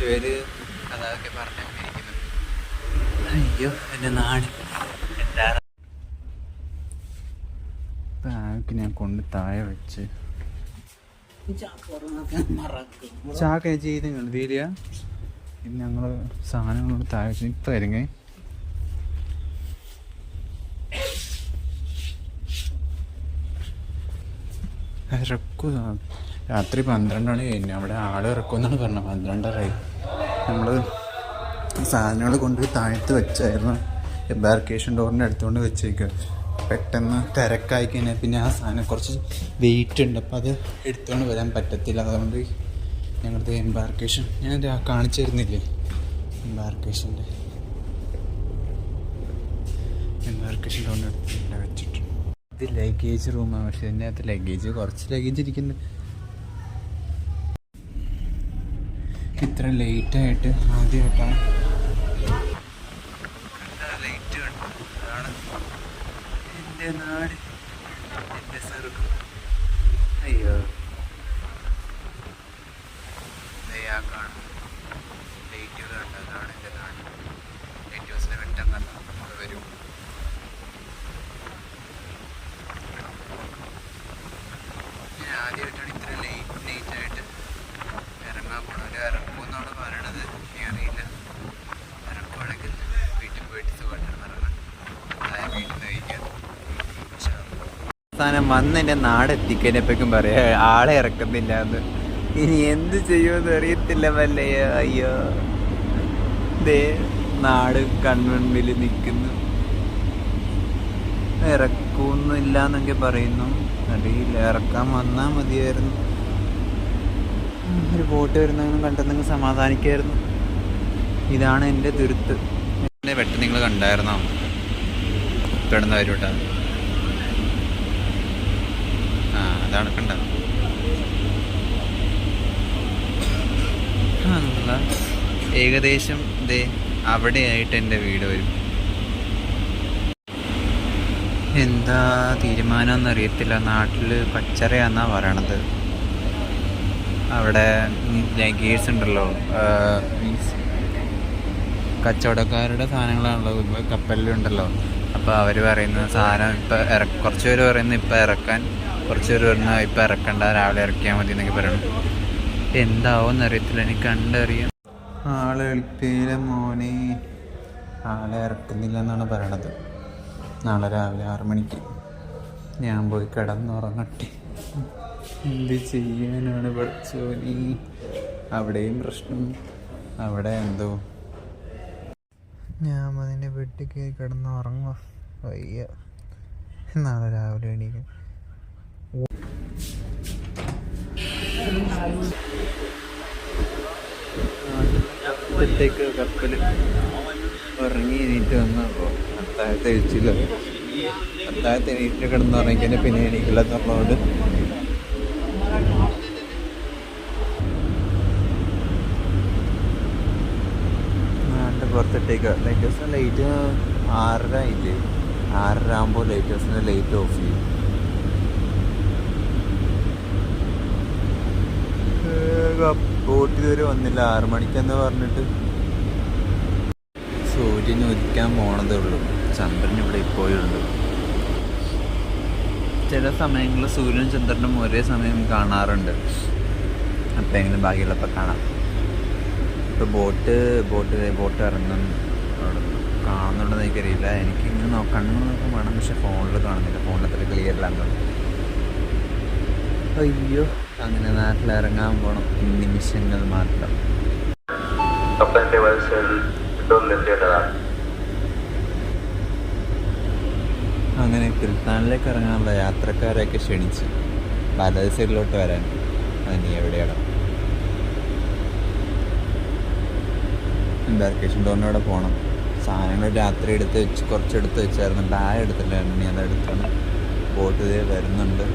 പേര് അതൊക്കെ പറഞ്ഞിരിക്കുന്നു. അയ്യോ എൻ്റെ നാട് ബാഗ് ഞാൻ കൊണ്ട് താഴെ വെച്ച് ചാക്ക ചെയ്ത് തീരുക. ഇത് ഞങ്ങൾ സാധനങ്ങളോട് താഴെ വെച്ച് ഇപ്പം വരുങ്ങേ. ഇറക്കും രാത്രി 12 മണി കഴിഞ്ഞു. അവിടെ ആൾ ഇറക്കുമെന്നാണ് പറഞ്ഞത്. 12:30 നമ്മൾ സാധനങ്ങൾ കൊണ്ടുപോയി താഴത്ത് വെച്ചായിരുന്നു. എംബാർക്കേഷൻ ഡോറിൻ്റെ അടുത്തുകൊണ്ട് വെച്ചേക്കുക. പെട്ടെന്ന് തിരക്കായി കഴിഞ്ഞാൽ പിന്നെ ആ സാധനം കുറച്ച് വെയിറ്റ് ഉണ്ട്, അപ്പോൾ അത് എടുത്തുകൊണ്ട് വരാൻ പറ്റത്തില്ല. അതുകൊണ്ട് ഞങ്ങളുടെ എംബാർക്കേഷൻ ഞാൻ കാണിച്ചു തരുന്നില്ലേ, എംബാർക്കേഷൻ ഡോറിൻ്റെ അടുത്ത് ഇവിടെ വെച്ചിട്ടുണ്ട്. ഇത് ലഗേജ് റൂമാണ്, പക്ഷെ ഇതിൻ്റെ അകത്ത് ലഗേജ് കുറച്ച് ലഗേജ് ഇരിക്കുന്നുണ്ട്. ഇത്ര ലേറ്റായിട്ട് ആദ്യമായിട്ടാണ് ലൈറ്റ് കണ്ടത്. അതാണ് എൻ്റെ നാട്, എൻ്റെ സ്വർഗം. അയ്യോ ആ കാണും ലൈറ്റ് കണ്ട, അതാണ് എൻ്റെ നാട്. ലൈറ്റ് ഹൗസിൻ്റെ വെട്ടം കണ്ട നമ്മൾ വരും. ഞാൻ ആദ്യമായിട്ടാണ് ഇത്ര ലേറ്റായിട്ട് ഇറങ്ങാൻ പോണത്. ഇറക്കുമെന്നാണ് പറയണത്, ഇനി അറിയില്ല. ഇറക്കുവാണെങ്കിൽ വീട്ടിൽ പോയിട്ട് സുഖമായിട്ട് ഇറങ്ങാം, വീട്ടിൽ നിന്ന് കഴിക്കാം. അവസാനം വന്ന് എൻ്റെ നാടെത്തിക്കതിനെപ്പോഴും പറയാ ആളെ ഇറക്കുന്നില്ല എന്ന്. ഇനി എന്ത് ചെയ്യുമെന്ന് അറിയത്തില്ല വല്ലയോ. അയ്യോ ദേ നാട് കൺമുൻപിൽ നിൽക്കുന്നു. ഇറക്കുന്നില്ല എന്നൊക്കെ പറയുന്നു, അറിയില്ല. ഇറക്കാൻ വന്നാൽ മതിയായിരുന്നു. ഒരു ബോട്ട് വരുന്നെങ്കിലും കണ്ടെന്നെങ്കിൽ സമാധാനിക്കായിരുന്നു. ഇതാണ് എൻ്റെ തുരുത്ത്. എൻ്റെ വെട്ടം നിങ്ങൾ കണ്ടായിരുന്നോ? കിടന്ന വരൂട്ടാ. ആ അതാണ് കണ്ട. ഏകദേശം ദേ അവിടെയായിട്ട് എൻ്റെ വീട് വരും. എന്താ തീരുമാനമെന്ന് അറിയത്തില്ല. നാട്ടിൽ പച്ചറയാന്നാണ് പറയണത്. അവിടെ ലഗേഴ്സ് ഉണ്ടല്ലോ, മീൻസ് കച്ചവടക്കാരുടെ സാധനങ്ങളാണല്ലോ ഇപ്പോൾ കപ്പലിലുണ്ടല്ലോ. അപ്പോൾ അവർ പറയുന്ന സാധനം ഇപ്പം കുറച്ച് പേര് പറയുന്നത് ഇപ്പം ഇറക്കാൻ, കുറച്ച് പേര് പറയുന്നത് ഇപ്പം ഇറക്കണ്ട, രാവിലെ ഇറക്കിയാൽ മതി എന്നൊക്കെ പറയണം. എന്താവും അറിയത്തില്ല, എനിക്ക് കണ്ടറിയാം. ആളെ എളുപ്പയില മോനെ, ആളെ ഇറക്കുന്നില്ല എന്നാണ് പറയണത്. നാളെ രാവിലെ 6 മണിക്ക് ഞാൻ പോയി കിടന്നുറങ്ങട്ടെ. എന്ത് ചെയ്യാനാണ് പഠിച്ചോനി. അവിടെയും പ്രശ്നം, അവിടെ എന്തോ. ഞാൻ അതിൻ്റെ വീട്ടിൽ കയറി കിടന്നുറങ്ങുക. വയ്യ, നാളെ രാവിലെ എണീക്കും. നാട്ടിലേക്ക് കപ്പൽ ഇറങ്ങി എണീറ്റ് വന്നപ്പോൾ അത്താഴത്ത് കഴിച്ചില്ല. അത്താഴത്ത് എണീറ്റ് കിടന്നുറങ്ങിക്കഴിഞ്ഞാൽ പിന്നെ എണീക്കില്ല എന്നുള്ളതുകൊണ്ട് നാട്ടിൻ്റെ പുറത്തിട്ടേക്ക്. ലൈറ്റ് ഹൗസിൻ്റെ ലൈറ്റ് 6:30 ആയില്ലേ, 6:30 ആകുമ്പോൾ ലൈറ്റ് ഹൗസിൻ്റെ ലൈറ്റ് ഓഫ് ചെയ്യും. ബോട്ട് ഇതുവരെ വന്നില്ല. 6 മണിക്കെന്ന് പറഞ്ഞിട്ട് സൂര്യൻ ഉദിക്കാൻ പോണതേ ഉള്ളൂ. ചന്ദ്രൻ ഇവിടെ ഇപ്പോഴുണ്ട്. ചില സമയങ്ങളിൽ സൂര്യനും ചന്ദ്രനും ഒരേ സമയം കാണാറുണ്ട്. അപ്പോഴെങ്കിലും ബാക്കിയുള്ളപ്പോൾ കാണാം. ഇപ്പോൾ ബോട്ട് ഇറങ്ങും കാണുന്നുണ്ടെന്ന് എനിക്കറിയില്ല. എനിക്ക് ഇങ്ങനെ കണ്ണുകളൊക്കെ വേണം, പക്ഷെ ഫോണിൽ കാണുന്നില്ല. ഫോണിൽ അത്ര ക്ലിയർ ഇല്ലാന്ന്. അയ്യോ, അങ്ങനെ നാട്ടിലിറങ്ങാൻ പോണം. നിമിഷങ്ങൾ മാത്രം. അങ്ങനെ കിൽത്താനിലേക്ക് ഇറങ്ങാനുള്ള യാത്രക്കാരെയൊക്കെ ക്ഷണിച്ച് വലത് സൈഡിലോട്ട് വരാൻ. അതിന് എവിടെയാണ് എംബാർക്കേഷൻ ഡോറിനോടെ പോകണം. സാധനങ്ങൾ രാത്രി കുറച്ചെടുത്ത് വെച്ചായിരുന്നു. ബാഗ് എടുത്തില്ലായിരുന്നു, ഇനി അതെടുത്താണ്. ബോട്ട് ഇതേ വരുന്നുണ്ട്.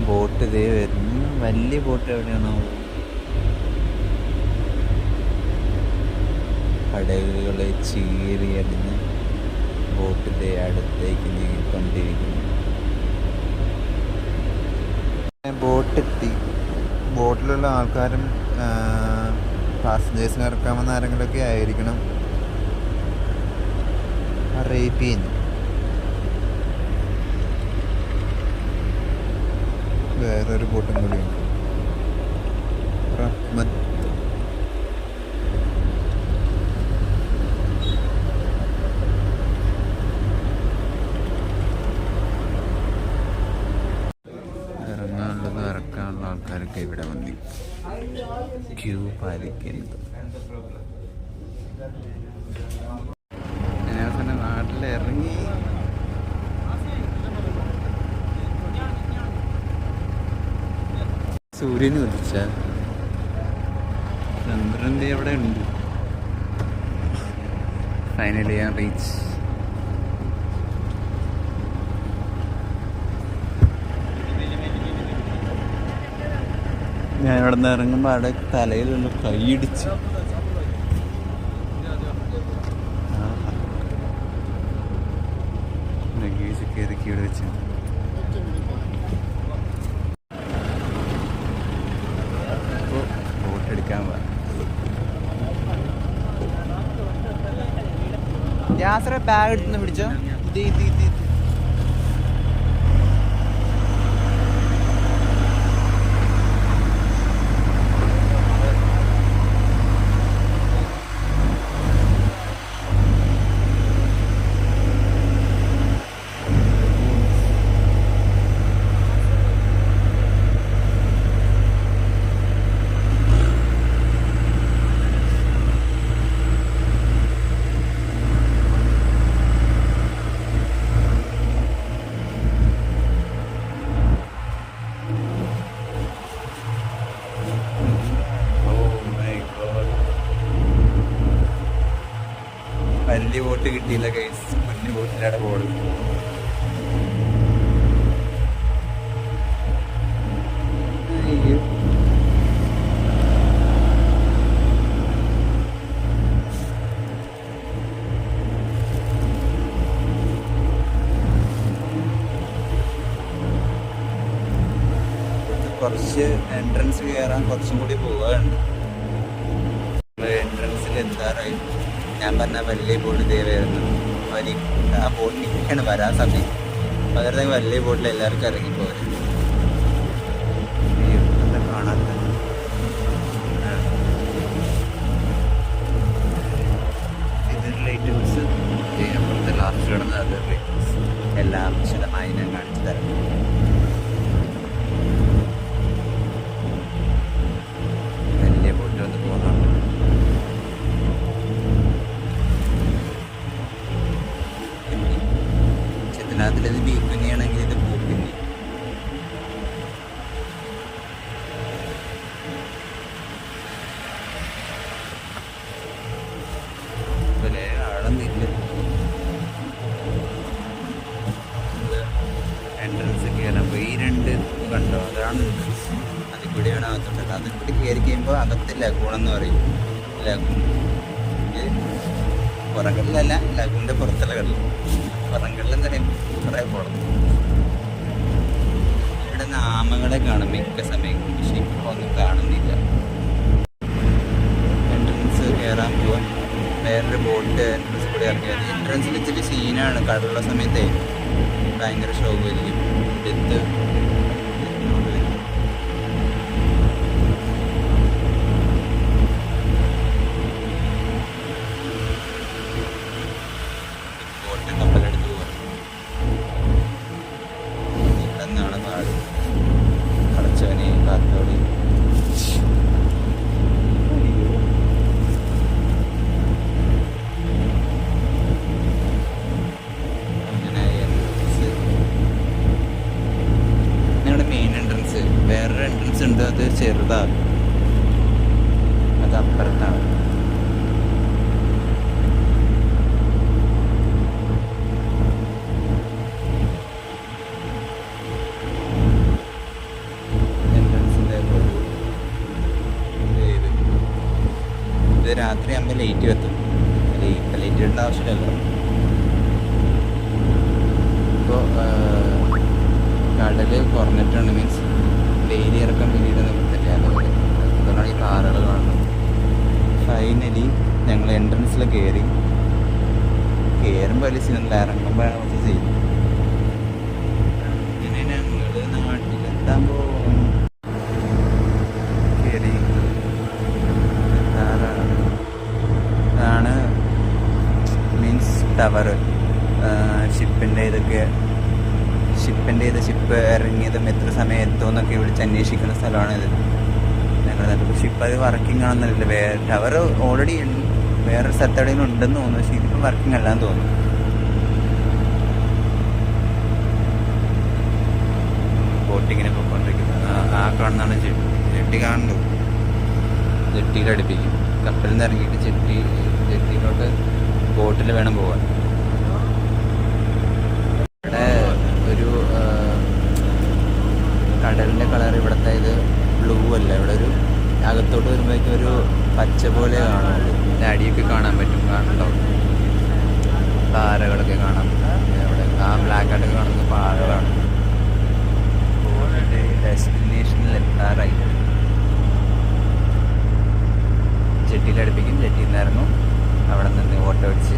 ബോട്ട് ഇതേ വരുന്നു. വലിയ ബോട്ട് എവിടെയാണോ? കടലുകളെ ചീറി അടിഞ്ഞ് ബോട്ടിൻ്റെ അടുത്തേക്ക് നീങ്ങിക്കൊണ്ടിരിക്കുന്നു. ബോട്ടെത്തി. ബോട്ടിലുള്ള ആൾക്കാരും പാസഞ്ചേഴ്സിന് ഇറക്കാമെന്ന് ആരെങ്കിലുമൊക്കെ ആയിരിക്കണം. അറേബ്യൻ വേറൊരു ബോട്ടും കൂടിയുണ്ട്. റഹ്മത്ത് ഇറങ്ങാനുള്ളത് ഇറക്കാനുള്ള ആൾക്കാരൊക്കെ ഇവിടെ വന്നി ക്യൂ പാലിക്കരുത്. ഞാൻ നാട്ടിലിറങ്ങി. സൂര്യൻ ഉദിച്ച ചന്ദ്രൻ്റെ അവിടെ ഉണ്ട്. ഫൈനലി ഞാൻ റീച്ച്. ഞാൻ ഇവിടെ നിന്ന് ഇറങ്ങുമ്പോൾ അവിടെ തലയിലുള്ള കൈയിടിച്ച്. ലഗേജൊക്കെ ഇറക്കി ഇവിടെ വെച്ച് ബോട്ടെടുക്കാൻ പോവാ. യാത്ര ബാഗ് എടുത്തുനിന്ന് പിടിച്ചോ. ഇത് വലിയ ബോട്ട് കിട്ടിയില്ല ഗൈസ്. കുഞ്ഞു ബോട്ടിലാണ് പോകുന്നത്. കുറച്ച് എൻട്രൻസ് കയറാൻ കുറച്ചും കൂടി പോകാറുണ്ട്. എൻട്രൻസിൽ എന്താറായി ഞാൻ പറഞ്ഞ വലിയ ബോട്ട് ഇതേ വരുന്നു. ആ ബോട്ട് നിൽക്കാണ് വരാൻ സമയം. പകരം വലിയ ബോട്ടിൽ എല്ലാവർക്കും ഇറങ്ങിപ്പോരും. കാണാത്ത ഇതൊരു ലൈറ്റ് ഹൗസ്. അപ്പുറത്തെ ലാസ്റ്റ് കിടന്ന അതൊരു ലൈറ്റ് ഹൗസ്. എല്ലാം വിശദമായി ഞാൻ കാണിച്ചു തരാം. വലിയ ബോട്ട് വന്ന് പോകുന്നുണ്ട്. അതിലത് ബീക്കുന്നെയാണെങ്കിൽ ഇത് പൂപ്പിന്നി. വലിയ ആഴന്നില്ല. എൻട്രൻസ് കയറുമ്പോൾ ഈ രണ്ട് കണ്ടോ, അതാണ് എൻട്രൻസ്. അതിൽ കൂടെയാണ് അകത്തുണ്ടല്ലോ. അതിൽ കൂടി കയറി കഴിയുമ്പോൾ അകത്ത് ലഗൂണെന്ന് പറയും. ലഗൂൺ പുറകടലല്ല, ലഗൂണിൻ്റെ പുറത്തുള്ള കടൽ. പുറംകടലെന്ന് പറയുമ്പോൾ കുറേ പോണം. ഇവിടെ നിന്ന് ആമകളെ കാണും മിക്ക സമയം. പക്ഷെ ഇപ്പോൾ ഒന്നും കാണുന്നില്ല. എൻട്രൻസ് കയറാൻ പോവാൻ വേറൊരു ബോട്ട് എൻട്രൻസ് കൂടി ഇറങ്ങിയത്. എൻട്രൻസിൽ ഇച്ചിരി സീനാണ്. കടലുള്ള സമയത്തെ ഭയങ്കര ഷോക്കായിരിക്കും. എടുത്ത് കപ്പലെടുത്ത് പോവാം. ഇവിടെ നിന്നാണ് നാട്. അടച്ചവനെ കാത്തോടെ അങ്ങനെ എൻട്രൻസ്. നിങ്ങളുടെ മെയിൻ എൻട്രൻസ് വേറൊരു എൻട്രൻസ് ഉണ്ട്. അത് ചെറുതാണ്. അത് അപ്പുറത്താണ്. ഇത് രാത്രി ആകുമ്പോൾ ലേറ്റ് എത്തും. ഇപ്പം ലേറ്റ് ഇടേണ്ട ആവശ്യമില്ലല്ലോ. ഇപ്പോൾ കടൽ കുറഞ്ഞിട്ടുണ്ട്. മീൻസ് വേലിയിറക്കം പിന്നീട് നിർത്തില്ല, അതുകൊണ്ടാണ് ഈ കാറുകൾ കാണുന്നത്. ഫൈനലി ഞങ്ങൾ എൻട്രൻസിൽ കയറുമ്പോൾ വലിയ സീനില്ല, ഇറങ്ങുമ്പോഴാണ് കുറച്ച് സീൻ. ഇങ്ങനെ ഞങ്ങൾ നാട്ടിലെത്താൻ പോകും. കയറി ഇതാണ് മീൻസ് ടവർ. ഷിപ്പ് ഇറങ്ങിയതും എത്ര സമയം എത്തുമെന്നൊക്കെ വിളിച്ച് അന്വേഷിക്കുന്ന സ്ഥലമാണിത്. ഞങ്ങൾ ഷിപ്പ് അത് വർക്കിംഗ് ആണെന്നല്ല, ടവർ ഓൾറെഡി വേറൊരു സ്ഥലത്തെവിടെയും ഉണ്ടെന്ന് തോന്നുന്നു, പക്ഷേ ഇതിപ്പോൾ വർക്കിംഗ് അല്ലാന്ന് തോന്നുന്നു. ബോട്ടിങ്ങിനെ പോയിക്കൊണ്ടിരിക്കുന്നത് ആ കാണുന്നതാണ് ജെട്ടി കാണുന്നു. ജെട്ടിയിലടുപ്പിക്കും. കപ്പലിൽ നിന്ന് ഇറങ്ങിയിട്ട് ജെട്ടിയിലോട്ട് ബോട്ടിൽ വേണം പോകാൻ. ഇവിടെ ഒരു കടലിൻ്റെ കളർ ഇവിടുത്തെ ഇത് ബ്ലൂ അല്ല, ഇവിടെ ഒരു അകത്തോട്ട് വരുമ്പോഴേക്കും ഒരു പച്ച പോലെ കാണുള്ളൂ. പിന്നെ അടിയൊക്കെ കാണാൻ പറ്റും, കാണണ്ടോ പാറകളൊക്കെ കാണാം. അവിടെ ആ ബ്ലാക്ക് ആയിട്ടൊക്കെ കാണുന്നത് പാറകളാണ്. ഡെസ്റ്റിനേഷനിൽ എത്താറായി. ജെട്ടിയിലടുപ്പിക്കും, ജെട്ടിയിൽ നിന്ന് ഇറങ്ങും. അവിടെ നിന്ന് ഓട്ടോ അടിച്ച്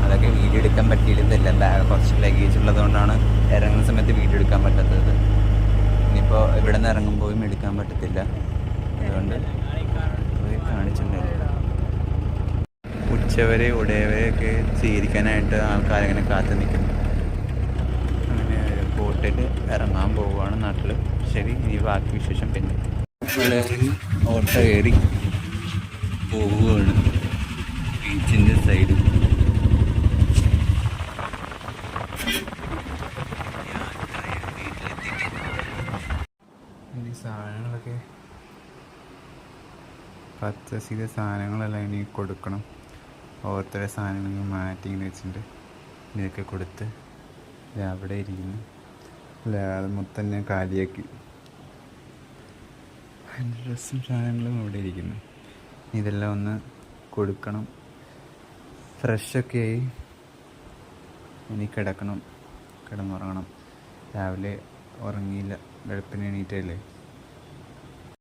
അതൊക്കെ വീഡിയോ എടുക്കാൻ പറ്റിയില്ലെന്നല്ല, കുറച്ച് ലഗേജ് ഉള്ളതുകൊണ്ടാണ് ഇറങ്ങുന്ന സമയത്ത് വീഡിയോ എടുക്കാൻ പറ്റാത്തത്. ഇനിയിപ്പോൾ ഇവിടെ നിന്ന് ഇറങ്ങുമ്പോഴും എടുക്കാൻ പറ്റത്തില്ല, അതുകൊണ്ട് പോയി കാണിച്ചിട്ടുണ്ടായില്ല. ഉച്ചവരെ ഉടയവരെയൊക്കെ സ്വീകരിക്കാനായിട്ട് ആൾക്കാരങ്ങനെ കാത്തു നിൽക്കുന്നു. അങ്ങനെ ബോട്ടിൽ ഇറങ്ങാൻ പോവുകയാണ് നാട്ടിൽ. ശരി, ഇനി ബാക്കി വിശേഷം പിന്നെ. ഓട്ടോ കയറി പോവുകയാണ് ബീച്ചിൻ്റെ സൈഡിൽ. ഈ സാധനങ്ങളൊക്കെ പർച്ചേസ് ചെയ്ത സാധനങ്ങളെല്ലാം ഇനി കൊടുക്കണം. ഓരോരുത്തരുടെ സാധനങ്ങൾ മാറ്റി ഇങ്ങനെ വെച്ചിട്ടുണ്ട്. ഇതൊക്കെ കൊടുത്ത് അവിടെ ഇരിക്കുന്നു. അത് മൊത്തം ഞാൻ കാലിയാക്കി. എൻ്റെ ഡ്രസ്സും സാധനങ്ങളും ഇവിടെ ഇരിക്കുന്നു. ഇതെല്ലാം ഒന്ന് കൊടുക്കണം. ഫ്രഷൊക്കെ ആയി ഇനി കിടന്നുറങ്ങണം. രാവിലെ ഉറങ്ങിയില്ല, വെളുപ്പിന് എണീറ്റല്ലേ.